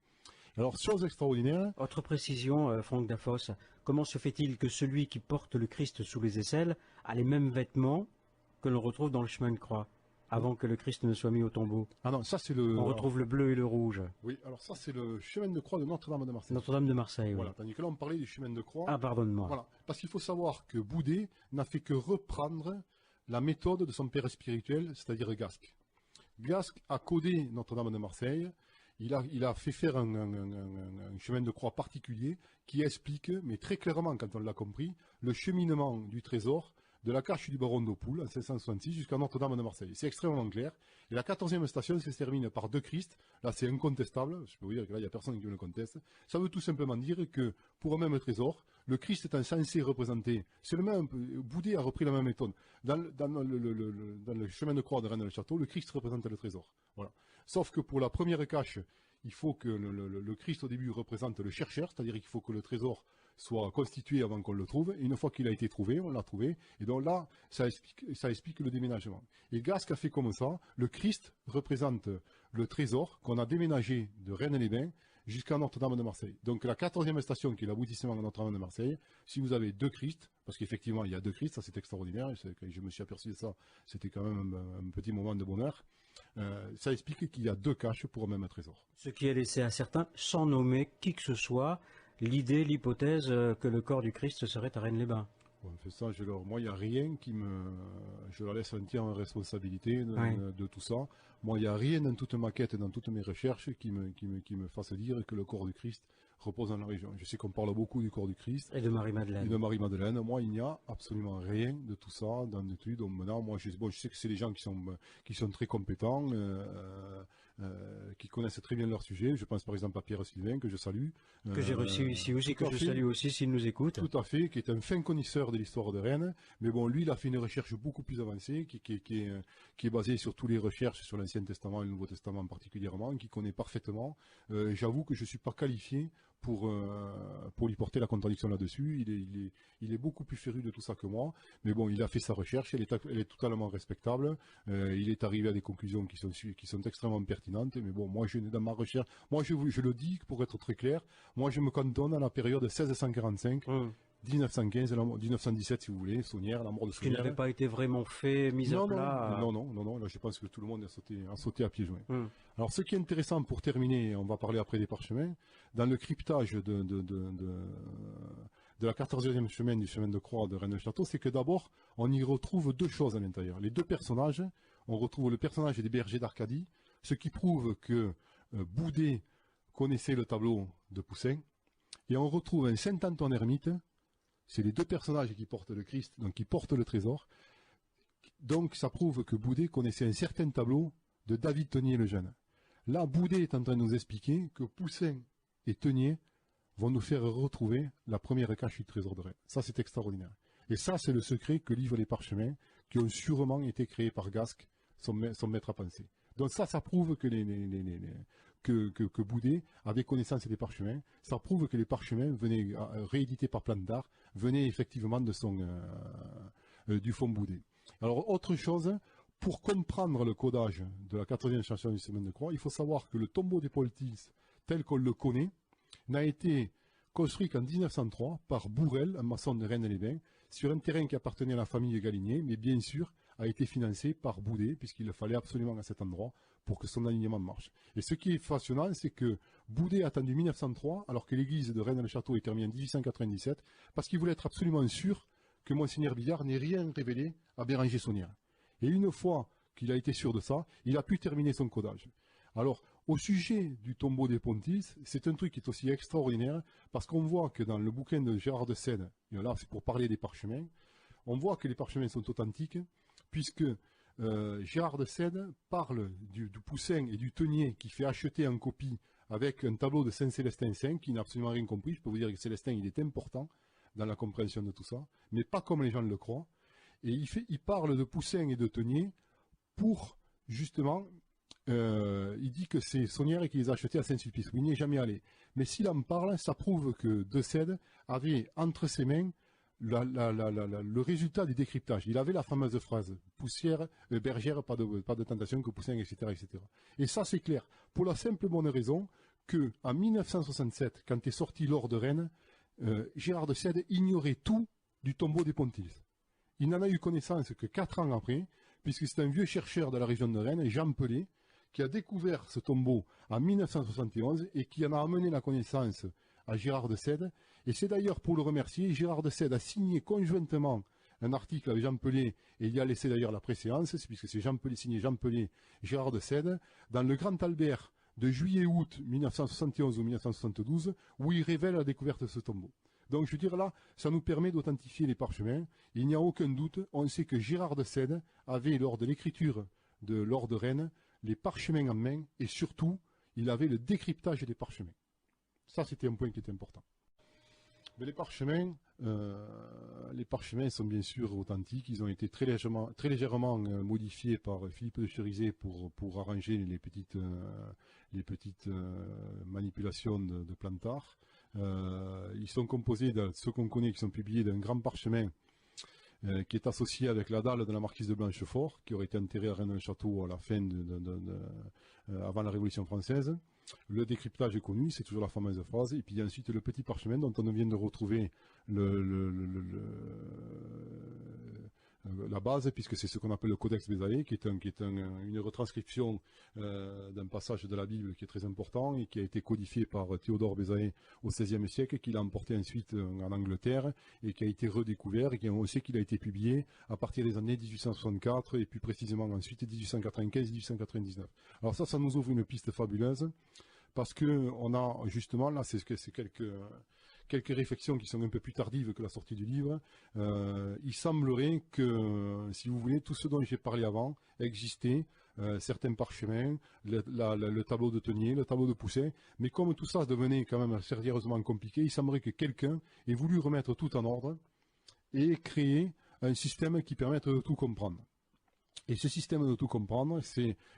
Alors, chose extraordinaire... Autre précision, Franck Dafos, comment se fait-il que celui qui porte le Christ sous les aisselles a les mêmes vêtements que l'on retrouve dans le chemin de croix, avant que le Christ ne soit mis au tombeau? Ah non, ça c'est le... On retrouve le bleu et le rouge. Oui, alors ça c'est le chemin de croix de Notre-Dame de Marseille. Notre-Dame de Marseille, oui. Voilà, tandis que là on parlait du chemin de croix... Ah, pardonne-moi. Voilà, parce qu'il faut savoir que Boudet n'a fait que reprendre la méthode de son père spirituel, c'est-à-dire Gasque. Gasque a codé Notre-Dame de Marseille, il a fait faire un chemin de croix particulier qui explique, mais très clairement quand on l'a compris, le cheminement du trésor de la cache du baron d'Oppoul en 1666 jusqu'à Notre-Dame de Marseille. C'est extrêmement clair. Et la 14e station se termine par deux Christ. Là, c'est incontestable. Je peux vous dire que là, il n'y a personne qui le conteste. Ça veut tout simplement dire que pour un même trésor, le Christ étant censé représenter, c'est le même, Boudet a repris la même méthode. Dans le chemin de croix de Rennes-le-Château, le Christ représente le trésor. Voilà. Sauf que pour la première cache, il faut que le Christ au début représente le chercheur, c'est-à-dire qu'il faut que le trésor soit constitué avant qu'on le trouve. Et une fois qu'il a été trouvé, on l'a trouvé. Et donc là, ça explique le déménagement. Et Gasque a fait comme ça. Le Christ représente le trésor qu'on a déménagé de Rennes-les-Bains jusqu'à Notre-Dame de Marseille. Donc la 14e station, qui est l'aboutissement de Notre-Dame de Marseille, si vous avez deux Christ, parce qu'effectivement il y a deux Christ, ça c'est extraordinaire, quand je me suis aperçu de ça, c'était quand même un petit moment de bonheur, ça explique qu'il y a deux caches pour un même trésor. Ce qui a laissé à certains, sans nommer qui que ce soit, l'idée, l'hypothèse que le corps du Christ serait à Rennes-les-Bains. On fait ça, moi il n'y a rien qui je leur laisse entière responsabilité de tout ça. Moi il n'y a rien dans toute ma quête, dans toutes mes recherches qui me fasse dire que le corps du Christ repose dans la région. Je sais qu'on parle beaucoup du corps du Christ. Et de Marie-Madeleine. Moi il n'y a absolument rien de tout ça dans l'étude. Donc maintenant, moi je sais que c'est des gens qui sont très compétents, qui connaissent très bien leur sujet. Je pense par exemple à Pierre Sylvain, que je salue. Que j'ai reçu ici aussi, que je salue aussi s'il nous écoute. Tout à fait, qui est un fin connaisseur de l'histoire de Rennes. Mais bon, lui, il a fait une recherche beaucoup plus avancée, qui est basée sur toutes les recherches sur l'Ancien Testament et le Nouveau Testament particulièrement, qui connaît parfaitement. J'avoue que je ne suis pas qualifié pour lui porter la contradiction là-dessus. Il est beaucoup plus féru de tout ça que moi. Mais bon, il a fait sa recherche, elle est totalement respectable. Il est arrivé à des conclusions qui sont extrêmement pertinentes. Mais bon, moi, dans ma recherche, moi, je le dis pour être très clair, moi, je me cantonne à la période 1645. 1915, 1917 si vous voulez, Saunière, la mort de Saunière. Qui n'avait pas été vraiment fait, mis à plat. Non, là je pense que tout le monde a sauté à pieds joints. Alors ce qui est intéressant pour terminer, on va parler après des parchemins, dans le cryptage de la 14e chemin du chemin de croix de Rennes-le-Château, c'est que d'abord, on y retrouve deux choses à l'intérieur. Les deux personnages, on retrouve le personnage des bergers d'Arcadie, ce qui prouve que Boudet connaissait le tableau de Poussin, et on retrouve un Saint-Antoine ermite. C'est les deux personnages qui portent le Christ, donc qui portent le trésor. Donc ça prouve que Boudet connaissait un certain tableau de David Teniers le Jeune. Là, Boudet est en train de nous expliquer que Poussin et Teniers vont nous faire retrouver la première cache du trésor de Rennes. Ça, c'est extraordinaire. Et ça, c'est le secret que livrent les parchemins, qui ont sûrement été créés par Gasque, son maître à penser. Donc ça prouve que que Boudet avait connaissance des parchemins. Ça prouve que les parchemins venaient, réédités par Plante d'Art, venaient effectivement du fonds Boudet. Alors, autre chose, pour comprendre le codage de la 14e station du Chemin de Croix, il faut savoir que le tombeau des Poltis, tel qu'on le connaît, n'a été construit qu'en 1903 par Bourrel, un maçon de Rennes-les-Bains, sur un terrain qui appartenait à la famille Galinier, mais bien sûr a été financé par Boudet, puisqu'il le fallait absolument à cet endroit pour que son alignement marche. Et ce qui est fascinant, c'est que Boudet a attendu 1903, alors que l'église de Rennes-le-Château est terminée en 1897, parce qu'il voulait être absolument sûr que Monseigneur Billard n'ait rien révélé à Béranger Saunière. Et une fois qu'il a été sûr de ça, il a pu terminer son codage. Alors, au sujet du tombeau des Pontis, c'est un truc qui est aussi extraordinaire, parce qu'on voit que dans le bouquin de Gérard de Sède, et là c'est pour parler des parchemins, on voit que les parchemins sont authentiques, puisque Gérard de Sède parle du Poussin et du Teniers qui fait acheter en copie avec un tableau de Saint-Célestin V, qui n'a absolument rien compris. Je peux vous dire que Célestin, il est important dans la compréhension de tout ça, mais pas comme les gens le croient. Et il parle de Poussin et de Teniers pour, justement, il dit que c'est Saunière et qu'il les a achetés à Saint-Sulpice, où il n'y est jamais allé. Mais s'il en parle, ça prouve que de Sède avait entre ses mains le résultat du décryptage. Il avait la fameuse phrase poussière, bergère, pas de tentation que Poussin, etc., etc. Et ça, c'est clair. Pour la simple bonne raison que, en 1967, quand est sorti l'or de Rennes, Gérard de Sède ignorait tout du tombeau des Pontis. Il n'en a eu connaissance que 4 ans après, puisque c'est un vieux chercheur de la région de Rennes, Jean Pelé, qui a découvert ce tombeau en 1971 et qui en a amené la connaissance à Gérard de Sède. Et c'est d'ailleurs pour le remercier, Gérard de Sède a signé conjointement un article avec Jean Pelé, et il y a laissé d'ailleurs la préséance, puisque c'est Jean Pelé, signé Jean Pelé, Gérard de Sède, dans le Grand Albert de juillet-août 1971 ou 1972, où il révèle la découverte de ce tombeau. Donc je veux dire là, ça nous permet d'authentifier les parchemins. Il n'y a aucun doute, on sait que Gérard de Sède avait, lors de l'écriture de l'Or de Rennes, les parchemins en main, et surtout, il avait le décryptage des parchemins. Ça, c'était un point qui était important. Mais les parchemins sont bien sûr authentiques. Ils ont été très légèrement modifiés par Philippe de Cerizay pour arranger les petites manipulations de Plantard. Ils sont composés de ceux qu'on connaît, qui sont publiés d'un grand parchemin qui est associé avec la dalle de la marquise de Blanchefort, qui aurait été enterrée à Rennes-le-Château à la fin avant la Révolution française. Le décryptage est connu, c'est toujours la fameuse phrase. Et puis ensuite le petit parchemin dont on vient de retrouver la base, puisque c'est ce qu'on appelle le Codex Bézaïe, qui est une retranscription d'un passage de la Bible qui est très important et qui a été codifié par Théodore Bézaïe au XVIe siècle, qu'il a emporté ensuite en Angleterre et qui a été redécouvert, et on sait qu'il a été publié à partir des années 1864 et puis précisément ensuite 1895-1899. Alors ça nous ouvre une piste fabuleuse, parce que on a justement là, c'est quelques réflexions qui sont un peu plus tardives que la sortie du livre. Il semblerait que, si vous voulez, tout ce dont j'ai parlé avant existait, certains parchemins, le tableau de Teniers, le tableau de Poussin, mais comme tout ça devenait quand même sérieusement compliqué, il semblerait que quelqu'un ait voulu remettre tout en ordre et créer un système qui permette de tout comprendre. Et ce système de tout comprendre,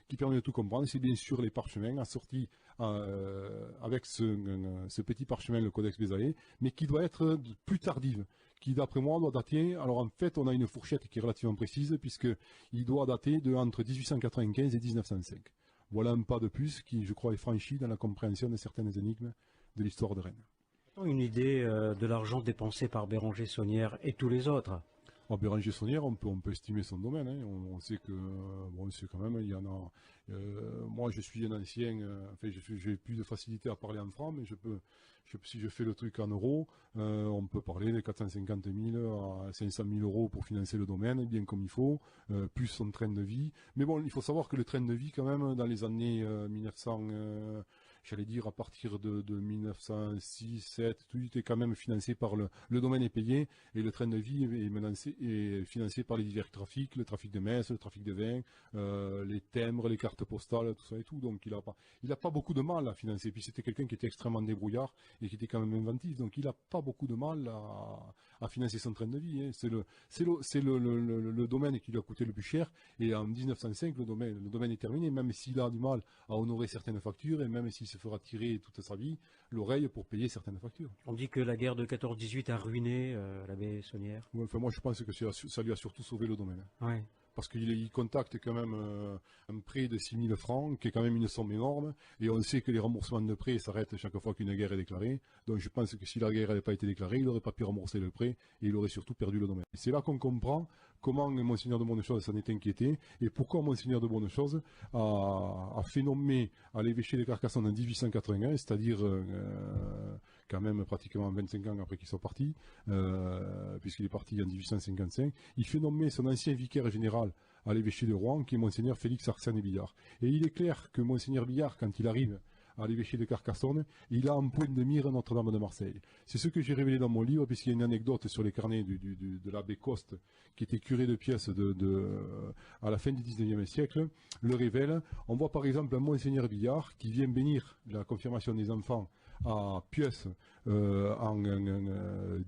qui permet de tout comprendre, c'est bien sûr les parchemins assortis avec ce petit parchemin, le Codex Bézaïe, mais qui doit être plus tardive, qui d'après moi doit dater. Alors en fait, on a une fourchette qui est relativement précise, puisqu'il doit dater entre 1895 et 1905. Voilà un pas de plus qui, je crois, est franchi dans la compréhension de certaines énigmes de l'histoire de Rennes. Une idée de l'argent dépensé par Béranger Saunière et tous les autres. Béranger Saunière, on peut estimer son domaine. Hein. On sait que, c'est quand même, il y en a. Moi, je suis un ancien. J'ai plus de facilité à parler en francs, mais si je fais le truc en euros, on peut parler de 450 000 à 500 000 euros pour financer le domaine, bien comme il faut, plus son train de vie. Mais bon, il faut savoir que le train de vie, quand même, dans les années 1900. J'allais dire à partir de 1906, 7, tout était quand même financé par le domaine est payé, et le train de vie est financé par les divers trafics, le trafic de messe, le trafic de vin, les timbres, les cartes postales, tout ça et tout. Donc il a pas beaucoup de mal à financer. Puis c'était quelqu'un qui était extrêmement débrouillard et qui était quand même inventif. Donc il a pas beaucoup de mal à financer son train de vie. Hein. C'est le domaine qui lui a coûté le plus cher. Et en 1905, le domaine est terminé, même s'il a du mal à honorer certaines factures, et même s'il se fera tirer toute sa vie l'oreille pour payer certaines factures. On dit que la guerre de 14-18 a ruiné l'abbé Saunière. Ouais, moi je pense que ça lui a surtout sauvé le domaine. Ouais. Parce qu'il contacte quand même un prêt de 6 000 francs, qui est quand même une somme énorme, et on sait que les remboursements de prêts s'arrêtent chaque fois qu'une guerre est déclarée. Donc je pense que si la guerre n'avait pas été déclarée, il n'aurait pas pu rembourser le prêt, et il aurait surtout perdu le domaine. C'est là qu'on comprend comment Monseigneur de Bonnechose s'en est inquiété, et pourquoi Monseigneur de Bonnechose a fait nommer à l'évêché de Carcassonne en 1881, c'est-à-dire quand même pratiquement 25 ans après qu'il soit parti, puisqu'il est parti en 1855, il fait nommer son ancien vicaire général à l'évêché de Rouen, qui est Monseigneur Félix Arsène Billard. Et il est clair que Monseigneur Billard, quand il arrive à l'évêché de Carcassonne, il a en point de mire Notre-Dame de Marseille. C'est ce que j'ai révélé dans mon livre, puisqu'il y a une anecdote sur les carnets de l'abbé Coste, qui était curé de Pièce à la fin du 19e siècle, le révèle. On voit par exemple un Monseigneur Billard qui vient bénir la confirmation des enfants à Pièce en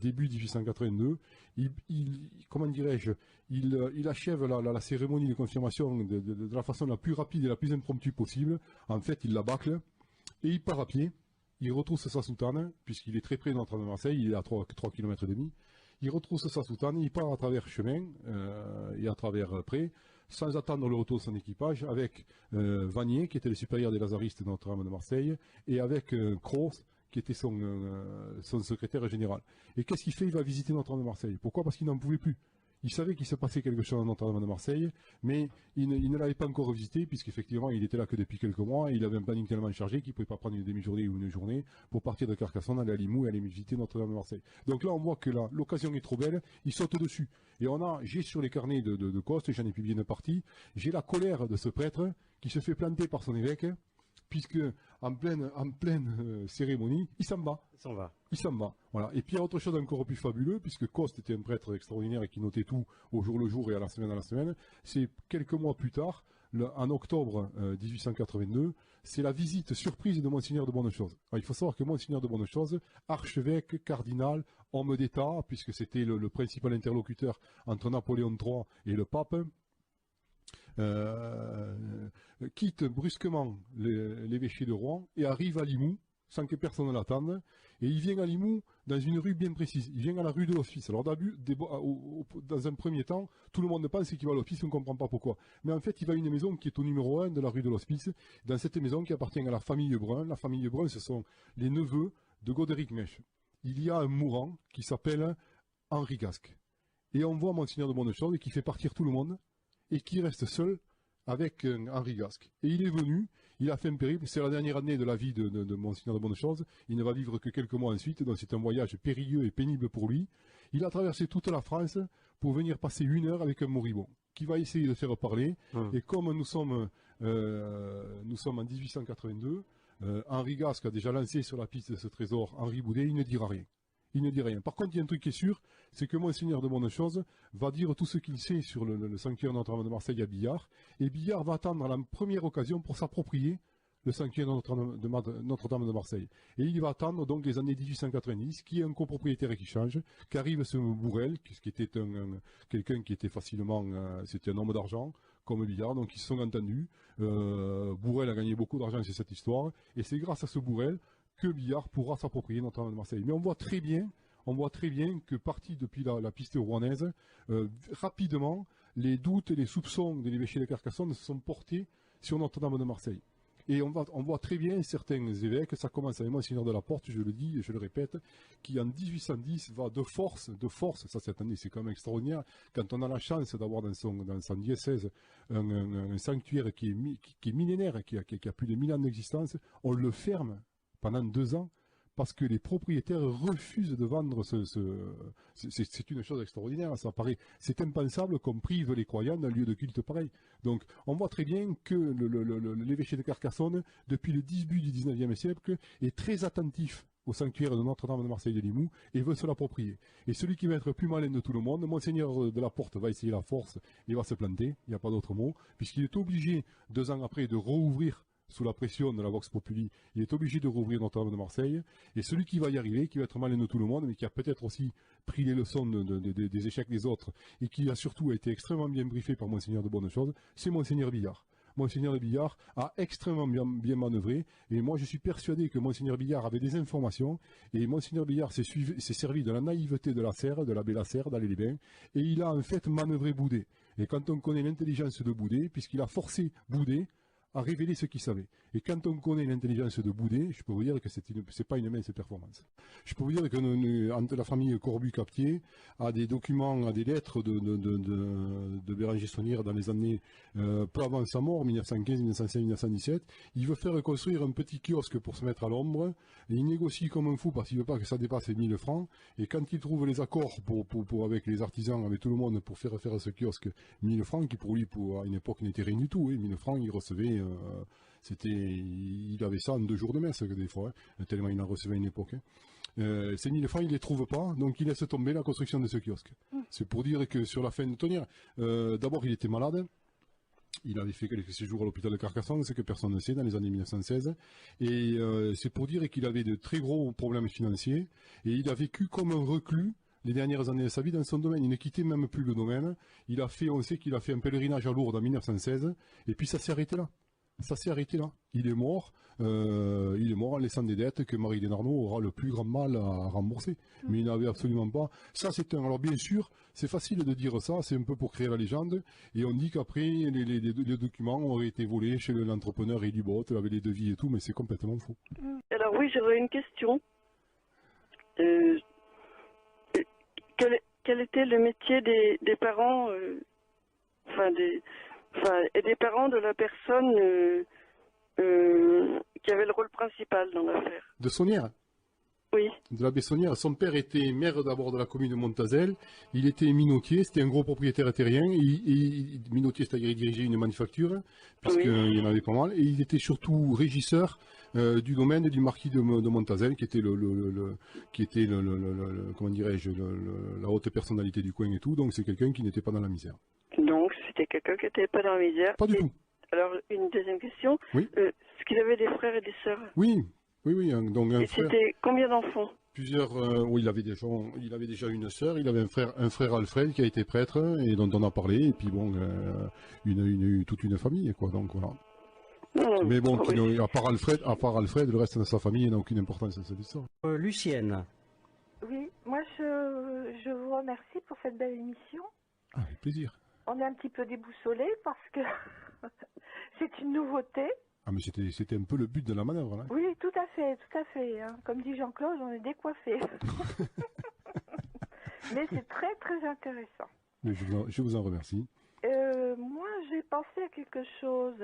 début 1882. Il achève la cérémonie de confirmation de la façon la plus rapide et la plus impromptue possible. En fait, il la bâcle et il part à pied. Il retrousse sa soutane, puisqu'il est très près de Notre-Dame de Marseille, il est à 3 km et demi. Il retrousse sa soutane, il part à travers chemin et à travers pré, sans attendre le retour de son équipage, avec Vanier, qui était le supérieur des Lazaristes de Notre-Dame de Marseille, et avec Cros, qui était son secrétaire général. Et qu'est-ce qu'il fait? Il va visiter Notre-Dame de Marseille. Pourquoi? Parce qu'il n'en pouvait plus. Il savait qu'il se passait quelque chose à Notre-Dame de Marseille, mais il ne l'avait pas encore visité, puisqu'effectivement, il était là que depuis quelques mois, et il avait un planning tellement chargé qu'il ne pouvait pas prendre une demi-journée ou une journée pour partir de Carcassonne, aller à Limoux et aller visiter Notre-Dame de Marseille. Donc là, on voit que l'occasion est trop belle, il saute dessus. Et j'ai sur les carnets de Coste, j'en ai publié une partie, j'ai la colère de ce prêtre qui se fait planter par son évêque, puisque en pleine cérémonie, il s'en va. Il s'en va. Voilà. Et puis il y a autre chose encore plus fabuleux, puisque Coste était un prêtre extraordinaire et qui notait tout au jour le jour et à la semaine. C'est quelques mois plus tard, en octobre 1882, c'est la visite surprise de Monseigneur de Bonnechose. Il faut savoir que Monseigneur de Bonnechose, archevêque, cardinal, homme d'État, puisque c'était le principal interlocuteur entre Napoléon III et le pape, quitte brusquement l'évêché de Rouen et arrive à Limoux sans que personne ne l'attende. Et il vient à Limoux dans une rue bien précise. Il vient à la rue de l'Hospice. Alors dans un premier temps, tout le monde pense qu'il va à l'Hospice, on ne comprend pas pourquoi. Mais en fait, il va à une maison qui est au numéro 1 de la rue de l'Hospice. Dans cette maison qui appartient à la famille Brun. La famille Brun, ce sont les neveux de Godéric Mèche. Il y a un mourant qui s'appelle Henri Gasque. Et on voit Monseigneur de Bonnechose qui fait partir tout le monde et qui reste seul avec Henri Gasque. Et il est venu, il a fait un périple, c'est la dernière année de la vie de Monseigneur de Bonnechose, il ne va vivre que quelques mois ensuite, donc c'est un voyage périlleux et pénible pour lui. Il a traversé toute la France pour venir passer 1 heure avec un moribond, qui va essayer de faire parler, et comme nous sommes en 1882, Henri Gasque a déjà lancé sur la piste de ce trésor Henri Boudet, il ne dira rien. Il ne dit rien. Par contre, il y a un truc qui est sûr, c'est que Monseigneur de Bonnechose va dire tout ce qu'il sait sur le sanctuaire Notre-Dame de Marseille à Billard, et Billard va attendre la première occasion pour s'approprier le sanctuaire Notre-Dame de Marseille. Et il va attendre donc les années 1890, qui est un copropriétaire qui change, qu'arrive ce Bourrel, qui était quelqu'un qui était facilement, c'était un homme d'argent, comme Billard, donc ils se sont entendus. Bourrel a gagné beaucoup d'argent sur cette histoire, et c'est grâce à ce Bourrel que Billard pourra s'approprier Notre-Dame de Marseille. Mais on voit très bien que parti depuis la piste rouennaise, rapidement, les doutes et les soupçons de l'évêché de Carcassonne se sont portés sur Notre-Dame de Marseille. Et on voit très bien certains évêques, ça commence avec Monseigneur de la Porte, je le dis et je le répète, qui en 1810 va de force, ça cette année c'est quand même extraordinaire, quand on a la chance d'avoir dans son diocèse un sanctuaire qui est millénaire, qui a plus de 1000 ans d'existence, on le ferme pendant 2 ans, parce que les propriétaires refusent de vendre c'est une chose extraordinaire, ça paraît, c'est impensable qu'on prive les croyants d'un lieu de culte pareil. Donc, on voit très bien que l'évêché de Carcassonne, depuis le début du 19e siècle, est très attentif au sanctuaire de Notre-Dame de Marseille de Limoux et veut se l'approprier. Et celui qui va être plus malin de tout le monde, Monseigneur de la Porte va essayer la force et va se planter, il n'y a pas d'autre mot, puisqu'il est obligé, 2 ans après, de rouvrir sous la pression de la Vox Populi, il est obligé de rouvrir Notre-Dame de Marseille, et celui qui va y arriver, qui va être malin de tout le monde, mais qui a peut-être aussi pris les leçons des échecs des autres, et qui a surtout été extrêmement bien briefé par Monseigneur de Bonnechose, c'est Monseigneur Billard. Monseigneur de Billard a extrêmement bien manœuvré, et moi je suis persuadé que Monseigneur Billard avait des informations, et Monseigneur Billard s'est servi de la naïveté de la serre, de l'abbé Lasserre, d'aller les bains, et il a en fait manœuvré Boudet. Et quand on connaît l'intelligence de Boudet, puisqu'il a forcé Boudet à révéler ce qu'il savait. Et quand on connaît l'intelligence de Boudet, je peux vous dire que c'est pas une mince performance. Je peux vous dire que entre la famille Corbu-Captier a des documents, a des lettres de Béranger Saunière dans les années peu avant sa mort, 1915, 1916, 1917. Il veut faire construire un petit kiosque pour se mettre à l'ombre. Il négocie comme un fou parce qu'il veut pas que ça dépasse les 1000 francs. Et quand il trouve les accords avec les artisans, avec tout le monde, pour faire ce kiosque, 1000 francs, qui pour lui, à une époque, n'était rien du tout. 1000 francs, il recevait... il avait ça en 2 jours de messe des fois, tellement il en recevait à une époque. Ces 1000 francs, il ne les trouve pas, donc il laisse tomber la construction de ce kiosque. C'est pour dire que sur la fin de tenir, d'abord il était malade, il avait fait quelques séjours à l'hôpital de Carcassonne, ce que personne ne sait, dans les années 1916, et c'est pour dire qu'il avait de très gros problèmes financiers, et il a vécu comme un reclus les dernières années de sa vie dans son domaine. Il ne quittait même plus le domaine. On sait qu'il a fait un pèlerinage à Lourdes en 1916, et puis ça s'est arrêté là. Il est mort en laissant des dettes que Marie-Hélène Arnaud aura le plus grand mal à rembourser. Mais il n'avait absolument pas... Ça, alors bien sûr, c'est facile de dire ça, c'est un peu pour créer la légende, et on dit qu'après, les documents auraient été volés chez l'entrepreneur Élie Bott, il avait les devis et tout, mais c'est complètement faux. Alors oui, j'aurais une question. Quel était le métier des parents, et des parents de la personne qui avait le rôle principal dans l'affaire? De Saunière? Oui. De la Bessonnière. Son père était maire d'abord de la commune de Montazel. Il était minotier, c'était un gros propriétaire terrien. Minotier, c'est-à-dire il dirigeait une manufacture, puisqu'il y en avait pas mal. Et il était surtout régisseur du domaine du marquis de Montazel, qui était comment dirais-je, la haute personnalité du coin et tout. Donc c'est quelqu'un qui n'était pas dans la misère. Donc c'était quelqu'un qui n'était pas dans la misère. Pas du tout. Alors une deuxième question. Oui. Est-ce qu'il avait des frères et des sœurs? Oui. Donc un et frère. C'était combien d'enfants? Plusieurs. Oui, il avait déjà une sœur. Il avait un frère Alfred qui a été prêtre et dont on a parlé. Et puis bon, toute une famille, quoi. Donc voilà. Mais bon, à part Alfred, le reste de sa famille n'a aucune importance dans cette histoire. Lucienne. Oui, moi je vous remercie pour cette belle émission. Ah, avec plaisir. On est un petit peu déboussolés parce que c'est une nouveauté. Ah, mais c'était un peu le but de la manœuvre, là. Oui, tout à fait. Hein. Comme dit Jean-Claude, on est décoiffés. Mais c'est très très intéressant. Mais je vous en remercie. Moi, j'ai pensé à quelque chose.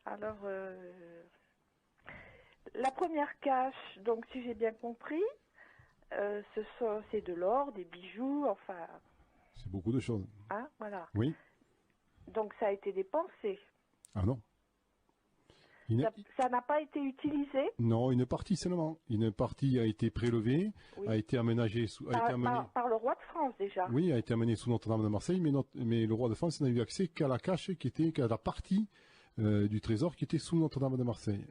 Alors, la première cache, donc si j'ai bien compris, c'est de l'or, des bijoux, enfin... C'est beaucoup de choses. Hein, voilà. Oui. Donc ça a été dépensé. Ah non. Ça n'a pas été utilisé? Non, une partie seulement. Une partie a été prélevée, a été aménagée par le roi de France déjà. Oui, a été amenée sous Notre-Dame de Marseille, mais le roi de France n'a eu accès qu'à la cache qu'à la partie du trésor qui était sous Notre-Dame de Marseille.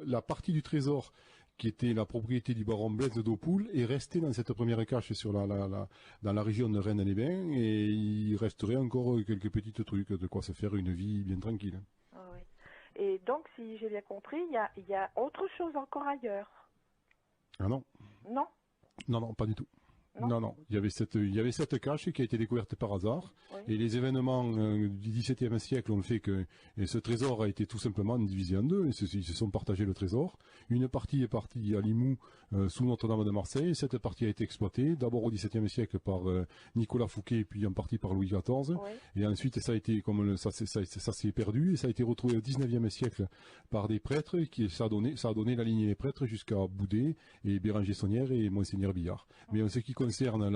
La partie du trésor qui était la propriété du baron Blaise d'Aupoul est restée dans cette première cache dans la région de Rennes-les-Bains, et il resterait encore quelques petits trucs, de quoi se faire une vie bien tranquille. Et donc, si j'ai bien compris, il y a autre chose encore ailleurs. Ah non. Non? Non, pas du tout. Non. Il y avait cette cache qui a été découverte par hasard. Oui. Et les événements du XVIIe siècle ont fait que ce trésor a été tout simplement divisé en deux. Ils se sont partagés le trésor. Une partie est partie à Limoux, sous Notre-Dame de Marseille. Cette partie a été exploitée, d'abord au XVIIe siècle par Nicolas Fouquet, puis en partie par Louis XIV. Oui. Et ensuite, ça a été ça s'est perdu, et ça a été retrouvé au XIXe siècle par des prêtres, ça a donné la lignée des prêtres jusqu'à Boudet et Béranger Saunière et Monseigneur Billard. Mais en ce qui concerne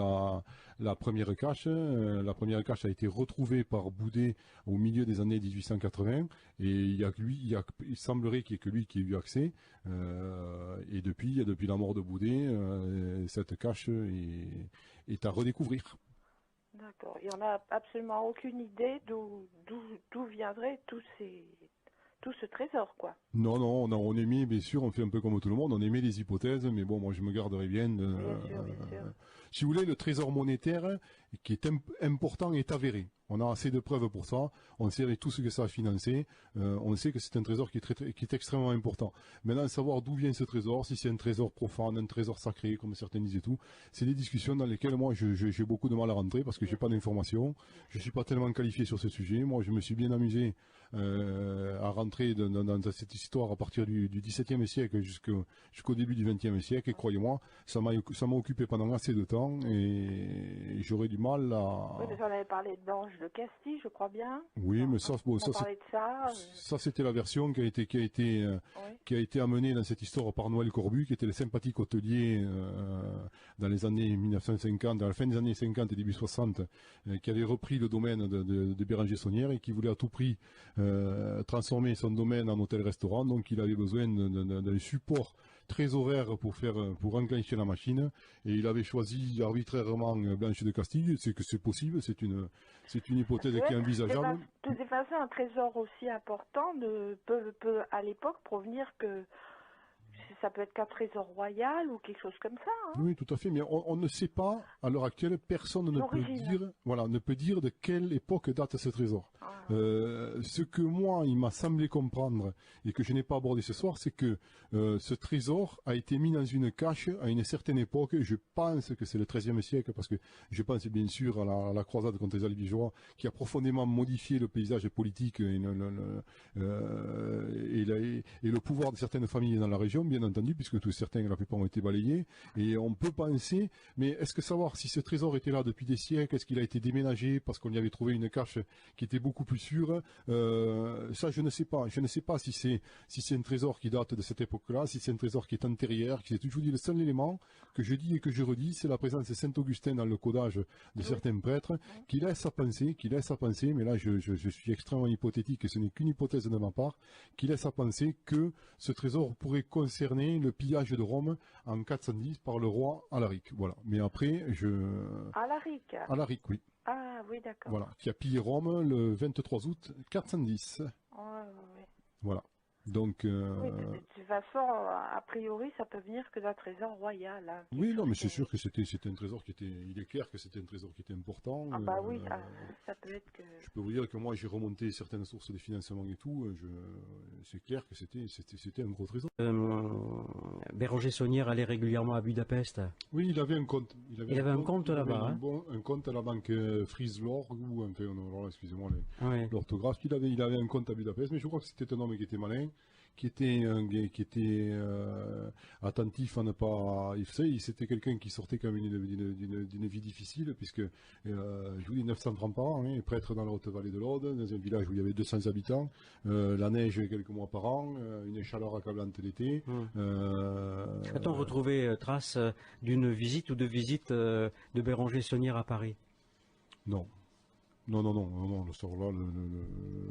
la première cache a été retrouvée par Boudet au milieu des années 1880, et il semblerait qu'il n'y ait que lui qui ait eu accès, et depuis la mort de Boudet, cette cache est à redécouvrir. D'accord. Et on n'a absolument aucune idée d'où viendrait tout ce trésor, quoi. Non, on émet, bien sûr, on fait un peu comme tout le monde, on émet des hypothèses, mais bon, moi je me garderai bien de... Bien sûr. Si vous voulez, le trésor monétaire, qui est important, est avéré. On a assez de preuves pour ça, on sait avec tout ce que ça a financé, on sait que c'est un trésor qui est extrêmement important. Maintenant, savoir d'où vient ce trésor, si c'est un trésor profane, un trésor sacré, comme certains disent et tout, c'est des discussions dans lesquelles moi j'ai beaucoup de mal à rentrer, parce que j'ai pas d'informations, je suis pas tellement qualifié sur ce sujet. Moi je me suis bien amusé à rentrer dans cette histoire à partir du XVIIe siècle jusqu'au début du XXe siècle, et croyez-moi, ça m'a occupé pendant assez de temps, et j'aurais du mal à... Oui, mais on avait parlé de Blanche de Castille, je crois bien. Oui, mais ça c'était la version qui a été amenée dans cette histoire par Noël Corbu, qui était le sympathique hôtelier dans les années 1950, dans la fin des années 50 et début 60, qui avait repris le domaine de Béranger Saunière, et qui voulait à tout prix transformer son domaine en hôtel-restaurant. Donc il avait besoin d'un support trésoraire pour enclencher la machine, et il avait choisi arbitrairement Blanche de Castille. C'est que c'est possible, c'est une hypothèse qui est envisageable. De toute façon, un trésor aussi important peut à l'époque provenir que ça peut être qu'un trésor royal ou quelque chose comme ça. Hein. Oui, tout à fait, mais on ne sait pas, à l'heure actuelle, personne ne peut dire de quelle époque date ce trésor. Ce que moi, il m'a semblé comprendre, et que je n'ai pas abordé ce soir, c'est que ce trésor a été mis dans une cache à une certaine époque. Je pense que c'est le XIIIe siècle, parce que je pense bien sûr à la croisade contre les Albigeois, qui a profondément modifié le paysage politique et le pouvoir de certaines familles dans la région, bien entendu, puisque la plupart ont été balayés. Et on peut penser, mais est-ce que savoir si ce trésor était là depuis des siècles, est-ce qu'il a été déménagé parce qu'on y avait trouvé une cache qui était beaucoup beaucoup plus sûr. Ça, je ne sais pas. Je ne sais pas si c'est un trésor qui date de cette époque-là, si c'est un trésor qui est antérieur, qui est toujours dit le seul élément que je dis et que je redis, c'est la présence de Saint-Augustin dans le codage de certains prêtres, qui laisse à penser, mais là je suis extrêmement hypothétique et ce n'est qu'une hypothèse de ma part, qui laisse à penser que ce trésor pourrait concerner le pillage de Rome en 410 par le roi Alaric. Voilà. Mais après, Alaric, oui. Ah oui, d'accord. Voilà, qui a pillé Rome le 23 août 410. Ouais. Voilà. Donc, oui, de toute façon, a priori, ça peut venir que d'un trésor royal. Hein, oui, non, mais c'est sûr que c'était un trésor qui était. Il est clair que c'était un trésor qui était important. Ah bah oui, ça peut être que. Je peux vous dire que moi, j'ai remonté certaines sources de financement et tout. C'est clair que c'était un gros trésor. Béranger Saunière allait régulièrement à Budapest. Oui, il avait un compte. Il avait un compte là-bas. Un compte à la banque Friesland ou un peu, excusez-moi l'orthographe. Il avait un compte à Budapest, mais je crois que c'était un homme qui était malin, qui était attentif à ne pas. C'était quelqu'un qui sortait quand même d'une vie difficile, puisque je vous dis 900 francs par an, prêtre dans la Haute-Vallée de l'Aude, dans un village où il y avait 200 habitants, la neige quelques mois par an, une chaleur accablante l'été. A-t-on retrouvé trace d'une visite ou de visites de Béranger Saunière à Paris? Non. Non, le soir-là,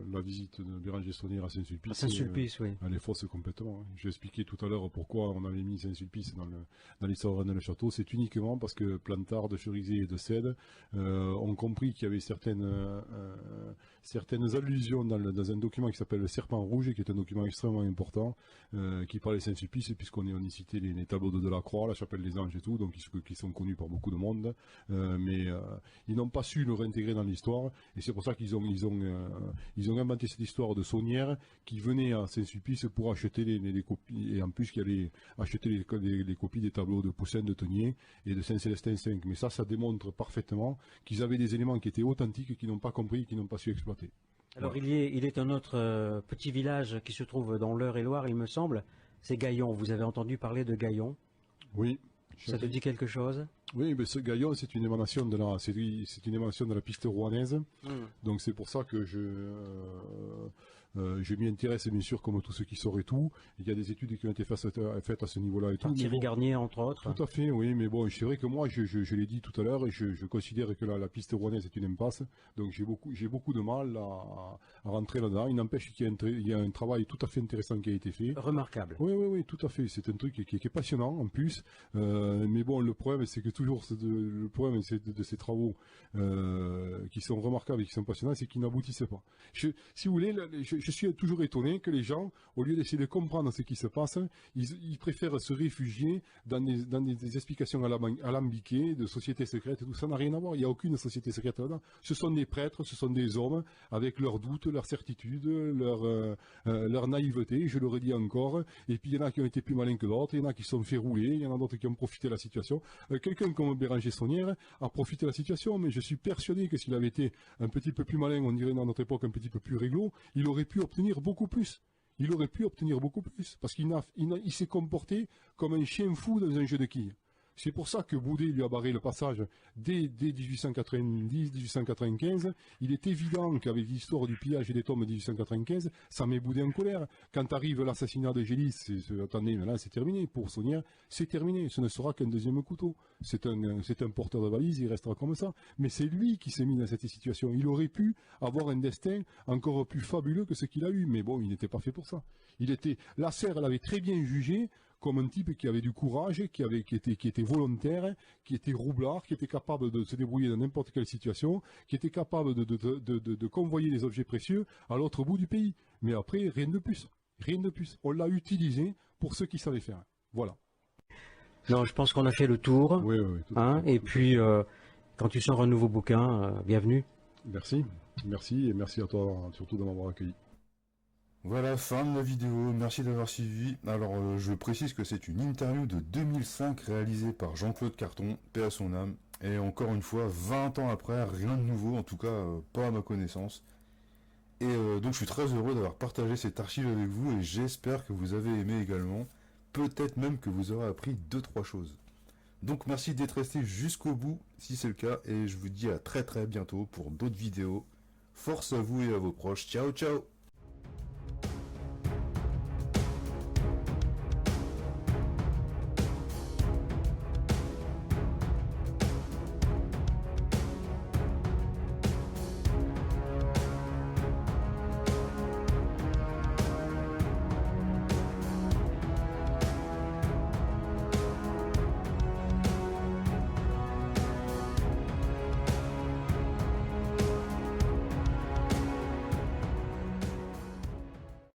la visite de Béranger Saunière à Saint-Sulpice. Saint-Sulpice, oui. Elle est fausse complètement. J'ai expliqué tout à l'heure pourquoi on avait mis Saint-Sulpice dans l'histoire de le château. C'est uniquement parce que Plantard, de Cerisay et de Cède ont compris qu'il y avait certaines allusions dans un document qui s'appelle le Serpent Rouge, qui est un document extrêmement important, qui parlait de Saint-Sulpice, puisqu'on y citait les tableaux de Delacroix, la chapelle des Anges et tout, donc qui sont connus par beaucoup de monde, mais ils n'ont pas su le réintégrer dans l'histoire. Et c'est pour ça qu'ils ont inventé cette histoire de Saunière qui venait à Saint-Sulpice pour acheter les copies, et en plus qui allait acheter les copies des tableaux de Poussin, de Teniers et de Saint-Célestin V. Mais ça démontre parfaitement qu'ils avaient des éléments qui étaient authentiques, qu'ils n'ont pas compris et qu'ils n'ont pas su exploiter. Alors voilà. il est un autre petit village qui se trouve dans l'Eure-et-Loire, il me semble, c'est Gaillon. Vous avez entendu parler de Gaillon? Oui. Ça te dit quelque chose? Oui, mais ce Gaillon, c'est une émanation de la piste rouennaise. Donc c'est pour ça que je m'y intéresse, bien sûr, comme tous ceux qui sauraient tout. Il y a des études qui ont été faites à ce niveau-là et tout. Thierry Garnier, entre autres. Tout à fait, oui, mais bon, c'est vrai que moi, je l'ai dit tout à l'heure, et je considère que la piste rouennaise est une impasse. Donc j'ai beaucoup de mal à rentrer là-dedans. Il n'empêche qu'il y a un travail tout à fait intéressant qui a été fait. Remarquable. Oui, tout à fait. C'est un truc qui est passionnant en plus. Mais bon, le problème, c'est que le problème de ces travaux qui sont remarquables et qui sont passionnants, c'est qu'ils n'aboutissent pas. Si vous voulez, je suis toujours étonné que les gens, au lieu d'essayer de comprendre ce qui se passe, ils préfèrent se réfugier dans des explications alambiquées de sociétés secrètes et tout. Ça n'a rien à voir. Il n'y a aucune société secrète là-dedans. Ce sont des prêtres, ce sont des hommes avec leurs doutes, leurs certitudes, leur naïveté, je le redis encore. Et puis il y en a qui ont été plus malins que d'autres, il y en a qui se sont fait rouler, il y en a d'autres qui ont profité de la situation. Quelqu'un comme Béranger Saunière a profité de la situation, mais je suis persuadé que s'il avait été un petit peu plus malin, on dirait dans notre époque un petit peu plus réglo, il aurait pu obtenir beaucoup plus. Parce qu'il s'est comporté comme un chien fou dans un jeu de quilles. C'est pour ça que Boudet lui a barré le passage dès 1890-1895. Il est évident qu'avec l'histoire du pillage des tombes de 1895, ça met Boudet en colère. Quand arrive l'assassinat de Gélis, attendez, mais là c'est terminé. Pour Saunière, c'est terminé. Ce ne sera qu'un deuxième couteau. C'est un porteur de valise, il restera comme ça. Mais c'est lui qui s'est mis dans cette situation. Il aurait pu avoir un destin encore plus fabuleux que ce qu'il a eu. Mais bon, il n'était pas fait pour ça. Lasserre l'avait très bien jugé comme un type qui avait du courage, qui était volontaire, qui était roublard, qui était capable de se débrouiller dans n'importe quelle situation, qui était capable de convoyer des objets précieux à l'autre bout du pays. Mais après, rien de plus. Rien de plus. On l'a utilisé pour ceux qui savaient faire. Voilà. Non, je pense qu'on a fait le tour. Oui, et puis, quand tu sors un nouveau bouquin, bienvenue. Merci. Merci, et merci à toi surtout de m'avoir accueilli. Voilà, fin de la vidéo, merci d'avoir suivi. Alors je précise que c'est une interview de 2005 réalisée par Jean-Claude Carton, paix à son âme. Et encore une fois, 20 ans après, rien de nouveau, en tout cas pas à ma connaissance. Et donc je suis très heureux d'avoir partagé cette archive avec vous et j'espère que vous avez aimé également. Peut-être même que vous aurez appris 2-3 choses. Donc merci d'être resté jusqu'au bout si c'est le cas et je vous dis à très bientôt pour d'autres vidéos. Force à vous et à vos proches. Ciao, ciao!